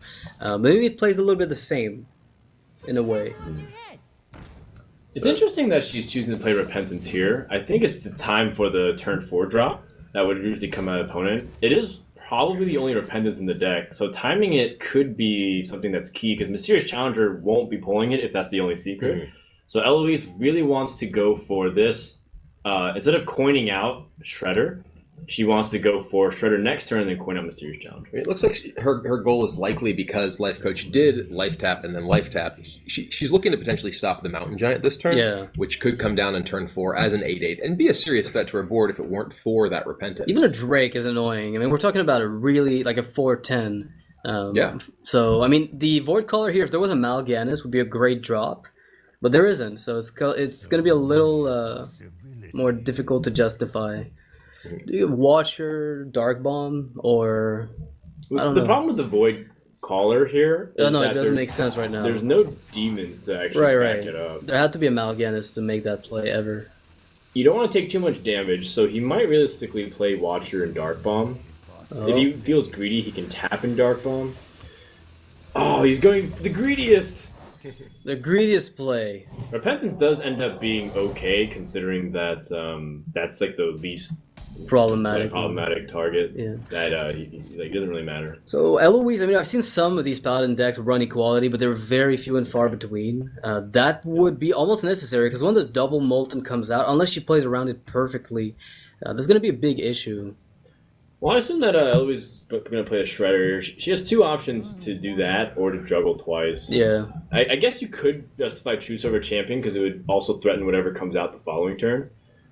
Maybe it plays a little bit the same, in a way. It's interesting that she's choosing to play Repentance here. I think it's the time for the turn 4 drop that would usually come at opponent. It is probably the only Repentance in the deck, so timing it could be something that's key, because Mysterious Challenger won't be pulling it if that's the only secret. So Eloise really wants to go for this. Instead of coining out Shredder, she wants to go for Shredder next turn and then coin out Mysterious Challenger. It looks like her goal is likely because Life Coach did Life Tap and then Life Tap. She's looking to potentially stop the Mountain Giant this turn, which could come down in turn 4 as an 8/8 and be a serious threat to her board if it weren't for that Repentance. Even a Drake is annoying. I mean, we're talking about a really, like a 4/10. So, I mean, the Void Caller here, if there was a Mal'Ganis, would be a great drop. But there isn't, so it's going to be a little more difficult to justify. Do you have Watcher, Dark Bomb, or... The problem with the Void Caller here is it doesn't make sense right now. There's no demons to actually back it up. There had to be a Mal'Ganis to make that play ever. You don't want to take too much damage, so he might realistically play Watcher and Dark Bomb. If he feels greedy, he can tap in Dark Bomb. Oh, he's going the greediest! The greediest play. Repentance does end up being okay, considering that that's like the least problematic target. Yeah. That he doesn't really matter. So Eloise, I mean, I've seen some of these Paladin decks run Equality, but they're very few and far between. That would be almost necessary, because when the double Molten comes out, unless she plays around it perfectly, there's going to be a big issue. Well, I assume that Eloise is going to play a Shredder. She has two options to do that, or to juggle twice. Yeah. I guess you could justify Choose over Champion, because it would also threaten whatever comes out the following turn.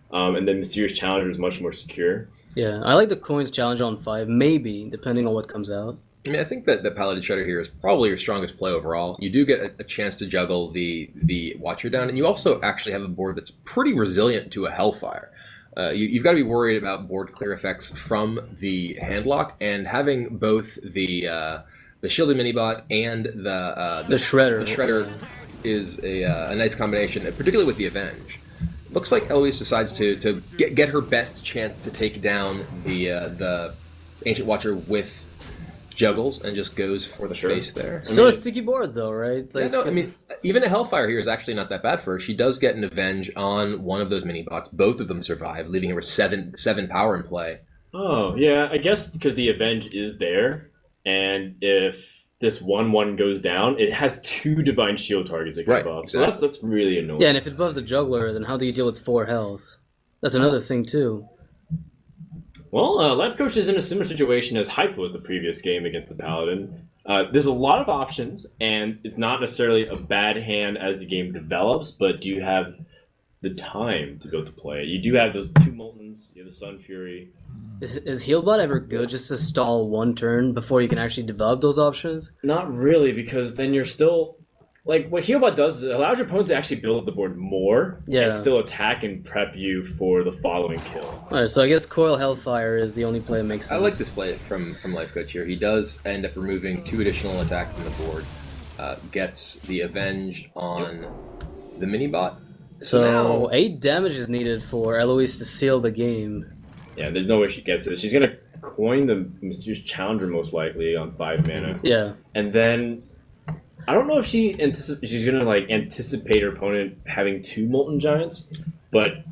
And then Mysterious Challenger is much more secure. Yeah, I like the coins challenge on 5, maybe, depending on what comes out. I mean, I think that the Paladin Shredder here is probably your strongest play overall. You do get a chance to juggle the Watcher down, and you also actually have a board that's pretty resilient to a Hellfire. You've got to be worried about board clear effects from the handlock, and having both the shielded minibot and the Shredder. The Shredder is a nice combination, particularly with the Avenge. Looks like Eloise decides to get her best chance to take down the Ancient Watcher with juggles and just goes for the face there. Still a sticky board though, right? Like, yeah, no, I mean, even a Hellfire here is actually not that bad for her. She does get an Avenge on one of those mini-bots. Both of them survive, leaving her with seven power in play. Oh, yeah, I guess because the Avenge is there, and if this 1/1 goes down, it has 2 Divine Shield targets that go buff. Exactly. So that's really annoying. Yeah, and if it buffs the Juggler, then how do you deal with 4 health? That's another thing too. Well, Life Coach is in a similar situation as Hype was the previous game against the Paladin. There's a lot of options, and it's not necessarily a bad hand as the game develops, but do you have the time to be able to play it? You do have those 2 Moltons, you have the Sun Fury. Is Healbot ever good just to stall 1 turn before you can actually develop those options? Not really, because then you're still... Like, what Healbot does is it allows your opponent to actually build up the board more and still attack and prep you for the following kill. Alright, so I guess Coil Hellfire is the only play that makes sense. I like this play from Life Coach here. He does end up removing 2 additional attacks from the board. Gets the Avenge on the mini-bot. So now, 8 damage is needed for Eloise to seal the game. Yeah, there's no way she gets it. She's going to coin the Mysterious Challenger most likely on 5 mana. Yeah. And then... I don't know if she's going to like anticipate her opponent having 2 Molten Giants, but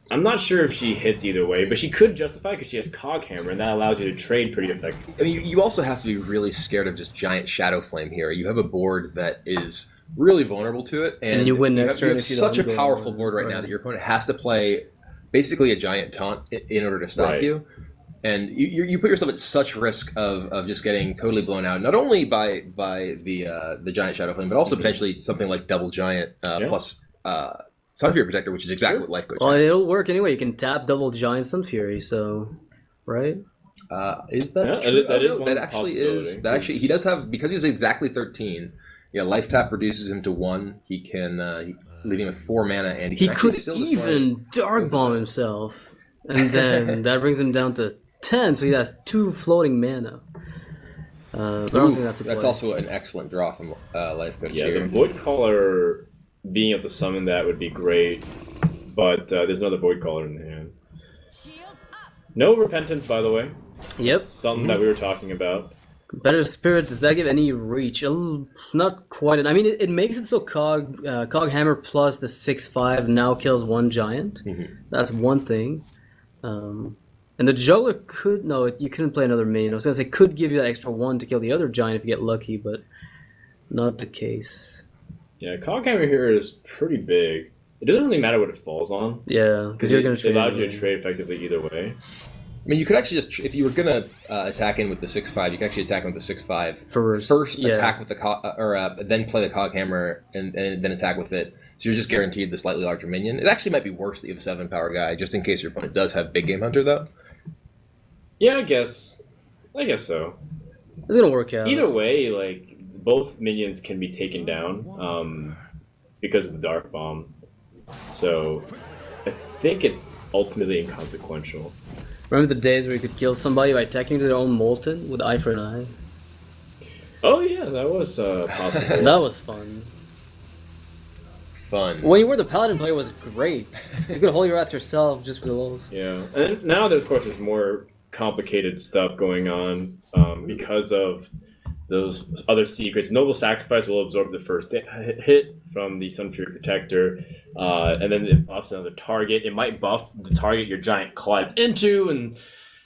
I'm not sure if she hits either way. But she could justify because she has Coghammer, and that allows you to trade pretty effectively. I mean, you also have to be really scared of just giant Shadow Flame here. You have a board that is really vulnerable to it, and you win next turn. You have such a powerful board right now that your opponent has to play basically a giant taunt in order to stop you. And you put yourself at such risk of just getting totally blown out, not only by the giant Shadow Flame, but also potentially something like double giant plus Sun Fury Protector, which is exactly what Life Coach. Well, it'll work anyway. You can tap double giant Sun Fury, so right? Is that true? That actually is. That actually he does have, because he was exactly 13. Yeah, life tap reduces him to 1. He can leave him with 4 mana, and he could even Dark Bomb himself, and then that brings him down to 10, so he has 2 floating mana. But I don't think that's a play. That's also an excellent draw from Life Coach. Yeah, here. the Void Caller, being able to summon that would be great, but there's another Void Caller in the hand. No Repentance, by the way. Yep. Something that we were talking about. Competitive Spirit, does that give any reach? Not quite. I mean, it makes it so Cog Hammer plus the 6/5 now kills 1 giant. That's one thing. And the Juggler could... No, you couldn't play another minion. I was going to say, could give you that extra 1 to kill the other giant if you get lucky, but not the case. Yeah, Coghammer here is pretty big. It doesn't really matter what it falls on. Yeah, because you're going to trade. It allows you to trade effectively either way. I mean, you could actually just... If you were going to attack in with the 6/5, you could actually attack in with the 6/5. First attack with the... then play the Coghammer and then attack with it. So you're just guaranteed the slightly larger minion. It actually might be worse that you have a 7-power guy, just in case your opponent does have Big Game Hunter, though. Yeah, I guess so. It's gonna work out. Either way, like both minions can be taken down because of the Dark Bomb. So I think it's ultimately inconsequential. Remember the days where you could kill somebody by attacking their own Molten with Eye for an Eye? Oh yeah, that was possible. That was fun. When you were the Paladin player, it was great. You could Holy Wrath yourself just for the lulz. Yeah, and now there's, of course, there's more complicated stuff going on because of those other secrets. Noble Sacrifice will absorb the first hit from the Sun Fury Protector, and then it buffs another target. It might buff the target your giant collides into, and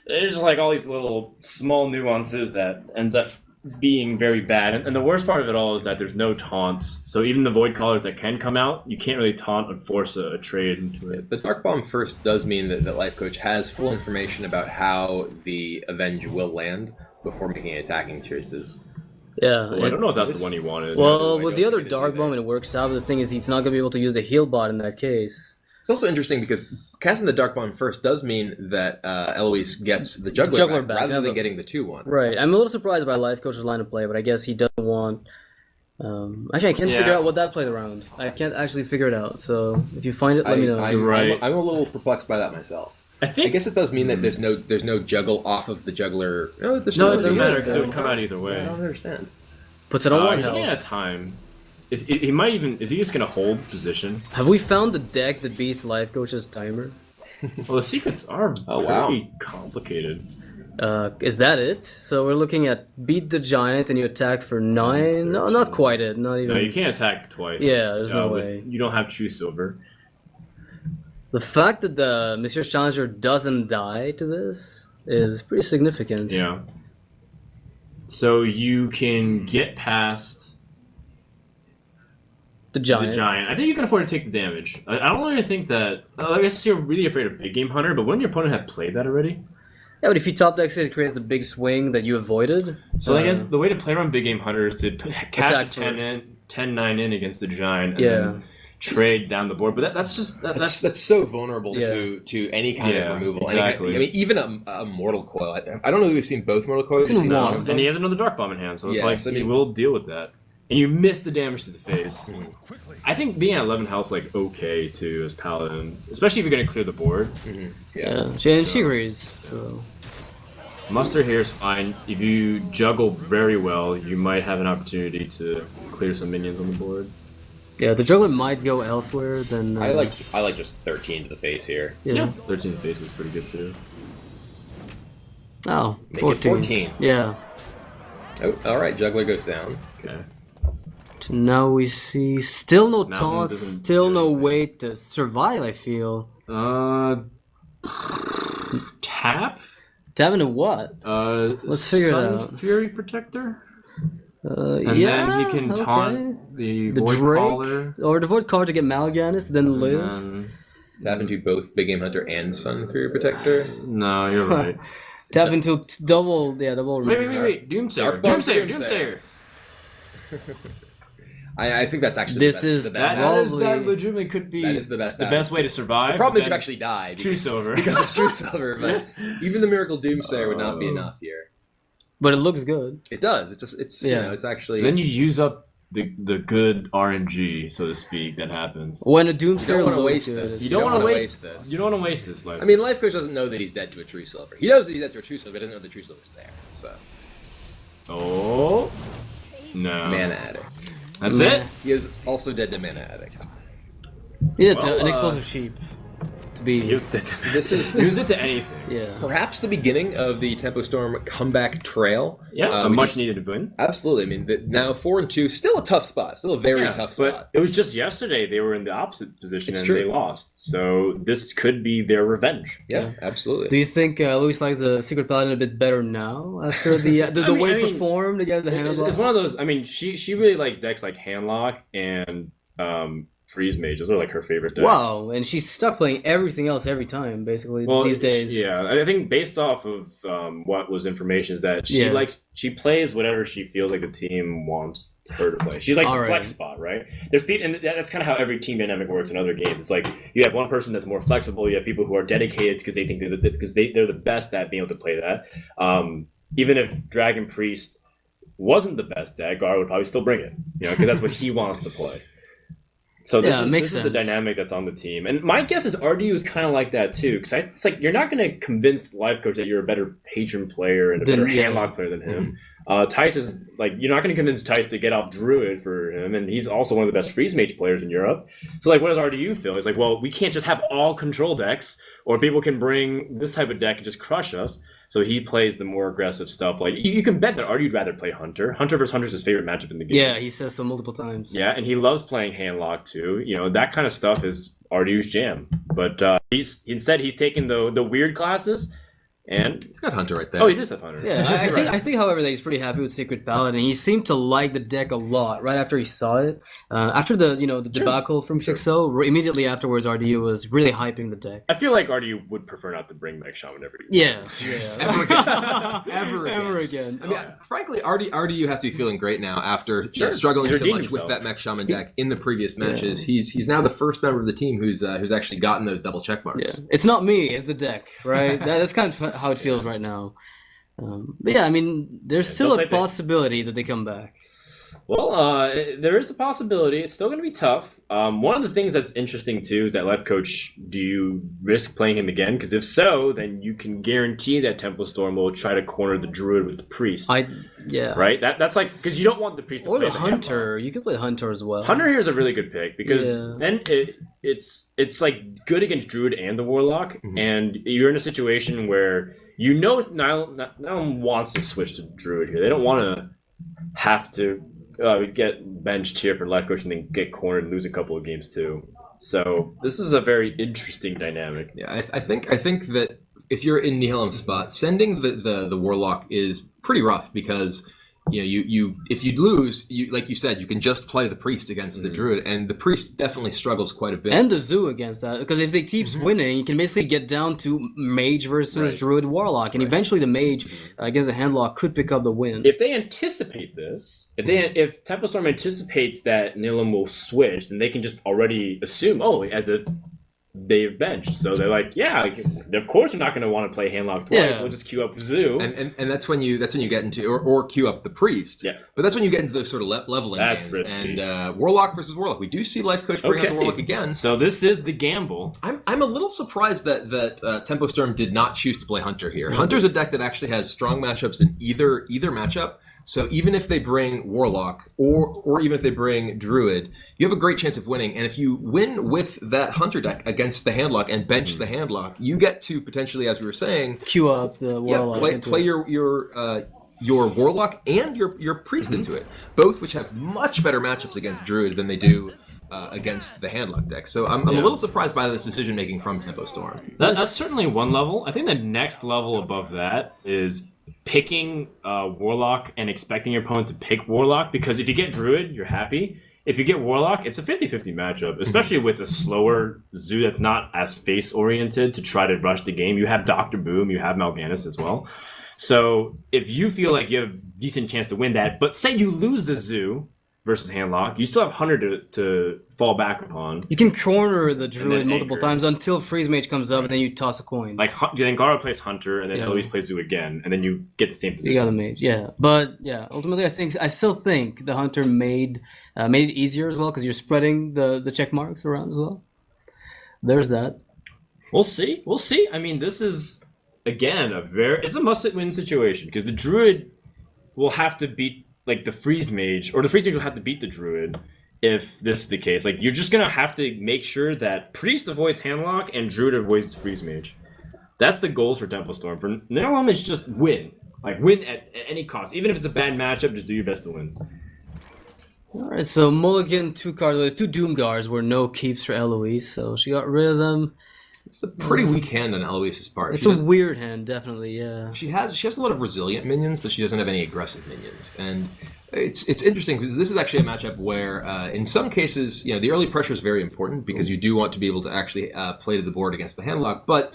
there's just like all these little small nuances that ends up being very bad. And the worst part of it all is that there's no taunts. So even the Void Callers that can come out, you can't really taunt and force a trade into it. The Dark Bomb first does mean that Life Coach has full information about how the Avenge will land before making attacking choices. Yeah. Well, I don't know if that's the one he wanted. Well, with the other Dark Bomb, it works out. But the thing is, he's not going to be able to use the heal bot in that case. It's also interesting because casting the Dark Bomb first does mean that Eloise gets the juggler back rather than getting the 2-1. Right. I'm a little surprised by Life Coach's line of play, but I guess he doesn't want. Actually, I can't figure out what that played around. I can't actually figure it out. So if you find it, let me know. I'm a little perplexed by that myself. I guess it does mean that there's no juggle off of the juggler. No, it doesn't matter because it would come out either way. I don't understand. Puts it on one he's health. running out of time. Is he just gonna hold position? Have we found the deck that beats Life Coach's timer? Well, the secrets are pretty complicated. Is that it? So we're looking at beat the giant and you attack for 9? No, not quite it. Not even. No, you can't attack twice. Yeah, there's no way. You don't have True Silver. The fact that the Monsieur Challenger doesn't die to this is pretty significant. Yeah. So you can get past the giant. I think you can afford to take the damage. I don't really think that. I guess you're really afraid of Big Game Hunter, but wouldn't your opponent have played that already? Yeah, but if you top deck it, it creates the big swing that you avoided. So again, the way to play around Big Game Hunter is to cast a 10-9 in against the giant and then trade down the board. But that's so vulnerable to any kind of removal. Exactly. I mean, even a Mortal Coil. I don't know if we've seen both Mortal Coils. We've seen one of them. And he has another Dark Bomb in hand, so it's he will deal with that. And you miss the damage to the face. I think being at 11 health is okay too as Paladin, especially if you're going to clear the board. And she agrees. So. Muster here is fine. If you juggle very well, you might have an opportunity to clear some minions on the board. Yeah, the juggler might go elsewhere than. I like just 13 to the face here. Yeah, 13 to the face is pretty good too. Oh, Make 14. It 14. Yeah. Oh, all right, juggler goes down. Okay. So now we see still no toss, still no way to survive. I feel. Tap. Tap into what? Let's figure it out. Fury Protector. And then he can taunt the Void Drake, Caller. or the Void Caller to get Mal'Ganis, then live. Tap into both Big Game Hunter and Sun Fury Protector. No, you're right. Tap into double. Wait. Doomsayer. I think that's actually the best. That legitimately could be the best way to survive. The problem is you actually die. True Silver. Because it's True Silver, but even the Miracle Doomsayer would not be enough here. But it looks good. It does. It's it's actually. Then you use up the good RNG, so to speak, that happens. When a Doomsayer you don't want to waste this. You don't want to waste this. You don't want to waste this. I mean, Life Coach doesn't know that he's dead to a True Silver. He knows that he's dead to a True Silver, but doesn't know the True Silver's there. So. Oh. No. Mana Addict. That's it? He is also dead to Mana Addict. Yeah, it's an explosive sheep. To be. He used it to anything. Yeah. Perhaps the beginning of the Tempo Storm comeback trail. Yeah, a much needed win. Absolutely. I mean, now 4-2, still a tough spot. Still a very tough spot. But it was just yesterday they were in the opposite position they lost. So this could be their revenge. Yeah, absolutely. Do you think Luis likes the Secret Paladin a bit better now after the way it performed against the Handlock? It's one of those. I mean, she really likes decks like Handlock and Freeze Mage. Those are like her favorite decks. Wow, and she's stuck playing everything else every time, basically, these days. Yeah, I think based off of what was information is that she plays whatever she feels like the team wants her to play. She's like the flex spot, right? There's people, and that's kind of how every team dynamic works in other games. It's like you have one person that's more flexible. You have people who are dedicated because they think they're the best at being able to play that. Even if Dragon Priest wasn't the best deck, Gar would probably still bring it, because that's what he wants to play. So this is the dynamic that's on the team. And my guess is RDU is kind of like that too. Because it's like you're not going to convince Life Coach that you're a better patron player and a better handlock player than him. Tice is like, you're not going to convince Tice to get off Druid for him. And he's also one of the best Freeze Mage players in Europe. So like, what does RDU feel? He's like, well, we can't just have all control decks, or people can bring this type of deck and just crush us. So he plays the more aggressive stuff. Like you can bet that RDU'd rather play Hunter. Hunter versus Hunter is his favorite matchup in the game. Yeah, he says so multiple times. Yeah, and he loves playing Handlock too. That kind of stuff is RDU's jam. But he's taking the weird classes And He's got Hunter right there. oh, he does have Hunter. Yeah, I think, however, that he's pretty happy with Secret Paladin. He seemed to like the deck a lot right after he saw it. After the debacle from 6-0, immediately afterwards, RDU was really hyping the deck. I feel like RDU would prefer not to bring back Shaman every Yeah. Ever again. I mean, frankly, RDU has to be feeling great now after struggling He's so redeemed much himself. with that Mech Shaman deck in the previous matches. He's now the first member of the team who's actually gotten those double check marks. Yeah. It's not me, it's the deck, right? That's kind of how it feels right now. But yeah, I mean, there's still a possibility that they come back. Well, there is a possibility. It's still going to be tough. One of the things that's interesting, too, is that Life Coach, do you risk playing him again? Because if so, then you can guarantee that Temple Storm will try to corner the Druid with the Priest. Yeah. Right? That's like, because you don't want the Priest to or play the Hunter. You could play Hunter as well. Hunter here is a really good pick, because then it's like good against Druid and the Warlock, and you're in a situation where you know Nihilum wants to switch to Druid here. They don't want to have to get benched here for Life Coach and then get cornered and lose a couple of games too. So this is a very interesting dynamic. Yeah, I think that if you're in Nihilum's spot, sending the Warlock is pretty rough because you if you lose, like you said, you can just play the Priest against the Druid, and the Priest definitely struggles quite a bit. And the Zoo against that, because if they keeps winning, you can basically get down to Mage versus Druid Warlock, and eventually the Mage against the Handlock could pick up the win. If they anticipate this, if Temple Storm anticipates that Nihilum will switch, then they can just already assume, as if they've benched. So they're like, of course you're not going to want to play Handlock twice. Yeah. We'll just queue up Zoo. And that's when you get into or queue up the Priest. Yeah. But that's when you get into those sort of leveling That's games. risky. And Warlock versus Warlock. We do see Life Coach bring out the Warlock again. So this is the gamble. I'm a little surprised that Tempo Storm did not choose to play Hunter here. Hunter's a deck that actually has strong matchups in either matchup. So even if they bring Warlock or even if they bring Druid, you have a great chance of winning. And if you win with that Hunter deck against the Handlock and bench the Handlock, you get to potentially, as we were saying, queue up the Warlock. play your Warlock and your Priest into it, both which have much better matchups against Druid than they do against the Handlock deck. So I'm a little surprised by this decision making from Tempo Storm. That's certainly one level. I think the next level above that is picking Warlock and expecting your opponent to pick Warlock, because if you get Druid, you're happy. If you get Warlock, it's a 50-50 matchup, especially with a slower Zoo that's not as face-oriented to try to rush the game. You have Dr. Boom, you have Mal'Ganis as well. So if you feel like you have a decent chance to win that, but say you lose the Zoo versus Handlock, you still have Hunter to fall back upon. You can corner the Druid multiple anchor. times until Freeze Mage comes up, and then you toss a coin. Like, then Gara plays Hunter, and then Eloise plays Zoo again, and then you get the same position. You got a Mage, But, ultimately I still think the Hunter made it easier as well, because you're spreading the check marks around as well. There's that. We'll see. I mean, this is, again, it's a must-win situation, because the Druid will have to beat the Freeze Mage, or the Freeze Mage will have to beat the Druid if this is the case. Like, you're just going to have to make sure that Priest avoids Handlock and Druid avoids Freeze Mage. That's the goals for Temple Storm. For Nihilum, it's just win. Like, win at any cost. Even if it's a bad matchup, just do your best to win. Alright, so Mulligan, 2 cards, the 2 Doom Guards were no keeps for Eloise, so she got rid of them. It's a pretty weak hand on Eloise's part. It's a weird hand, definitely, She has a lot of resilient minions, but she doesn't have any aggressive minions. And it's interesting because this is actually a matchup where, in some cases, the early pressure is very important because you do want to be able to actually play to the board against the Handlock, but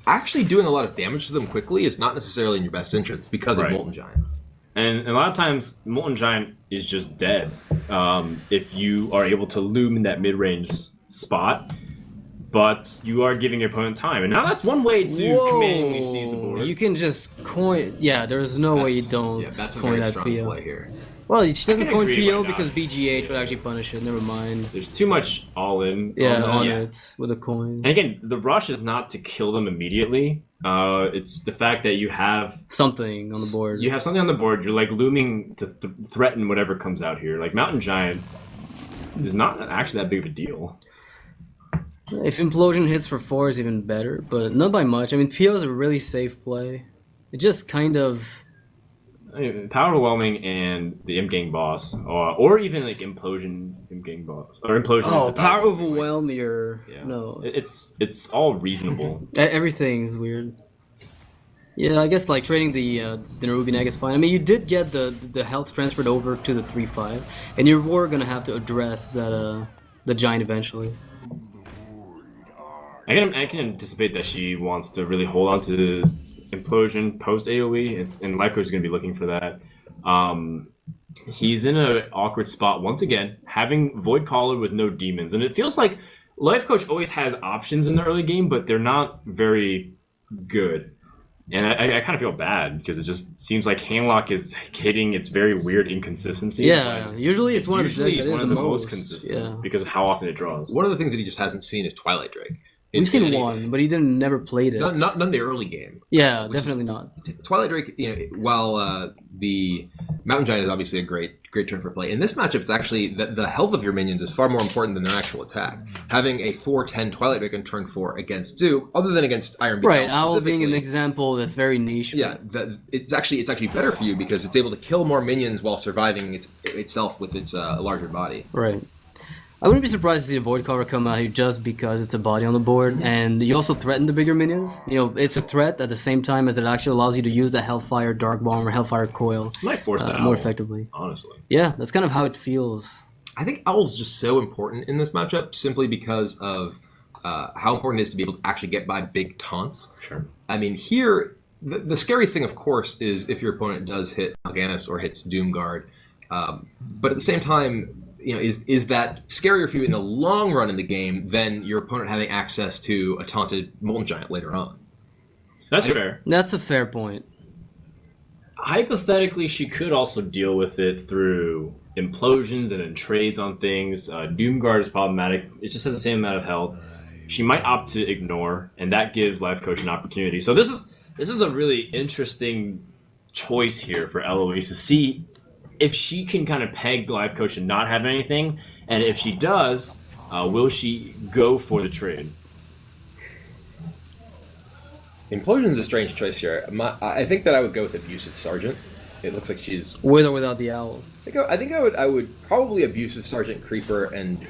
actually doing a lot of damage to them quickly is not necessarily in your best interest because of Molten Giant. And a lot of times, Molten Giant is just dead if you are able to loom in that mid-range spot. But you are giving your opponent time. And now that's one way to commandingly seize the board. You can just coin... Yeah, there's no way you don't that's a coin very that strong PO. play here. Well, she doesn't coin agree PO why not. because BGH would actually punish it. Never mind. There's too much all-in on it with a coin. And again, the rush is not to kill them immediately. It's the fact that you have... something on the board. You have something on the board. You're looming to threaten whatever comes out here. Like, Mountain Giant is not actually that big of a deal. If Implosion hits for 4 is even better, but not by much. I mean, PO is a really safe play. It just kind of... I mean, Power Overwhelming and the Imp-Gang boss, or even Implosion Imp-Gang boss, or Implosion. Oh, into Power Overwhelm your... Yeah. No. It's all reasonable. Everything's weird. Yeah, I guess like trading the Nerubian egg is fine. I mean, you did get the health transferred over to the 3/5, and you were gonna have to address that the giant eventually. I can anticipate that she wants to really hold on to implosion post AOE, and Life Coach is going to be looking for that. He's in an awkward spot once again, having Void Caller with no demons, and it feels like Life Coach always has options in the early game, but they're not very good. And I kind of feel bad because it just seems like Handlock is hitting its very weird inconsistency. Yeah, usually it's one of the usually decks it's that one is of the most most consistent Yeah. because of how often it draws. One of the things that he just hasn't seen is Twilight Drake. We've seen one, but he didn't never played it. Not in the early game. Yeah, Which definitely not. Twilight Drake, while the Mountain Giant is obviously a great turn for play, in this matchup, it's actually the health of your minions is far more important than their actual attack. Having a 4/10 Twilight Drake on turn 4 against Zoo, other than against Iron Beak Right, Owl being specifically, an example that's very niche. yeah, it's actually better for you because it's able to kill more minions while surviving itself with its larger body. Right. I wouldn't be surprised to see a Void Cover come out here just because it's a body on the board, and you also threaten the bigger minions. You know, it's a threat at the same time as it actually allows you to use the Hellfire Dark Bomb or Hellfire Coil Might force that more out, effectively. honestly. Yeah, that's kind of how it feels. I think Owl's just so important in this matchup simply because of how important it is to be able to actually get by big taunts. Sure. I mean, here, the scary thing, of course, is if your opponent does hit Mal'Ganis or hits Doomguard. But at the same time, is that scarier for you in the long run in the game than your opponent having access to a taunted Molten Giant later on? That's fair. That's a fair point. Hypothetically, she could also deal with it through implosions and then trades on things. Doomguard is problematic. It just has the same amount of health. She might opt to ignore, and that gives Life Coach an opportunity. So this is a really interesting choice here for Eloise to see if she can kind of peg Life Coach and not have anything, and if she does, will she go for the trade? Implosion's a strange choice here. I think that I would go with Abusive Sergeant. It looks like she's... With or without the Owl. I think I would probably Abusive Sergeant Creeper and...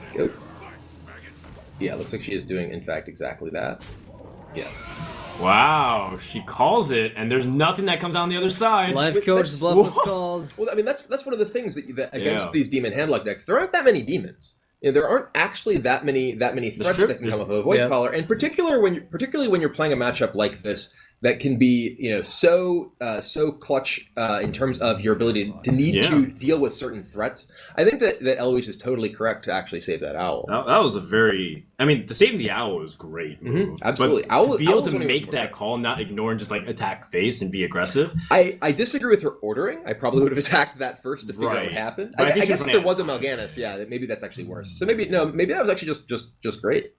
Yeah, it looks like she is doing, in fact, exactly that. Yes. Wow, she calls it, and there's nothing that comes out on the other side. Life Coach's bluff was called. Well, I mean, that's one of the things that against Yeah. these demon handlock decks, there aren't that many demons. There aren't actually that many threats true. that can come off of a Void Caller, and particularly when you're playing a matchup like this that can be so clutch in terms of your ability to need to deal with certain threats. I think that Eloise is totally correct to actually save that Owl. That was a very... I mean, the saving the Owl was great move. Absolutely. But Owl, to be able Owl's to one of make the- that call, not ignore and just like attack face and be aggressive. I disagree with her ordering. I probably would have attacked that first to figure out what Right. happened. But I I think guess she's if there an- was a Mal'Ganis, maybe that's actually worse. So maybe that was actually just great.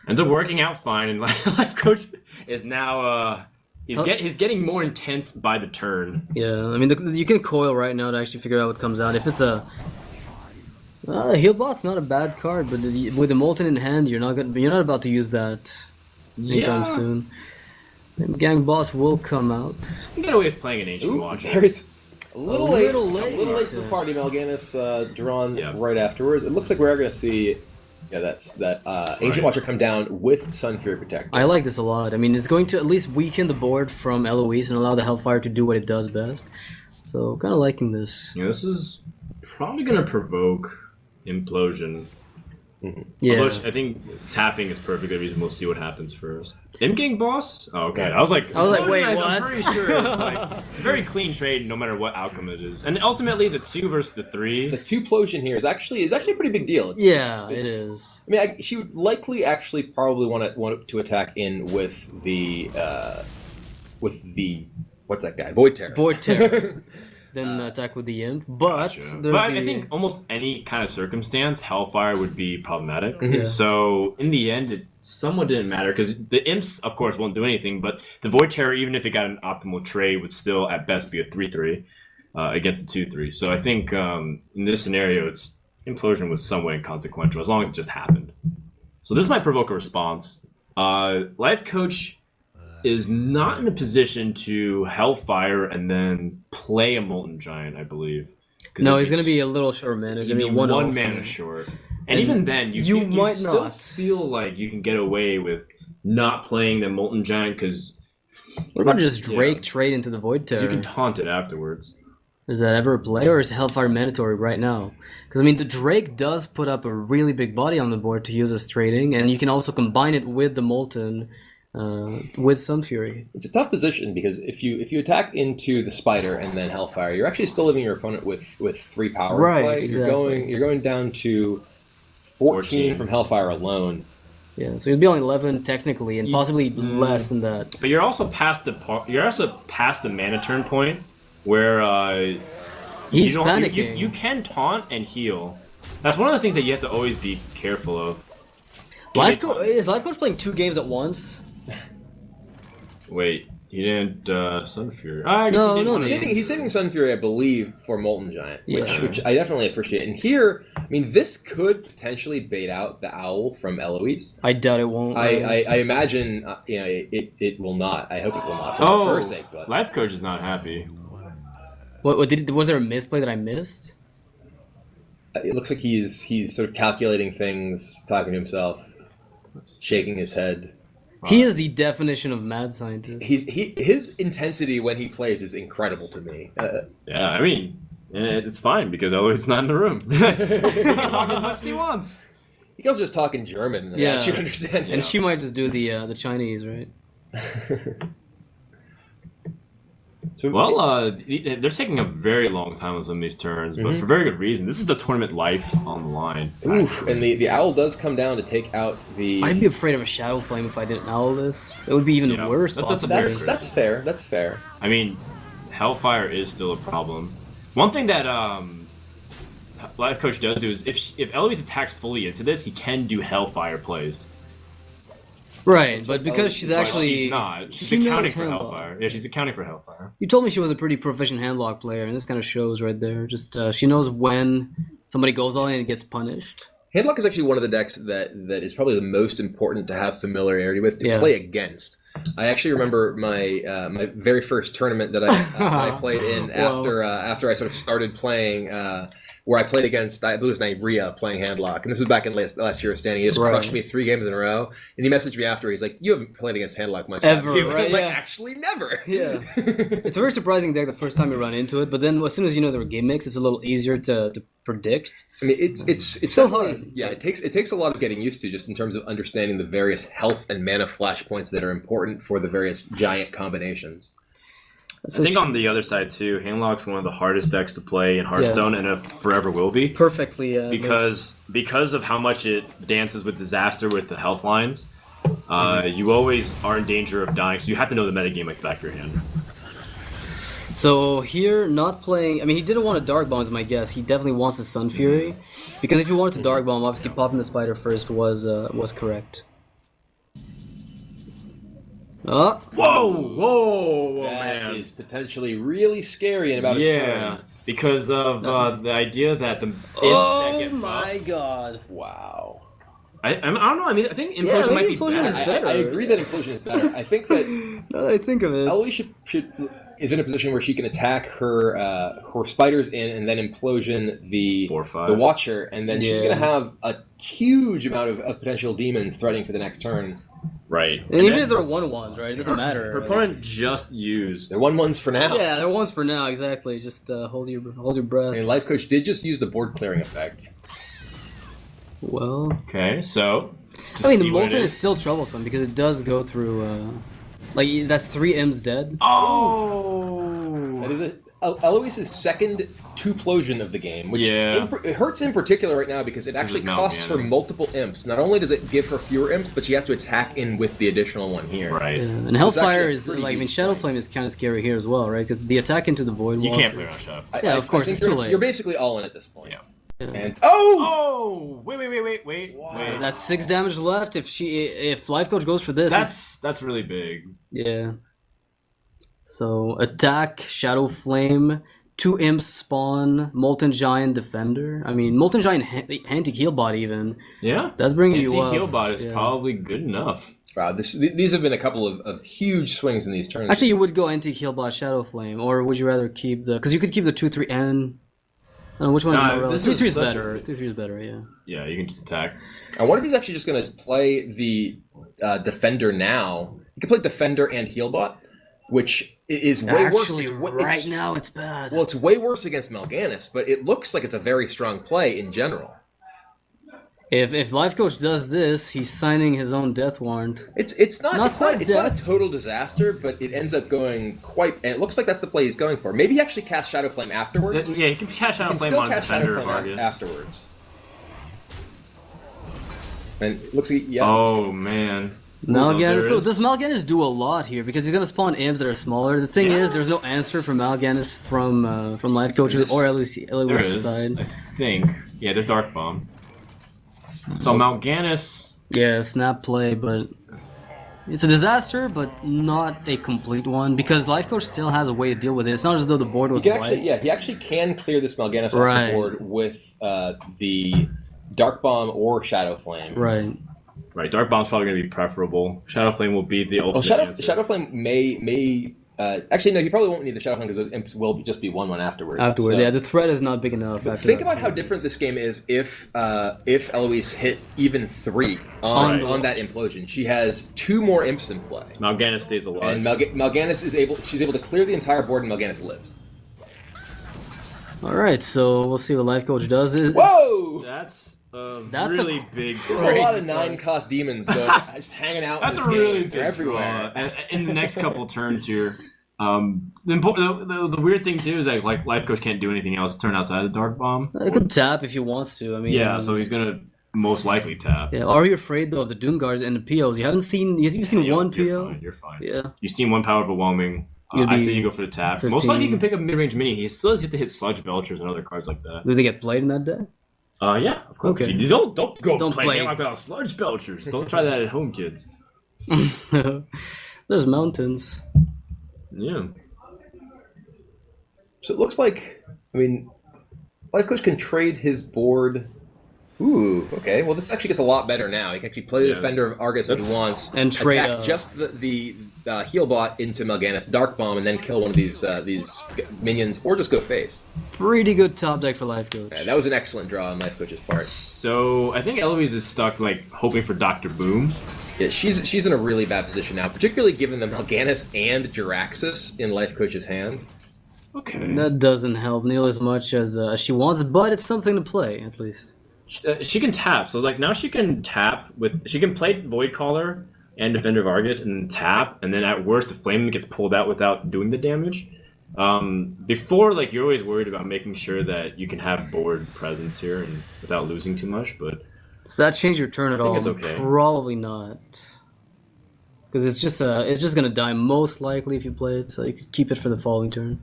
Ends up working out fine, and Life Coach is now... He's getting more intense by the turn. Yeah, I mean, you can coil right now to actually figure out what comes out. If it's a... Healbot's not a bad card, but with the Molten in hand, you're not about to use that anytime soon. Gang Boss will come out. You get away with playing an Ancient Watcher. There's a little late little late. to the party. Mal'Ganis drawn Yeah. right afterwards. It looks like we are going to see that Ancient Watcher come down with Sun Fury Protector. I like this a lot. I mean, it's going to at least weaken the board from Eloise and allow the Hellfire to do what it does best. So, kind of liking this. Yeah, this is probably going to provoke Implosion. Yeah. Although I think tapping is perfectly reasonable. We'll see what happens first. Gang Boss? Oh, okay. I was like, wait, I'm what? pretty sure it's a very clean trade no matter what outcome it is. And ultimately, the 2 versus the 3. The 2-plosion here is actually a pretty big deal. It is. I mean, she would likely actually probably want to attack in with the what's that guy? Void Terror. Void Terror. Then attack with the Imp. But, But I think almost any kind of circumstance, Hellfire would be problematic. Yeah. So in the end, it somewhat didn't matter because the Imps, of course, won't do anything. But the Void Terror, even if it got an optimal trade, would still at best be a 3/3 against the 2/3. So I think in this scenario, Implosion was somewhat inconsequential as long as it just happened. So this might provoke a response. Life Coach is not in a position to Hellfire and then play a Molten Giant, I believe. No, he's going to be a little short mana. He's He's going to be one mana short. And even then, you might still not feel like you can get away with not playing the Molten Giant because What about just Drake trade into the Void Terror? You can taunt it afterwards. Is that ever a play, or is Hellfire mandatory right now? Because, I mean, the Drake does put up a really big body on the board to use as trading, and you can also combine it with the Molten with Sun Fury. It's a tough position because if you attack into the Spider and then Hellfire, you're actually still leaving your opponent with 3 power. Right, play. exactly. You're going down to 14 from Hellfire alone. Yeah, so you'd be on 11 technically, and possibly less than that. But you're also past the mana turn point where He's panicking. You can taunt and heal. That's one of the things that you have to always be careful of. Is Life Coach playing 2 games at once? Wait, he didn't Sun Fury. He's saving Sun Fury, I believe, for Molten Giant, Yeah. which I definitely appreciate. And here, I mean, this could potentially bait out the Owl from Eloise. I doubt it won't. I imagine, it will not. I hope it will not for her sake. But Life Coach is not happy. Was there a misplay that I missed? it looks like he's sort of calculating things, talking to himself, shaking his head. He is the definition of mad scientist. His intensity when he plays is incredible to me. Yeah, I mean, it's fine because Eloise's not in the room. He can talk as much as he wants. He can also just talk in German, and Yeah. that you understand. And she might just do the Chinese, right? Well, they're taking a very long time on some of these turns, but for very good reason. This is the tournament life on the line. Oof, and the owl does come down to take out the... I'd be afraid of a Shadow Flame if I didn't owl this. It would be even worse. That's That's fair. That's fair. I mean, Hellfire is still a problem. One thing that Life Coach does do is if Eloise attacks fully into this, he can do Hellfire plays. Right, but because she's actually... She's not. She's she accounting knows for handlock. Hellfire. Yeah, she's accounting for Hellfire. You told me she was a pretty proficient handlock player, and this kind of shows right there. Just she knows when somebody goes all in and gets punished. Handlock is actually one of the decks that is probably the most important to have familiarity with, to play against. I actually remember my my very first tournament that I played in after I sort of started playing, where I played against, I believe it was Nyria playing Handlock, and this was back in last year of standing. He just crushed me 3 games in a row, and he messaged me after. He's like, "You haven't played against Handlock much ever, time." right? I'm like, actually, never. Yeah, it's a very surprising deck the first time you run into it, but then as soon as you know there are gimmicks, it's a little easier to predict. I mean, it's so hard. Yeah, it takes a lot of getting used to, just in terms of understanding the various health and mana flashpoints that are important for the various giant combinations. I think on the other side too, Handlock's one of the hardest decks to play in Hearthstone, and it forever will be. Perfectly, because of how much it dances with disaster with the health lines. You always are in danger of dying, so you have to know the metagame like the back of your hand. So here, not playing... I mean, he didn't want a Dark Bomb, is my guess. He definitely wants a Sun Fury. Because if he wanted to Dark Bomb, obviously popping the Spider first was correct. Oh! Whoa, That man. is potentially really scary in about a turn. Because of the idea that the imps that Oh get my buffed- God! Wow. I don't know. I mean, I think Implosion might be Implosion is better. better. I agree that Implosion is better. I think that Now that I think of it... Eloise is in a position where she can attack her spiders in, and then Implosion the 4/5. the Watcher, and then she's going to have a huge amount of potential demons threatening for the next turn. Right. And even if they're 1/1s, right? It doesn't matter. Her opponent just used. They're 1/1s for now. Yeah, they're 1s for now, exactly. Just hold your breath. And Life Coach did just use the board clearing effect. Well... Okay, so. I mean, the Molten is still troublesome because it does go through... like, that's 3 M's dead. Oh! That is Eloise's second 2-plosion of the game, which it hurts in particular right now because it actually costs her multiple imps. Not only does it give her fewer imps, but she has to attack in with the additional one here. Right. Yeah. And Hellfire actually a is, pretty like, I mean, huge Shadow play. Flame is kind of scary here as well, right? Because the attack into the Void You Walker... can't play around Shadow. Yeah, of course, think it's too late. You're basically all in at this point. Yeah. And Oh! Wait. That's 6 damage left. If Life Coach goes for this, That's really big. yeah. So attack, Shadow Flame, 2 imps spawn, Molten Giant Defender. I mean, Molten Giant anti-heal bot even. Yeah. That's bringing you up. Anti-heal bot is probably good enough. wow, these have been a couple of huge swings in these turns. Actually, you would go anti-heal bot Shadow Flame, or would you rather keep the? Because you could keep the 2/3 and. I don't know, which one is more relevant? 3/3 is better. 3/3 is better. Yeah. Yeah, you can just attack. I wonder if he's actually just going to play the Defender now. He could play Defender and Healbot. which is way Actually, worse. right now it's bad. Well, it's way worse against Mal'Ganis, but it looks like it's a very strong play in general. If Life Coach does this, he's signing his own death warrant. It's not a total disaster, but it ends up going quite. And it looks like that's the play he's going for. Maybe he actually casts Shadow Flame afterwards. Yeah, he can cast Shadow Flame on Defender of Argus afterwards. And it looks like Oh man. Mal'Ganis. So does Mal'Ganis do a lot here because he's gonna spawn imps that are smaller? The thing is, there's no answer for Mal'Ganis from Life Coach's or Eloise side. I think. Yeah, there's Dark Bomb. So Mal'Ganis. Yeah, snap play, but it's a disaster, but not a complete one because Life Coach still has a way to deal with it. It's not as though the board was white. He actually can clear this Mal'Ganis off the board with the Dark Bomb or Shadow Flame. Right, Dark Bomb's probably going to be preferable. Shadow Flame will be the ultimate answer. Shadow Flame may actually, no, he probably won't need the Shadow Flame because those imps will just be 1/1 afterwards. So. Yeah, the threat is not big enough. Think about how different this game is if Eloise hit even 3 on that implosion. She has 2 more imps in play. Mal'Ganis stays alive. And Mal'Ganis she's able to clear the entire board and Mal'Ganis lives. Alright, so we'll see what Life Coach does. Whoa! That's That's really big. There's a lot of 9-cost demons just hanging out. That's in a this really game. big They're everywhere. draw. In the next couple turns here, the weird thing too is that like Life Coach can't do anything else. Turn outside of the Dark Bomb. It could tap if he wants to. I mean, yeah, so he's gonna most likely tap. Yeah. Are you afraid though of the Doom Guards and the POs? You haven't seen. You've seen one PO. You're fine. Yeah. You've seen one power overwhelming. I say you go for the tap. 15. Most likely you can pick up mid-range mini. He still has to hit Sludge Belchers and other cards like that. Do they get played in that deck? Yeah, of course. Okay. You don't Don't play play. like Sludge Belchers. Don't try that at home, kids. There's mountains. Yeah. So it looks like, Life Coach can trade his board. Ooh, okay. Well, this actually gets a lot better now. He can actually play the Defender of Argus if he wants, and trade attack just the heal bot into Mal'Ganis, Dark Bomb, and then kill one of these minions, or just go face. Pretty good top deck for Life Coach. Yeah, that was an excellent draw on Life Coach's part. So I think Eloise is stuck like hoping for Dr. Boom. Yeah, she's in a really bad position now, particularly given the Mal'Ganis and Jiraxis in Life Coach's hand. Okay. That doesn't help nearly as much as she wants, but it's something to play at least. She can tap, so like now she can tap with. She can play Void Caller and Defender of Argus and then tap, and then at worst the Flame gets pulled out without doing the damage. Before, like you're always worried about making sure that you can have board presence here and without losing too much, but. Does that change your turn at all? It's okay. Probably not, because it's just gonna die most likely if you play it, so you could keep it for the following turn.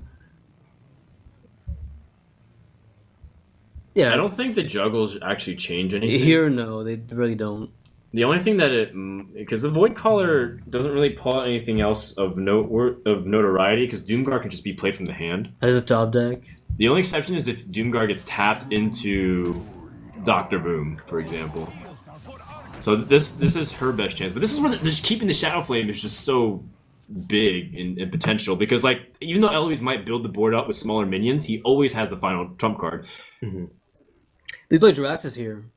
Yeah, I don't think the juggles actually change anything. Here, no, they really don't. The only thing that because the Void Caller doesn't really pull out anything else of notoriety, because Doomguard can just be played from the hand. As a top deck. The only exception is if Doomguard gets tapped into Dr. Boom, for example. So this is her best chance, but this is where just keeping the Shadow Flame is just so big in potential, because like even though Eloise might build the board up with smaller minions, he always has the final trump card. Mm-hmm. They play Jiraxis here.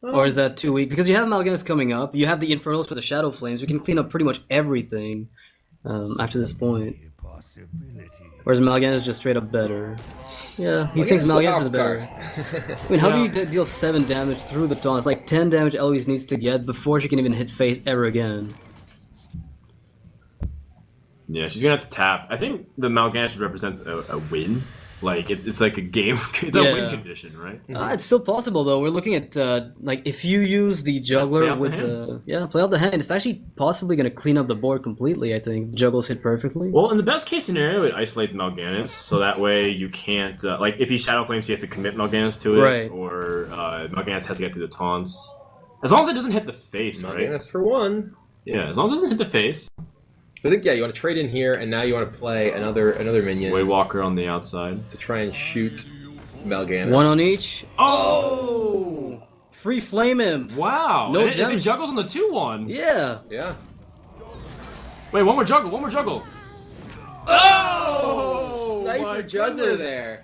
Or is that too weak? Because you have Mal'Ganis coming up, you have the Infernals for the Shadow Flames, you can clean up pretty much everything after this point. Whereas Mal'Ganis is just straight up better. Yeah, he thinks Mal'Ganis is better. How do you deal 7 damage through the taunts? Like 10 damage Eloise needs to get before she can even hit face ever again. Yeah, she's gonna have to tap. I think the Mal'Ganis represents a win. Like it's like a game. It's a win condition, right? It's still possible though. We're looking at like if you use the juggler with play out the hand. It's actually possibly going to clean up the board completely. I think the juggles hit perfectly. Well, in the best case scenario, it isolates Mal'Ganis, so that way you can't like if he Shadow Flames, he has to commit Mal'Ganis to it, right? Or Mal'Ganis has to get through the taunts. As long as it doesn't hit the face, right? Mal'Ganis for 1. Yeah, as long as it doesn't hit the face. I think you want to trade in here, and now you want to play another minion. Waywalker on the outside to try and shoot Mal'Ganis. 1 on each. Oh! Free flame him. Wow! No damage. It juggles on the 2/1. Yeah. Yeah. Wait, one more juggle. Oh! Sniper juggler there.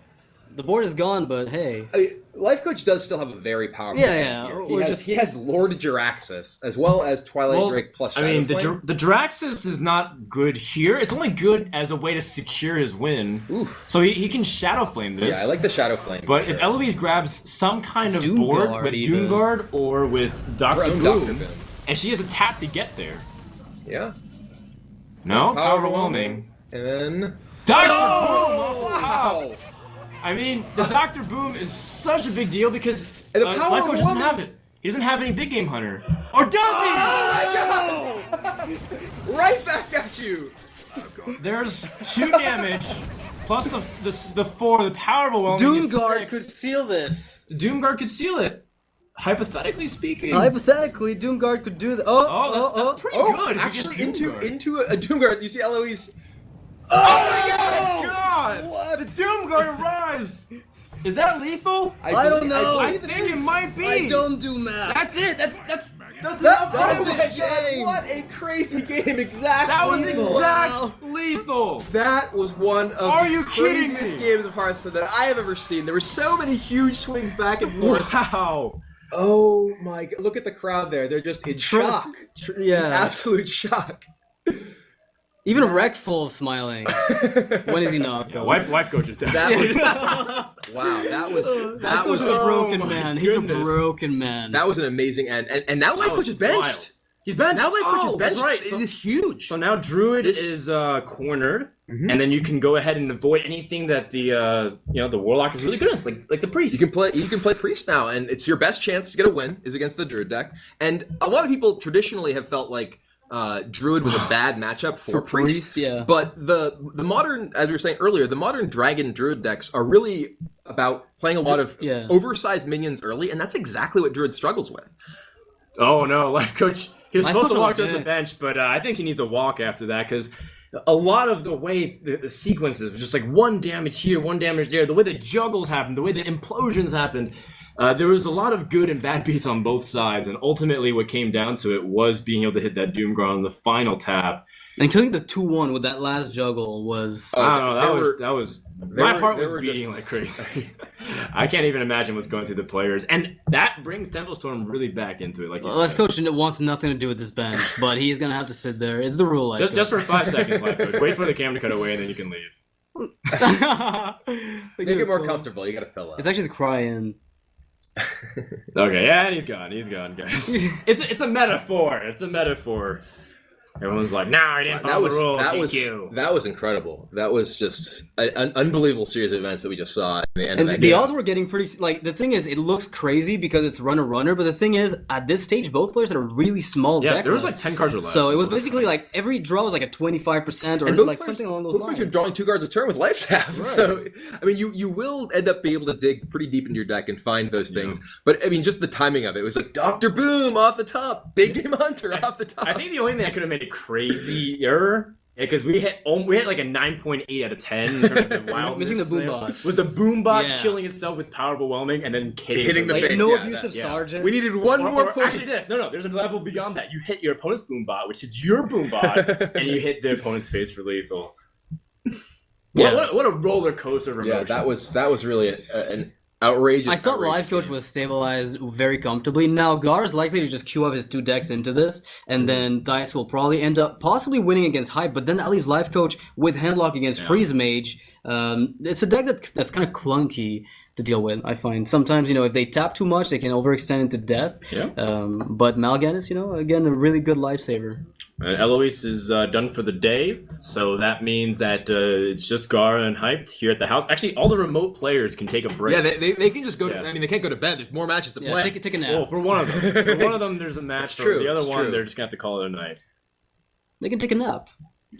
The board is gone, but hey. I mean, Life Coach does still have a very powerful Yeah, hand yeah. here. He has Lord Jiraxxus as well as Twilight Drake plus Shadow Flame. The Jiraxxus is not good here. It's only good as a way to secure his win. Oof. So he can Shadow Flame this. Yeah, I like the Shadow Flame. But if Eloise grabs some kind of board with Doomguard or with Dr. Boom, and she has a tap to get there. Yeah. No? Power Overwhelming. And then... Dr. Oh, Boom! wow! I mean, the Dr. Boom is such a big deal because And the Power Life Coach doesn't Overwhelming- have it. He doesn't have any Big Game Hunter. Or does he? Oh my god! Right back at you! There's 2 damage, plus the 4, the Power Overwhelming is Doomguard 6. could seal this. Doomguard could seal it. Hypothetically speaking. Hypothetically, Doomguard could do that. That's pretty good. if he Actually, gets Doomguard. into a Doomguard. You see Eloise... Oh my god! What? The Doomguard arrives! Is that lethal? I don't know. I think it might be. I don't do math. That's it. That's enough That was damage. a game! What a crazy game! Exactly. That was lethal. exact lethal. That was one of Are the you kidding craziest me? games of Hearthstone that I have ever seen. There were so many huge swings back and forth. Wow. Oh my god! Look at the crowd there. They're just in shock. Yeah. Absolute shock. Even Wreckful's smiling. When is he not? Yeah, wife coach is dead. That was wow. That was a broken my man. He's a goodness. broken man. that was an amazing end. And now Life Coach is wild. benched. He's benched. Now Life Coach is that's benched. right. It is huge. So now Druid is cornered, Mhm. and then you can go ahead and avoid anything that the the Warlock is really good at, like the Priest. You can play Priest now, and it's your best chance to get a win is against the Druid deck. And a lot of people traditionally have felt like Druid was a bad matchup for Priest. yeah. But the modern, as we were saying earlier, the modern Dragon Druid decks are really about playing a lot of Yeah. oversized minions early, and that's exactly what Druid struggles with. Oh no, Life Coach. He was Life supposed to Coach walk on to the deck. bench, but I think he needs a walk after that because a lot of the way the sequences was just like 1 damage here, 1 damage there. The way the juggles happened, the way the implosions happened. There was a lot of good and bad beats on both sides, and ultimately what came down to it was being able to hit that Doomguard on the final tap. And killing the 2-1 with that last juggle was... I don't know. there That was. there My were- heart there was were beating just- like crazy. I can't even imagine what's going through the players, and that brings Temple Storm really back into it. Like you Life said. Coach wants nothing to do with this bench, but he's gonna have to sit there. It's the rule, Life Coach. Just for 5 seconds, Life Coach. Wait for the camera to cut away, and then you can leave. Make it more comfortable. You got a pillow. It's actually the cry-in. Okay, yeah, and he's gone. He's gone, guys. It's a metaphor. It's a metaphor. Everyone's like, "No, I didn't follow the rules." That was incredible. That was just an unbelievable series of events that we just saw at the end of And that the game. odds were getting pretty... Like, the thing is, it looks crazy because it's runner, but the thing is, at this stage, both players had a really small Yeah, deck. there was left. like 10 cards or less. So it was basically like every draw was like a 25% or And both like players- something along those both players are lines. drawing 2 cards a turn with life staff. So I mean, you will end up being able to dig pretty deep into your deck and find those things. But I mean, just the timing of it was like Dr. Boom off the top, Big Game Hunter off the top. I think the only thing that could have made it crazier, because we hit like a 9.8 out of 10 in terms of the wildness Missing the there, Boombot. was the Boombot Yeah. killing itself with Power Overwhelming and then Hitting the Like, face, no yeah, abusive yeah. sergeant. we needed one more point. Actually, there's a level beyond that. You hit your opponent's Boombot, which hits your Boombot, and you hit the opponent's face for lethal. Yeah. What a roller coaster of emotion. Yeah, that was really an outrageous. I thought outrageous Life Coach game. was stabilized very comfortably. Now Gar's likely to just queue up his 2 decks into this, and then Dice will probably end up possibly winning against Hype, but then that leaves Life Coach with Handlock against Freeze Mage. It's a deck that's kind of clunky to deal with, I find. Sometimes, if they tap too much, they can overextend into death. Yeah. But Mal'Ganis is, again, a really good lifesaver. Eloise is done for the day, so that means that it's just Gara and Hyped here at the house. Actually, all the remote players can take a break. Yeah, they can just go to. Yeah. I mean, they can't go to bed. There's more matches to Yeah, play. take a nap. Well, for one of them. For one of them, there's a match. It's For true, the other it's one, true. they're just going to have to call it a night. They can take a nap.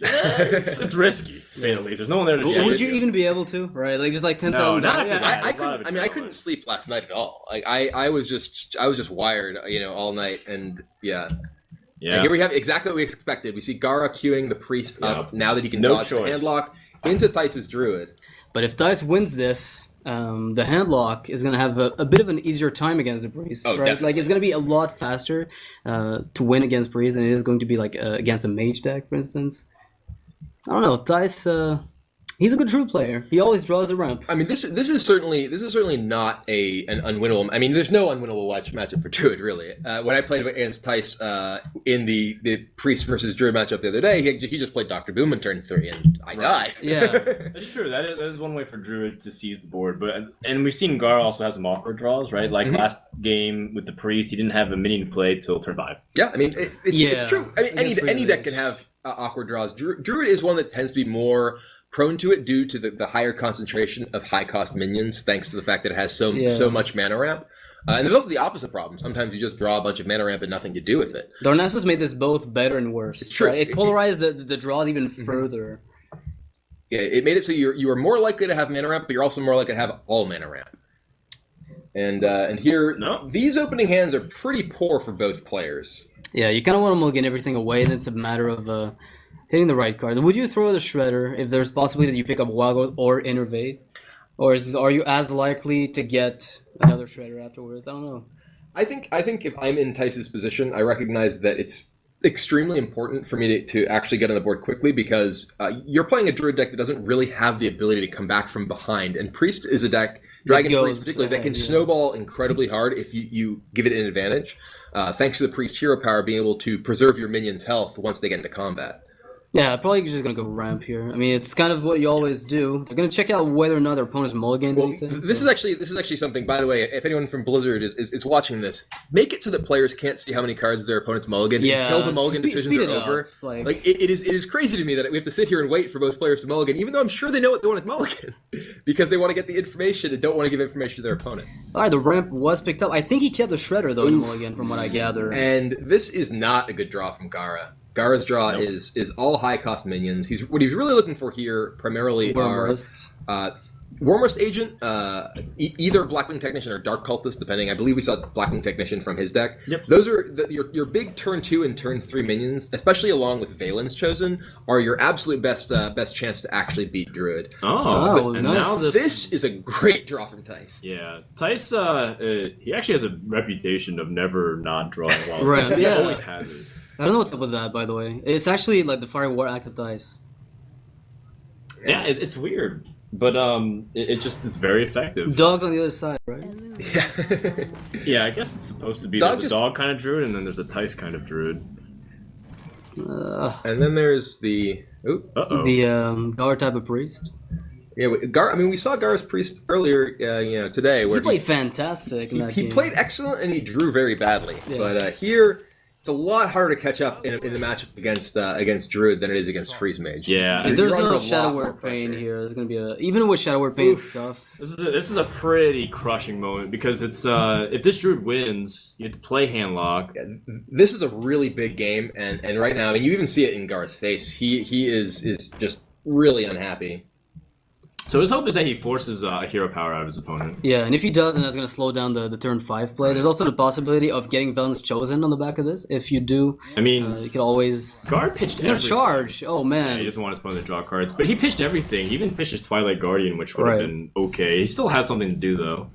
It's risky, to say the least. There's no one there to Would check you it. even be able to? Right? Like, just like 10,000 No, not bucks? after that. I There's a lot of couldn't. I adrenaline. couldn't sleep last night at all. Like I was just wired, all night, and yeah. Yeah. And here we have exactly what we expected. We see Gara queuing the priest up now that he can No dodge the choice. handlock into Theis's druid. But if Dice wins this, the Handlock is going to have a bit of an easier time against the Priest, Oh, right? definitely. Like, it's going to be a lot faster to win against Priest than it is going to be, like, against a Mage deck, for instance. I don't know, Dice... He's a good Druid player. He always draws the ramp. I mean, this is certainly not an unwinnable. I mean, there's no unwinnable matchup for Druid really. When I played against Tice in the Priest versus Druid matchup the other day, he just played Dr. Boom in turn 3, and I died. Yeah, That's true. That is one way for Druid to seize the board. And we've seen Gar also has some awkward draws, right? Like last game with the Priest, he didn't have a minion to play till turn 5. Yeah, I mean, it's true. I mean, any deck can have awkward draws. Druid is one that tends to be more prone to it due to the higher concentration of high-cost minions, thanks to the fact that it has so much mana ramp. And there's also the opposite problem. Sometimes you just draw a bunch of mana ramp and nothing to do with it. Darnassus made this both better and worse. It's true. Right? It polarized the draws even further. Yeah, it made it so you are more likely to have mana ramp, but you're also more likely to have all mana ramp. And here, these opening hands are pretty poor for both players. Yeah, you kind of want to mulligan everything away, then it's a matter of hitting the right card. Would you throw the Shredder if there's possibility that you pick up Wild Growth or Innervate? Or are you as likely to get another Shredder afterwards? I don't know. I think if I'm in Tice's position, I recognize that it's extremely important for me to actually get on the board quickly because you're playing a Druid deck that doesn't really have the ability to come back from behind. And Priest is a deck, Dragon Priest particularly, that can snowball incredibly hard if you give it an advantage. Thanks to the Priest hero power being able to preserve your minions' health once they get into combat. Yeah, probably just going to go ramp here. I mean, it's kind of what you always do. They're going to check out whether or not their opponent's mulliganed anything. This is actually something, by the way, if anyone from Blizzard is watching this, make it so that players can't see how many cards their opponent's mulligan until the mulligan decisions are over. Like it is crazy to me that we have to sit here and wait for both players to mulligan, even though I'm sure they know what they want to mulligan, because they want to get the information and don't want to give information to their opponent. All right, the ramp was picked up. I think he kept the Shredder, though, in mulligan, from what I gather. And this is not a good draw from Gara. Gara's draw is all high cost minions. What he's really looking for here primarily are Wormrust Agent, either Blackwing Technician or Dark Cultist, depending. I believe we saw Blackwing Technician from his deck. Yep. Those are your big turn 2 and turn 3 minions, especially along with Valen's Chosen, are your absolute best chance to actually beat Druid. And nice. now this is a great draw from Tice. Yeah, Tice, he actually has a reputation of never not drawing well. Right, He yeah. always has it. I don't know what's up with that, by the way. It's actually like the Fire War active dice. Yeah, it's weird, but it's very effective. Dogs on the other side, right? Yeah. Yeah, I guess it's supposed to be Dog there's a dog kind of druid, and then there's a Tice kind of druid. And then there's the The Gar type of priest. Yeah, we saw Gar's Priest earlier, today. Where He played fantastic in that he game. played excellent and he drew very badly. Yeah. But here, it's a lot harder to catch up in the matchup against Druid than it is against Freeze Mage. Yeah, If there's You're under no a Shadow lot more Word Pain pressure. here, there's gonna be even with Shadow Word Pain stuff. this is a pretty crushing moment because it's if this druid wins, you have to play Handlock. Yeah, this is a really big game, and right now, I mean, you even see it in Gar's face. He is just really unhappy. So his hope is that he forces a hero power out of his opponent. Yeah, and if he does, then that's gonna slow down the turn 5 play. There's also the possibility of getting Valen's Chosen on the back of this. If you do, I mean, you can always. Guard pitched He's gonna everything. charge. Oh man. He doesn't want his opponent to draw cards, but he pitched everything. He even pitched his Twilight Guardian, which would have Right. been okay. He still has something to do though.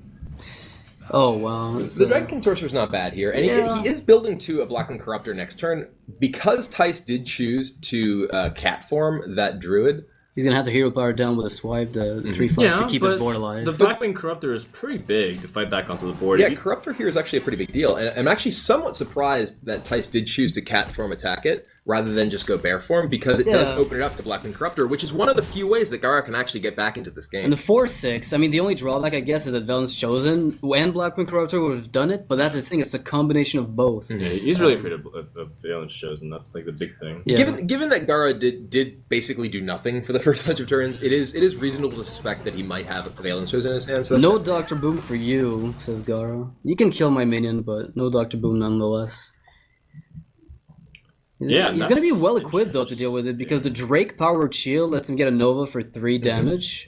Oh wow. The Dragonkin Sorcerer's not bad here, and Yeah. he is building to a Blackwing Corruptor next turn. Because Tice did choose to cat form that Druid, He's gonna have to hero power down with a swipe, the 3/5 to keep his board alive. The Blackwing Corruptor is pretty big to fight back onto the board. yeah, Corruptor here is actually a pretty big deal, and I'm actually somewhat surprised that Tice did choose to cat form attack it rather than just go bear form, because it does Yeah. open it up to Blackwing Corruptor, which is one of the few ways that Gara can actually get back into this game. And the 4/6, I mean, the only drawback, I guess, is that Valen's Chosen and Blackwing Corruptor would have done it, but that's the thing, it's a combination of both. Yeah, he's really afraid of Valen's Chosen. That's like the big thing. Yeah. Given that Gara did basically do nothing for the first bunch of turns, it is reasonable to suspect that he might have a Valen's Chosen in his hand. So that's No Dr. Boom for you, says Gara. You can kill my minion, but no Dr. Boom nonetheless. Yeah, he's gonna be that's well equipped though to deal with it because the Drake powered shield lets him get a Nova for 3 damage.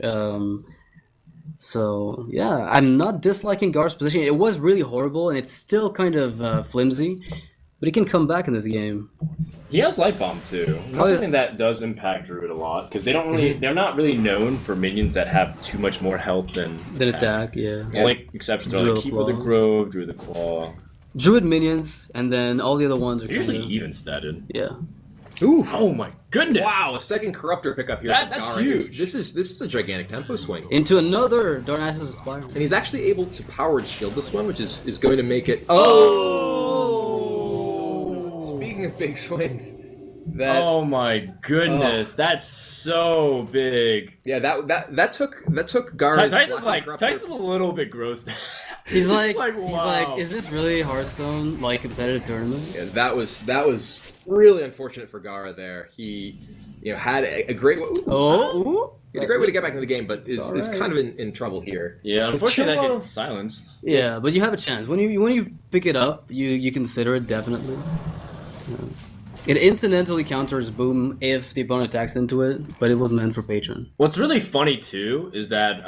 So yeah, I'm not disliking Gar's position. It was really horrible and it's still kind of flimsy, but he can come back in this game. He has Light Bomb too. That's Oh, yeah. something that does impact Druid a lot because they're not really known for minions that have too much more health than Attack, yeah. The only exceptions are Druid like Keeper of the Claw. Grove, Druid the Claw. Druid minions, and then all the other ones are They're usually kinda, even statted. yeah. Ooh. Oh my goodness! Wow, a second corruptor pickup here. That's for Gara. huge. This is a gigantic tempo swing. Into another Darnassus Aspire. And he's actually able to powered shield this one, which is going to make it. Oh! Speaking of big swings, that Oh my goodness, that's so big. yeah, that took Gara's Tyson's Black Corruptor- Tyson's a little bit grossed out. He's like, wow. is this really Hearthstone like competitive tournament? Yeah, that was really unfortunate for Gara there. He had a great he had a great way to get back into the game, but is alright. kind of in trouble here. Yeah, unfortunately that Chilla- gets silenced. Yeah, but you have a chance when you pick it up. You consider it definitely. Yeah. It incidentally counters Boom if the opponent attacks into it, but it was meant for Patron. What's really funny too is that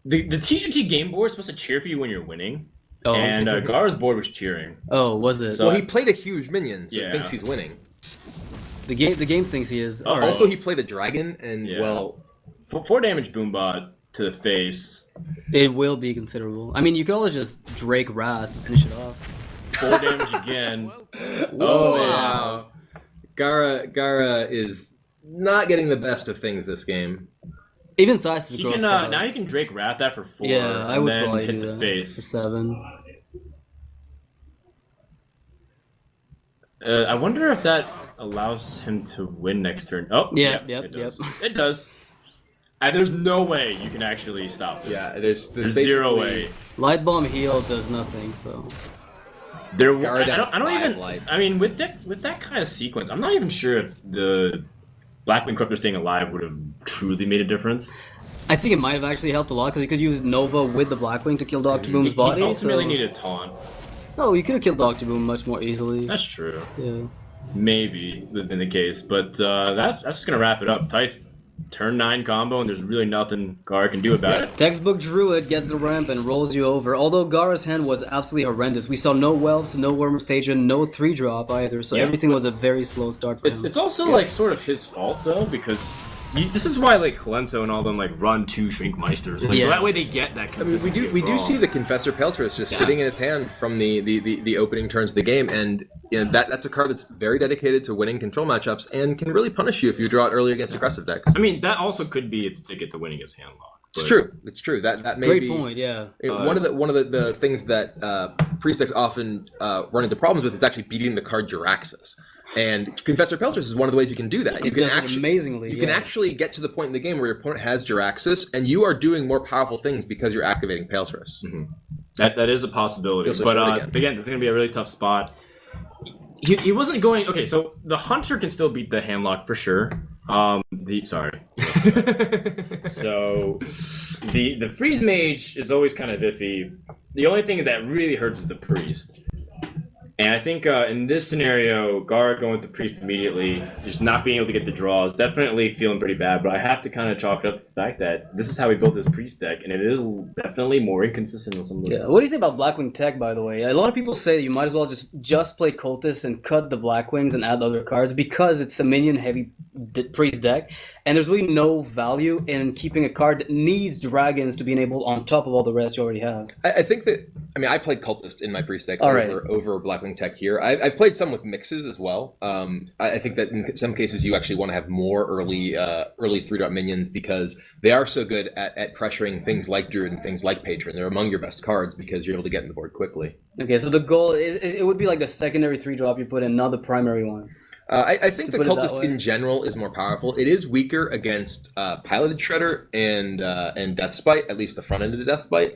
the TGT game board is supposed to cheer for you when you're winning, Oh, and Gara's board was cheering. oh, was it? So- Well, he played a huge minion, so Yeah. he thinks he's winning. the game thinks he is. All right. Also, he played a dragon, and Yeah. well, 4 damage Boombot to the face. It will be considerable. I mean, you could always just Drake Rat to finish it off. 4 damage again. oh wow. Gara is not getting the best of things this game. Even Thais is He grossed can out. now you can Drake Rat that for 4. Yeah, I and would then probably hit do the that for face. 7. I wonder if that allows him to win next turn. Oh, Yep, it does. yep. It does. There's no way you can actually stop this. Yeah, there's There's zero way. Light Bomb heal does nothing, so There, Gara I down don't 5 even. life. I mean, with that kind of sequence, I'm not even sure if the Blackwing Corruptor staying alive would have truly made a difference. I think it might have actually helped a lot because you could use Nova with the Blackwing to kill Doctor Boom's body. He ultimately so... needed a taunt. Oh, you could have killed Doctor Boom much more easily. That's true. Yeah. Maybe would have been the case, but that's just gonna wrap it up. Tice turn 9 combo, and there's really nothing Gara can do about it. Textbook Druid gets the ramp and rolls you over. Although Gara's hand was absolutely horrendous. We saw no Whelps, no Worm Station, no 3-drop either, so Yeah, everything was a very slow start for him. It's also like sort of his fault though, because this is why like Kalento and all them like run 2 Shrink Meisters, like, so Yeah. that way they get that I mean, consistency. we do see the Confessor Peltris just Yeah. sitting in his hand from the opening turns of the game, and that's a card that's very dedicated to winning control matchups and can really punish you if you draw it early against aggressive decks. I mean, that also could be its ticket to winning his hand lock. It's true. It's true. That may Great be point, yeah. one of the things that priest decks often run into problems with is actually beating the card Jiraxis. And Confessor Peltris is one of the ways you can do that. You It can does it actually amazingly. You can actually get to the point in the game where your opponent has Jiraxis, and you are doing more powerful things because you're activating Peltris. That is a possibility, Feels so but short again, this is gonna be a really tough spot. He wasn't going. Okay, so the Hunter can still beat the handlock for sure. So the Freeze Mage is always kind of iffy. The only thing that really hurts is the Priest. And I think in this scenario, Gara going with the Priest immediately, just not being able to get the draws, definitely feeling pretty bad. But I have to kind of chalk it up to the fact that this is how he built his Priest deck, and it is definitely more inconsistent with some of the... Yeah. What do you think about Blackwing Tech, by the way? A lot of people say you might as well just play Cultist and cut the Blackwings and add other cards because it's a minion-heavy priest deck, and there's really no value in keeping a card that needs dragons to be enabled on top of all the rest you already have. I think that I played Cultist in my priest deck All right. over Blackwing Tech here. I've played some with mixes as well. I think that in some cases you actually want to have more early 3-drop minions because they are so good at pressuring things like Druid and things like Patron. They're among your best cards because you're able to get in the board quickly. Okay, so the goal it would be like the secondary 3-drop you put in, not the primary one. I think the put it that Cultist way. in general is more powerful. It is weaker against Piloted Shredder and Deathspite, at least the front end of the Deathspite.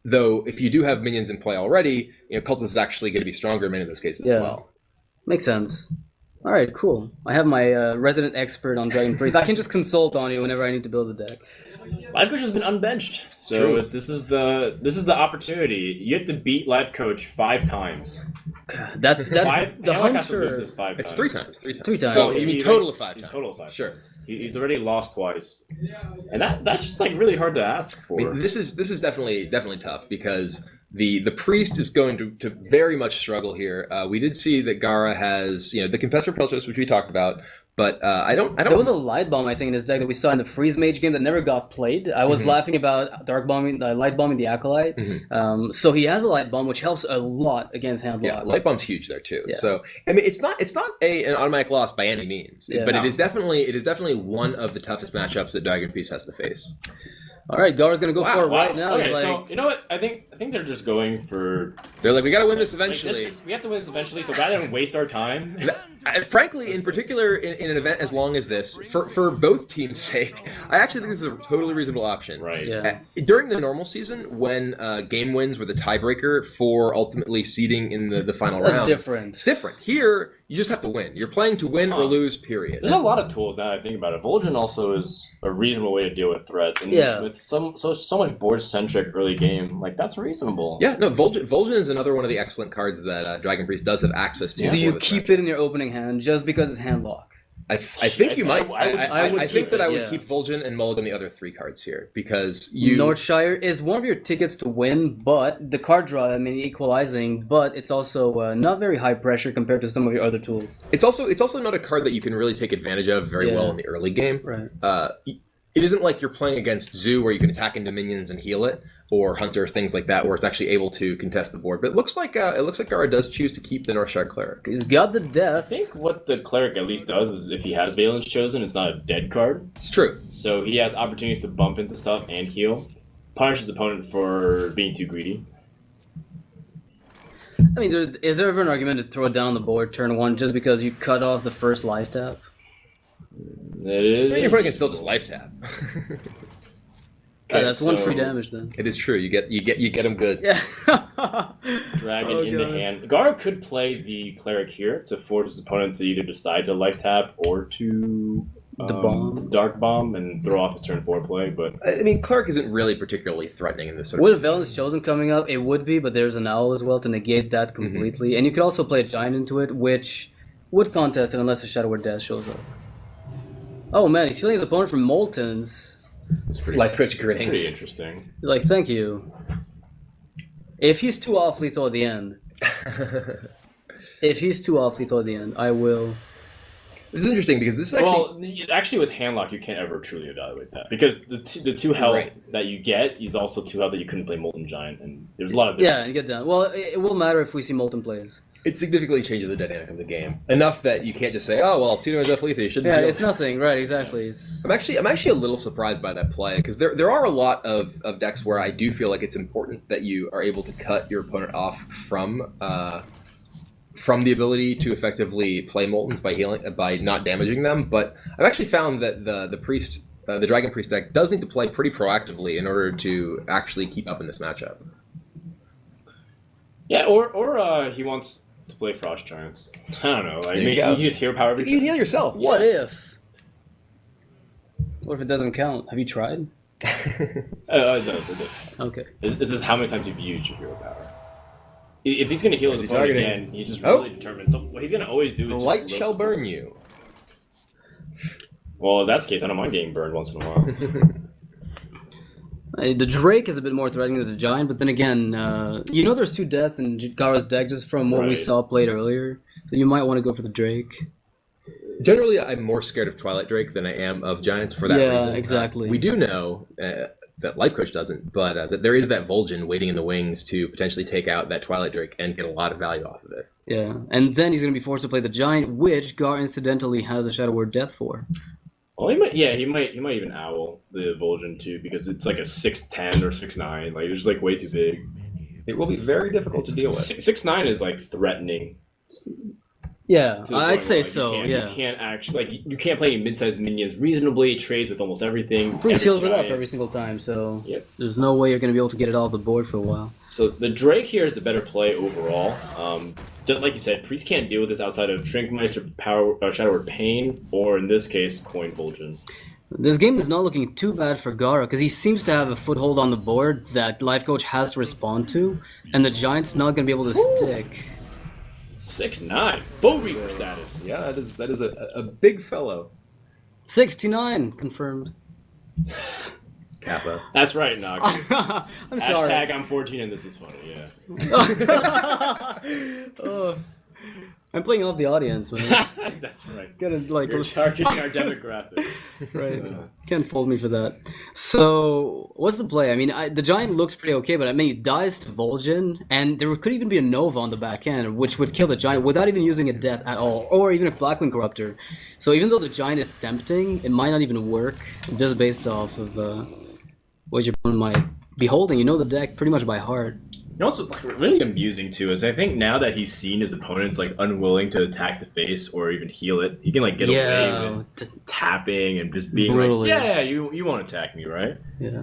Though if you do have minions in play already, Cultist is actually going to be stronger in many of those cases as well. Makes sense. All right, cool. I have my resident expert on Dragon Priest. I can just consult on you whenever I need to build a deck. Life Coach has been unbenched, so True. this is the opportunity. You have to beat Life Coach 5 times. That the Handlock has to lose hunter. this 5 times. It's 3 times. 3 times. 3 times. Oh, you mean He- total of 5 he- times? Total of 5 Sure. times. He's already lost twice, and that's just like really hard to ask for. I mean, this is definitely tough because the priest is going to very much struggle here. We did see that Gara has the Confessor Peltris, which we talked about, But I don't. There was a light bomb, I think, in his deck that we saw in the Freeze Mage game that never got played. I was laughing about light bombing the Acolyte. So he has a light bomb, which helps a lot against hand block. Yeah, light bomb's huge there too. Yeah. So I mean, it's not an automatic loss by any means, but it is definitely one of the toughest matchups that Dragon Priest has to face. All right, Gar's gonna go for it right now. Okay, so you know what? I think they're just going for. They're like, we got to win this eventually. We have to win this eventually. So rather than waste our time. Frankly, in particular, in an event as long as this, for both teams' sake, I actually think this is a totally reasonable option. Right. Yeah. During the normal season, when game wins were the tiebreaker for ultimately seeding in the final round, That's different. It's different. Here, you just have to win. You're playing to win or lose, period. There's a lot of tools now that I think about it. Vol'jin also is a reasonable way to deal with threats. And with so much board-centric early game, like, that's reasonable. Yeah, no, Vol'jin is another one of the excellent cards that Dragon Priest does have access to. Do you keep it in your opening hand just because it's hand lock? I think you might. I think that I would yeah. keep Vol'jin and mulligan the other 3 cards here because Northshire is one of your tickets to win, but the card draw, I mean, equalizing, but it's also not very high pressure compared to some of your other tools. It's also not a card that you can really take advantage of very well in the early game. Right. It isn't like you're playing against Zoo where you can attack into minions and heal it, or Hunter, things like that, where it's actually able to contest the board. But it looks like Gara does choose to keep the Northshire Cleric. He's got the death. I think what the Cleric at least does is if he has Valence chosen, it's not a dead card. It's true. So he has opportunities to bump into stuff and heal. Punish his opponent for being too greedy. I mean, is there ever an argument to throw it down on the board turn 1 just because you cut off the first life tap? It is. I mean, your opponent can still just life tap. Okay, that's 1 free damage then. It is true. You get them good. Yeah. Dragon in the hand. Gara could play the Cleric here to force his opponent to either decide to life tap or to Dark Bomb and throw off his turn 4 play. But I mean, Cleric isn't really particularly threatening in this sort With of Valence Chosen coming up, it would be, but there's an Owl as well to negate that completely. And you could also play a Giant into it, which would contest it unless a Shadow Word Death shows up. Oh man, he's healing his opponent from Moltons. it's pretty, Life Twitch gritting. pretty interesting. Like, thank you. If he's too off lethal at the end, I will. This is interesting because this is actually... Well, actually with Handlock, you can't ever truly evaluate that. Because the 2 health that you get is also 2 health that you couldn't play Molten Giant. And there's a lot of... Yeah, you get down. Well, it will matter if we see Molten plays. It significantly changes the dynamic of the game enough that you can't just say, "Oh well, 2 damage off lethal, you shouldn't." Yeah, be it's nothing, right? Exactly. I'm actually a little surprised by that play because there are a lot of decks where I do feel like it's important that you are able to cut your opponent off from the ability to effectively play Moltons by not damaging them. But I've actually found that the Dragon Priest deck does need to play pretty proactively in order to actually keep up in this matchup. Yeah, or he wants to play Frost Giants. I don't know. Like, maybe you just hero power. You heal yourself. What if? What if it doesn't count? Have you tried? It does. Okay. This is how many times you've used your hero power. If he's going to heal his opponent again, he's just really determined. So what he's going to always do is The just light shall burn you. Well, in that case, I don't mind getting burned once in a while. The Drake is a bit more threatening than the Giant, but then again, there's 2 deaths in Gara's deck just from what we saw played earlier. So you might want to go for the Drake. Generally, I'm more scared of Twilight Drake than I am of Giants for that reason. Yeah, exactly. We do know that Life Coach doesn't, but that there is that Vol'jin waiting in the wings to potentially take out that Twilight Drake and get a lot of value off of it. Yeah, and then he's going to be forced to play the Giant, which Gar incidentally has a Shadow Word Death for. Well, he might even owl the Vol'jin too because it's like a 6'10" or 6'9". Like it's like way too big. It will be very difficult to deal with. 6'9" is like threatening. Yeah, To the I'd point say where, so. you can't actually you can't play mid-sized minions reasonably. It trades with almost everything. Priest heals it up giant. every single time, so Yep. there's no way you're going to be able to get it off the board for a while. So the Drake here is the better play overall. Like you said, Priest can't deal with this outside of Shrinkmeister, Shadow Word Pain, or in this case, Coin Vol'jin. This game is not looking too bad for Gara, because he seems to have a foothold on the board that Life Coach has to respond to, and the Giant's not going to be able to stick. 6'9", Foe Reaper status. Yeah, that is a big fellow. 69 confirmed. Kappa. That's right, Nog. I'm sorry. Hashtag I'm 14 and this is funny, yeah. I'm playing playing off the audience, man. That's right. Gotta like You're targeting our demographic. right. Can't fold me for that. So, what's the play? I mean, the Giant looks pretty okay, but I mean, he dies to Vol'jin, and there could even be a Nova on the back end, which would kill the Giant without even using a Death at all, or even a Blackwing Corruptor. So even though the Giant is tempting, it might not even work, just based off of what your opponent might be holding. You know the deck pretty much by heart. You know what's really amusing too is I think now that he's seen his opponents like unwilling to attack the face or even heal it, he can like get away with tapping and just being brutally. like, yeah, you won't attack me, right? Yeah.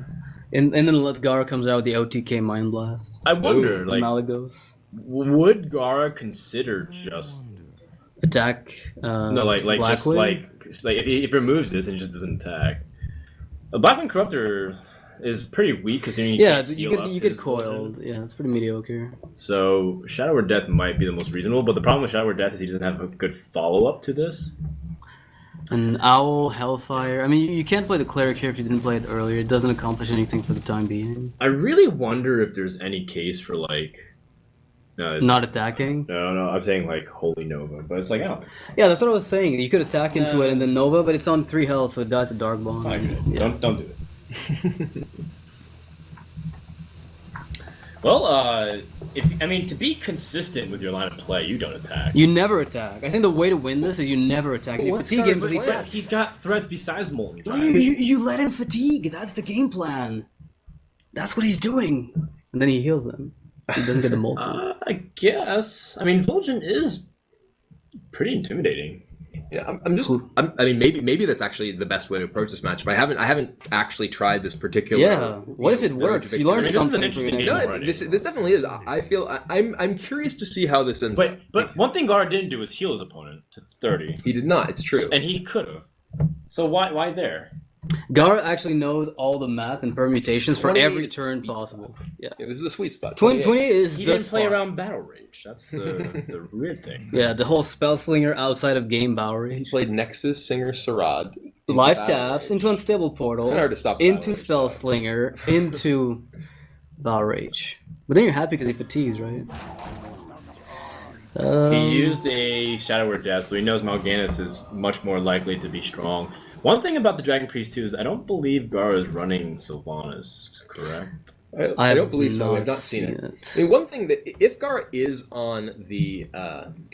And then Gara comes out with the OTK Mind Blast. I wonder, like, Malagos. would Gara consider just Attack no, like just Blackwing? like if he removes this and he just doesn't attack? A Blackwing Corruptor is pretty weak because you get coiled. Yeah, it's pretty mediocre. So Shadow or Death might be the most reasonable, but the problem with Shadow or Death is he doesn't have a good follow-up to this. An Owl, Hellfire. I mean, you can't play the Cleric here if you didn't play it earlier. It doesn't accomplish anything for the time being. I really wonder if there's any case for like not attacking? No, I'm saying like Holy Nova, but it's like Alex. Yeah, that's what I was saying. You could attack into it and then Nova, but it's on 3 health, so it dies to Dark Bond. It's not good. Yeah. Don't do it. Well, to be consistent with your line of play, you don't attack. You never attack. I think the way to win this is you never attack. You fatigue him with the attack. He's got threats besides Molten Drive. You let him fatigue. That's the game plan. That's what he's doing. And then he heals them. He doesn't get the Molten. I guess. I mean, Vol'jin is pretty intimidating. Yeah, maybe that's actually the best way to approach this matchup. I haven't actually tried this particular. Yeah. What if it works? You learn something. This is an interesting game. No, this definitely is. I feel I'm curious to see how this ends up. But one thing Gara didn't do was heal his opponent to 30. He did not. It's true. And he could have. So why there? Gara actually knows all the math and permutations for 28 every is turn sweet possible. spot. Yeah. This is the sweet spot. 28 is He the didn't play spot. around Battle Rage. That's the weird thing. Yeah, the whole spell slinger outside of game Bower He Rage. played Nexus, Singer, Sarad. Life taps into Unstable Portal, It's kinda hard to stop into Battle Spell Rage, Slinger, into Bower Rage. But then you're happy because he fatigues, right? He used a Shadow or Death, so he knows Mal'Ganis is much more likely to be strong. One thing about the Dragon Priest too is I don't believe Gara is running Sylvanas, correct? I don't believe so. I've not seen it. I mean, one thing that if Gara is on the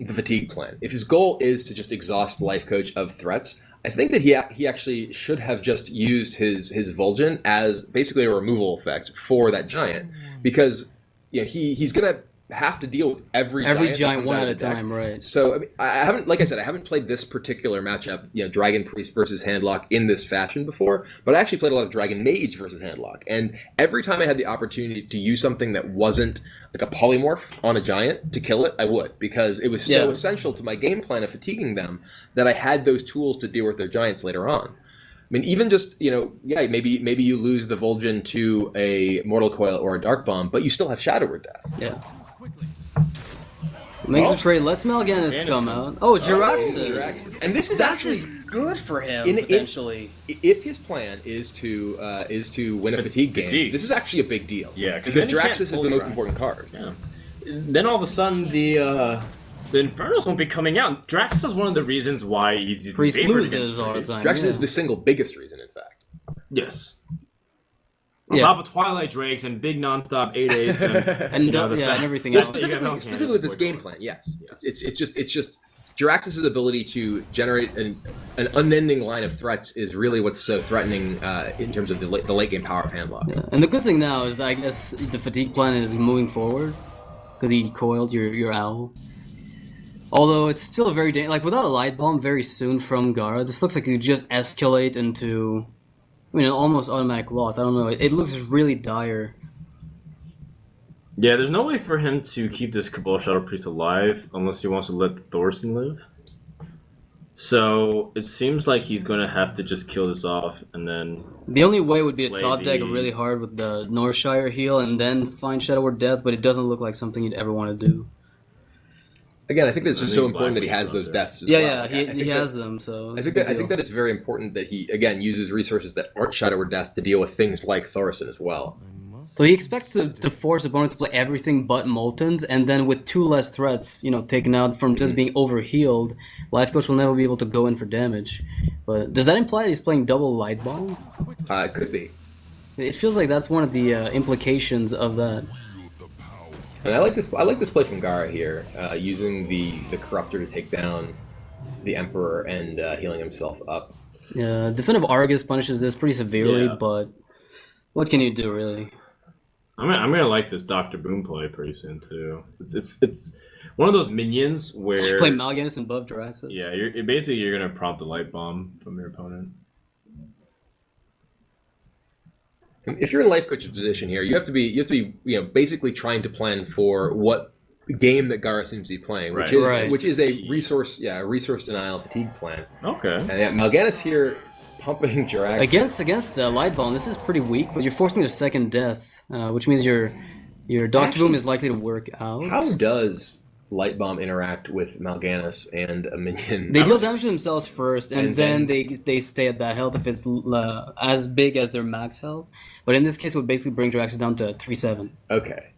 fatigue plan, if his goal is to just exhaust Life Coach of threats, I think that he actually should have just used his Vol'jin as basically a removal effect for that giant, because he's gonna have to deal with every giant one that at a comes out of the deck. time, right? So I mean, I haven't, like I said, I haven't played this particular matchup, Dragon Priest versus Handlock in this fashion before, but I actually played a lot of Dragon Mage versus Handlock, and every time I had the opportunity to use something that wasn't like a polymorph on a giant to kill it, I would, because it was so essential to my game plan of fatiguing them that I had those tools to deal with their giants later on. I mean, even just, maybe you lose the Vol'jin to a Mortal Coil or a Dark Bomb, but you still have Shadow or Death. Yeah. Makes a trade. Let's Mal'Ganis come out. Oh, Jiraxxus. And this is actually good for him, potentially. If his plan is to win a fatigue game, this is actually a big deal. Yeah, because Jiraxxus is the most important card. Yeah. Then all of a sudden the Infernos won't be coming out. Jiraxxus is one of the reasons why he's Priest favored loses against all the Priest. time. Jiraxxus is the single biggest reason, in fact. Yes. On top of Twilight Drakes and big non-stop 8/8s and and everything else. Specifically with this game plan, yes. It's just Jiraxxus' ability to generate an unending line of threats is really what's so threatening in terms of the late game power of Handlock. Yeah. And the good thing now is that I guess the fatigue plan is moving forward because he coiled your owl. Although it's still a very without a light bomb very soon from Gara, this looks like you just escalate into almost automatic loss. I don't know. It looks really dire. Yeah, there's no way for him to keep this Cabal Shadow Priest alive unless he wants to let Thorson live. So it seems like he's going to have to just kill this off and then... The only way would be to top deck really hard with the Northshire heal and then find Shadow or Death, but it doesn't look like something you'd ever want to do. Again, I think it's just so important that he has those deaths as well. Yeah, he has them, so... I think that it's very important that he, again, uses resources that aren't Shadow or Death to deal with things like Thorson as well. So he expects to force opponent to play everything but Moltons, and then with 2 less threats, taken out from just being overhealed, Life Coach will never be able to go in for damage. But does that imply that he's playing double Light Bomb? It could be. It feels like that's one of the implications of that. And I like this play from Gara here, using the Corruptor to take down the Emperor and healing himself up. Yeah, Definitive Argus punishes this pretty severely, Yeah. but what can you do, really? I'm gonna like this Dr. Boom play pretty soon too. It's one of those minions where Play Mal'Ganis and buff Draxus. yeah, you're gonna prompt a light bomb from your opponent. If you're in Life Coach's position here, you have to be basically trying to plan for what game that Gara seems to be playing, which is a resource denial fatigue plan. Okay. And yeah, Mal'Ganis here pumping Drax. Against Light Bomb, this is pretty weak, but you're forcing a second death, which means your Doctor Boom is likely to work out. How does Light Bomb interact with Mal'Ganis and a minion? They deal damage to themselves first, and then they stay at that health if it's as big as their max health. But in this case, it would basically bring Draxus down to 3-7. Okay.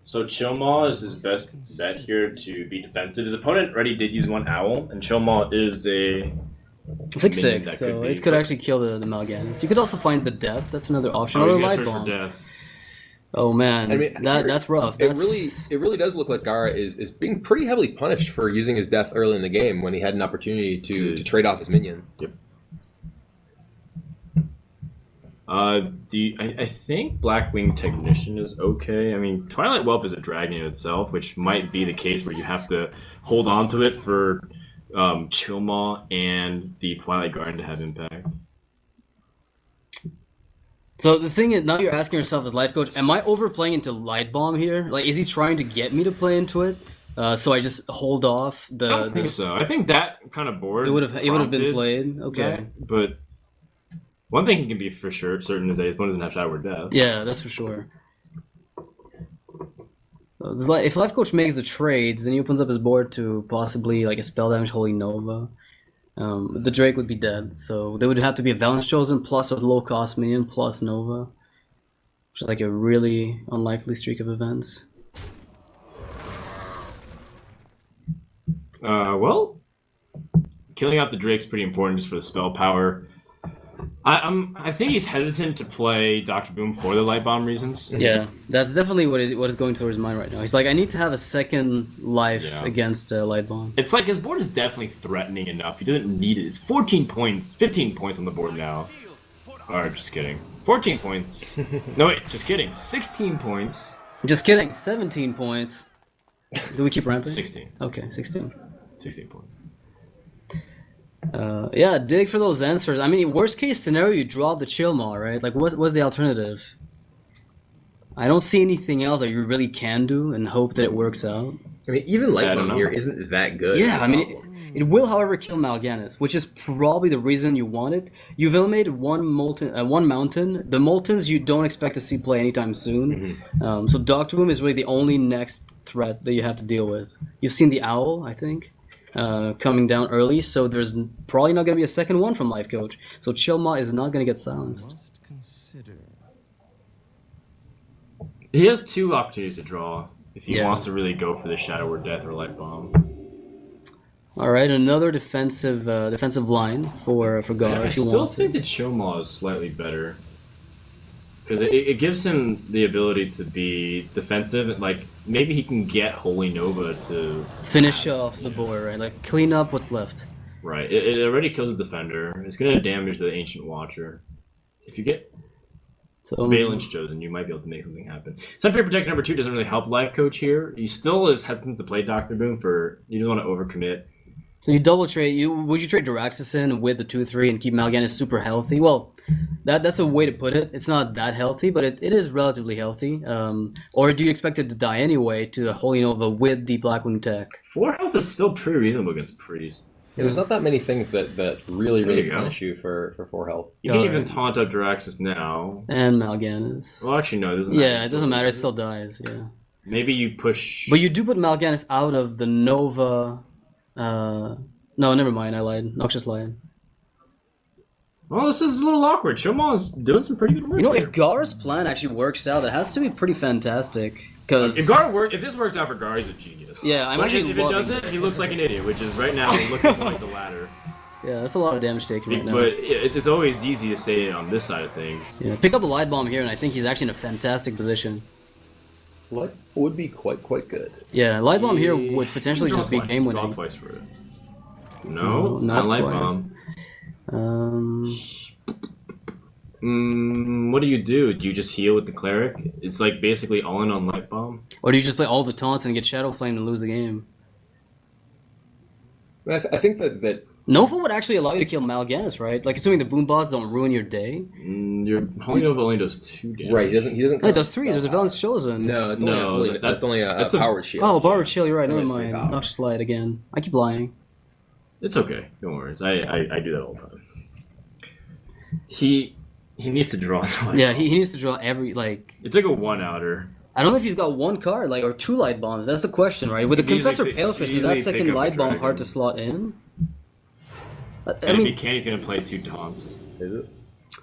So Chillmaw is his best bet here to be defensive. His opponent already did use 1 Owl, and Chillmaw is a 6/6, so it could actually kill the Mal'Ganis. You could also find the Death. That's another option. Or a Light Bomb. Oh man, I mean, that's rough. It really does look like Gara is being pretty heavily punished for using his Death early in the game when he had an opportunity to trade off his minion. Yep. I think Blackwing Technician is okay. I mean, Twilight Whelp is a dragon in itself, which might be the case where you have to hold on to it for Chillmaw and the Twilight Guardian to have impact. So the thing is, now you're asking yourself as Life Coach, am I overplaying into Light Bomb here? Like, is he trying to get me to play into it? So I just hold off the... I don't think so. I think that kind of board it would have been played. Okay. But one thing he can be for sure certain is that his opponent doesn't have Shadow Word Death. Yeah, that's for sure. If Life Coach makes the trades, then he opens up his board to possibly like a Spell Damage Holy Nova. The Drake would be dead, so there would have to be a Valence Chosen plus a low cost minion plus Nova, which is like a really unlikely streak of events. Well, killing out the Drake's pretty important just for the spell power. I think he's hesitant to play Dr. Boom for the Light Bomb reasons. Yeah, that's definitely what is going through his mind right now. He's like, I need to have a second life against Light Bomb. It's like his board is definitely threatening enough. He doesn't need it. It's 14 points, 15 points on the board now. Or, just kidding. 14 points. No, wait, just kidding. 16 points. Just kidding. 17 points. Do we keep ramping? 16. Okay, 16. 16 points. Yeah, dig for those answers. I mean, worst case scenario, you drop the Chillmaw, right? Like, what's the alternative? I don't see anything else that you really can do and hope that it works out. I mean, even Light Bomb here isn't that good. Yeah, I mean, it will, however, kill Mal'Ganis, which is probably the reason you want it. You've eliminated one mountain. The Moltons you don't expect to see play anytime soon. Mm-hmm. So Doctor Boom is really the only next threat that you have to deal with. You've seen the Owl, I think. Coming down early, so there's probably not going to be a second one from Life Coach. So Chillmaw is not going to get silenced. He has 2 opportunities to draw if he wants to really go for the Shadow Word Death or Light Bomb. All right, another defensive line for Gara. I still think that Chillmaw is slightly better. Because it gives him the ability to be defensive. Like, maybe he can get Holy Nova to... finish off the board, right? Like, clean up what's left. Right. It already kills the Defender. It's going to damage the Ancient Watcher. If you get Valence Chosen, you might be able to make something happen. Sunfire Protector number 2 doesn't really help Life Coach here. He still is hesitant to play Dr. Boom for... You just want to overcommit. So you double trade. Would you trade Diraxis in with the 2/3 and keep Mal'Ganis super healthy? Well, that's a way to put it. It's not that healthy, but it is relatively healthy. Or do you expect it to die anyway to the Holy Nova with the Blackwing tech? 4 health is still pretty reasonable against Priest. Yeah, there's not that many things that really punish you for 4 health. You can even taunt up Diraxis now. And Mal'Ganis. Well, actually, no, it doesn't matter. Yeah, it doesn't matter. It still dies, yeah. Maybe you push... But you do put Mal'Ganis out of the Nova... no, never mind. I lied. Noxious Lion. Well, this is a little awkward. Shomon's doing some pretty good work. You know, here. if Gar's plan actually works out, that has to be pretty fantastic. Because if this works out for Gar, he's a genius. Yeah, I'm but actually if it loving doesn't, this. he looks like an idiot, which is right now looking like the latter. Yeah, that's a lot of damage taken right now. But it's always easy to say it on this side of things. Yeah, pick up the light bomb here, and I think he's actually in a fantastic position. What would be quite good. Yeah, light bomb here would potentially Draw just be twice. game Draw winning. twice for it. No, not not light quite. bomb. What do? Do you just heal with the cleric? It's like basically all in on light bomb. Or do you just play all the taunts and get Shadow Flame and lose the game? I think that Nova would actually allow you to kill Mal'Ganis, right? Like, assuming the boom bots don't ruin your day. Your Holy Nova only does 2 damage. right. He doesn't. No, it does 3. There's a Villain's Chosen. No, it's No, only that's only a that's a- powered shield. Oh, Borrowed Chill, you're right. Never Only three mind. power. Notch Slide again. I keep lying. It's okay. Don't worry. I do that all the time. He needs to draw. Yeah, he needs to draw every, like... It's like a 1-outer. I don't know if he's got one card, like, or 2 light bombs. That's the question, right? With the He can Confessor easily Paleface, is pick that up second a light bomb hard dragon. to slot in? I And if he mean, can, he's gonna play 2 taunts. Is it?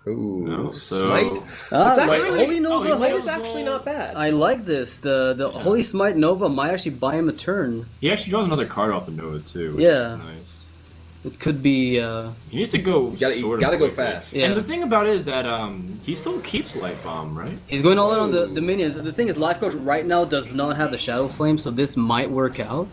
Ooh, No, so- Smite. it's Holy Nova. he Smite knows is actually not bad. I like this. The Holy Smite Nova might actually buy him a turn. He actually draws another card off the Nova too. Which Yeah. is nice. It could be. He needs to go. You gotta go fast. Yeah. And the thing about it is that he still keeps light bomb, right? He's going all in on the minions. The thing is, Life Coach right now does not have the Shadow Flame, so this might work out.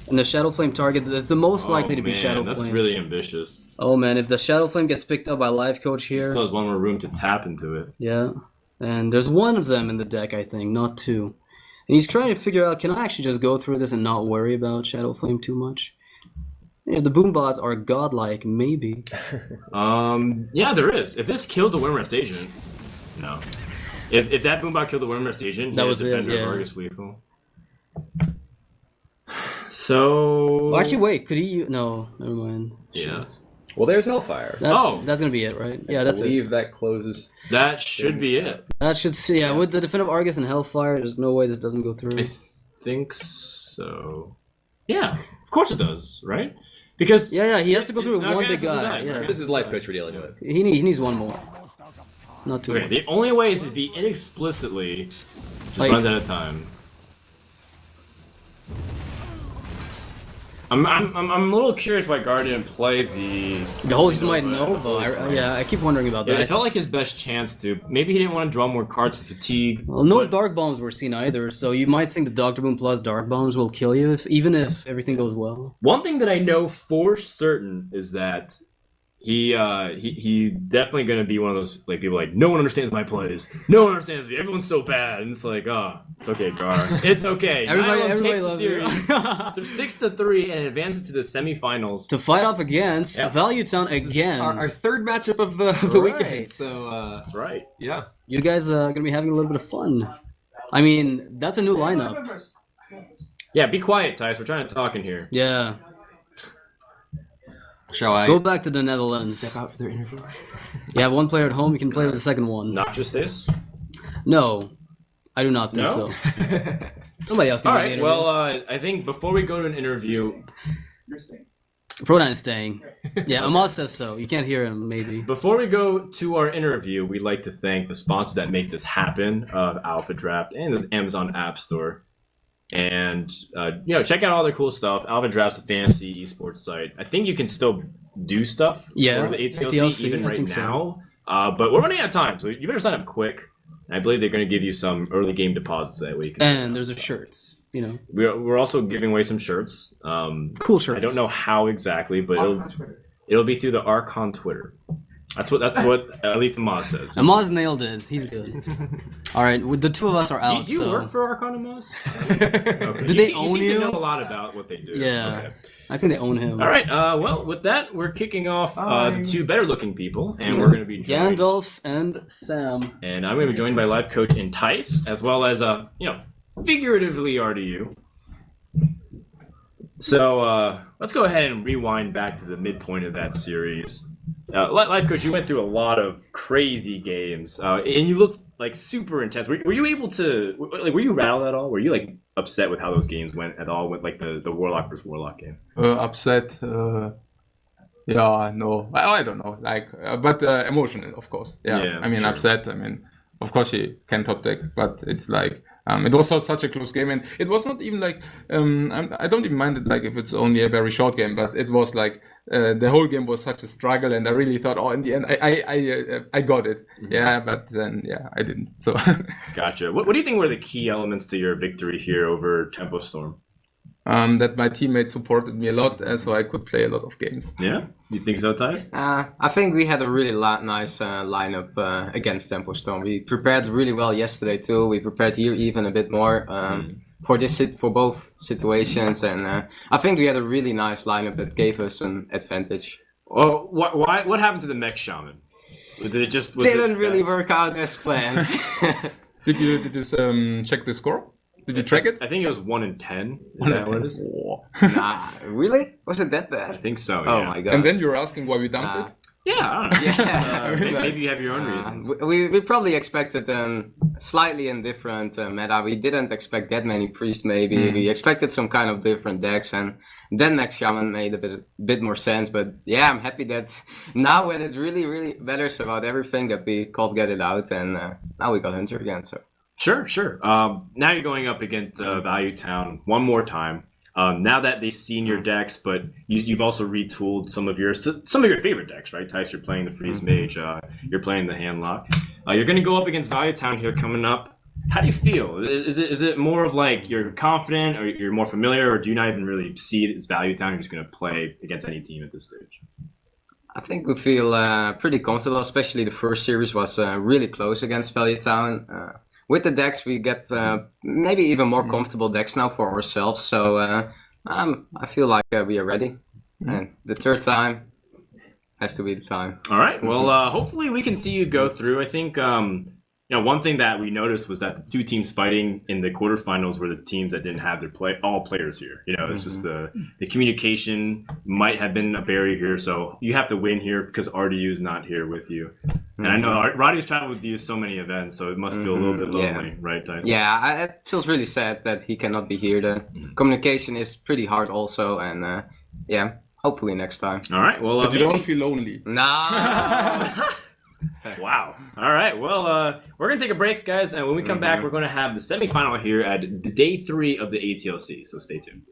And the Shadow Flame target is the most likely to be man, Shadow that's Flame. really ambitious. Oh man, if the Shadow Flame gets picked up by Life Coach He here, still has one more room to tap into it. yeah. And there's one of them in the deck, I think, not 2. And he's trying to figure out, can I actually just go through this and not worry about Shadow Flame too much? If the boom bots are godlike, maybe. Yeah, there is. If this kills the Worm Rest Agent, no. If that Boombot killed the Worm Rest Agent, That he was is it, Defender of yeah. Argus lethal. So. Well, actually, wait, could he? No, never mind. Yeah. Well, there's Hellfire. That's gonna be it, right? Yeah, that's I it. believe that closes. That should be it. That should see. Yeah, with the Defender of Argus and Hellfire, there's no way this doesn't go through. I think so. Yeah, of course it does, right? Because Yeah, he has to go through Now, one Ganis big is a guy. guy, Yeah, right? This is Life Coach we're dealing with. he needs one more. Not two. okay, the only way is if he inexplicitly just Like- runs out of time. I'm a little curious why Gar didn't play the Holy Smite Nova. Holy Smite. Yeah, I keep wondering about Yeah, that. it felt like his best chance to. Maybe he didn't want to draw more cards for fatigue. Well, no but- Dark Bombs were seen either, so you might think the Doctor Boom plus Dark Bombs will kill you, even if everything goes well. One thing that I know for certain is that he's definitely gonna be one of those like people like no one understands my plays, no one understands me, everyone's so bad, and it's like it's okay, Gar, it's okay. Everybody Nihilum takes the loves series. you. They're 6-3 and advances to the semifinals. To fight off against Yeah. Value Town again. Our third matchup of the Right. weekend. So That's right. yeah. You guys are gonna be having a little bit of fun. I mean, that's a new lineup. Yeah, be quiet, Tice. We're trying to talk in here. Yeah. Shall I Go back to the Netherlands. step out for their interview? You have one player at home, you can play with the second one. Noxious this. No. I do not think No? so. Somebody else can All do the right. interview. Well, I think before we go to an interview, Prodan is staying. Yeah, Amaz says so. You can't hear him, maybe. before we go to our interview, we'd like to thank the sponsors that make this happen of Alpha Draft and the Amazon App Store. And check out all their cool stuff. Alpha Draft's a fantasy esports site. I think you can still do stuff Yeah, for the ATLC, ATLC, even I right think so. now. But we're running out of time, so you better sign up quick. And I believe they're going to give you some early game deposits that week. And there's a shirts, We're also giving away some shirts. Cool shirts. I don't know how exactly, but it'll be through the Archon Twitter. That's what at least Amaz says. Amaz nailed it. He's good. All right, the two of us are out. Do you so. work for Archon, Amaz? Okay. Do they you own seem you? to know a lot about what they do. Yeah, Okay. I think they own him. All right. Well, with that, we're kicking off the two better-looking people, and we're going to be joined. Gandalf and Sam. And I'm going to be joined by life coach Entice, as well as figuratively RDU. So let's go ahead and rewind back to the midpoint of that series. Life coach, you went through a lot of crazy games, and you looked like super intense. Were you able to were you rattled at all? Were you like upset with how those games went at all with like the Warlock versus Warlock game? Upset. Yeah, no, I don't know. Like, but emotional, of course. Yeah, Yeah, I mean, sure. upset. I mean, of course she can top deck, but it's like it was such a close game, and it was not even like I don't even mind it like if it's only a very short game, but it was like the whole game was such a struggle, and I really thought, oh, in the end, I got it. Mm-hmm. Yeah, but then I didn't. So Gotcha. What do you think were the key elements to your victory here over Tempo Storm? that my teammates supported me a lot, so I could play a lot of games. Yeah, you think so, Thijs? I think we had a really nice lineup against Tempo Storm. We prepared really well yesterday too. We prepared here even a bit more for both situations, and I think we had a really nice lineup that gave us an advantage. Well, what happened to the mech shaman? Did it just Didn't really work out as planned. Did you check the score? Did you track it? I think it was 1 in 10. Is that what it is? Nah, really? Was it that bad? I think so. Oh Yeah. my god. And then you're asking why we dumped it? Yeah, I don't know. Yeah. Maybe you have your own reasons. We probably expected slightly indifferent meta. We didn't expect that many priests. Maybe we expected some kind of different decks, and then Max Shaman made a bit more sense. But yeah, I'm happy that now when it really matters about everything that we called get it out, and now we got Hunter again. So Sure. Now you're going up against Value Town one more time. Now that they've seen your decks, but you've also retooled some of your favorite decks, right? Tice, you're playing the Freeze Mage, you're playing the Handlock. You're going to go up against Value Town here coming up. How do you feel? Is it more of like you're confident, or you're more familiar, or do you not even really see it as Value Town? You're just going to play against any team at this stage? I think we feel pretty comfortable. Especially the first series was really close against Value Town. With the decks, we get maybe even more comfortable decks now for ourselves. So I feel like we are ready. And the third time has to be the time. All right. Well, hopefully we can see you go through. I think one thing that we noticed was that the two teams fighting in the quarterfinals were the teams that didn't have all players here. It's just the communication might have been a barrier here. So you have to win here because RDU is not here with you. And I know Roddy's traveled with you so many events, so it must feel a little bit lonely, right, Dice? Yeah, it feels really sad that he cannot be here. The communication is pretty hard also, and hopefully next time. All right, well... But you don't feel lonely. Nah. Wow. All right, well, we're going to take a break, guys, and when we come back, we're going to have the semifinal here at day 3 of the ATLC, so stay tuned.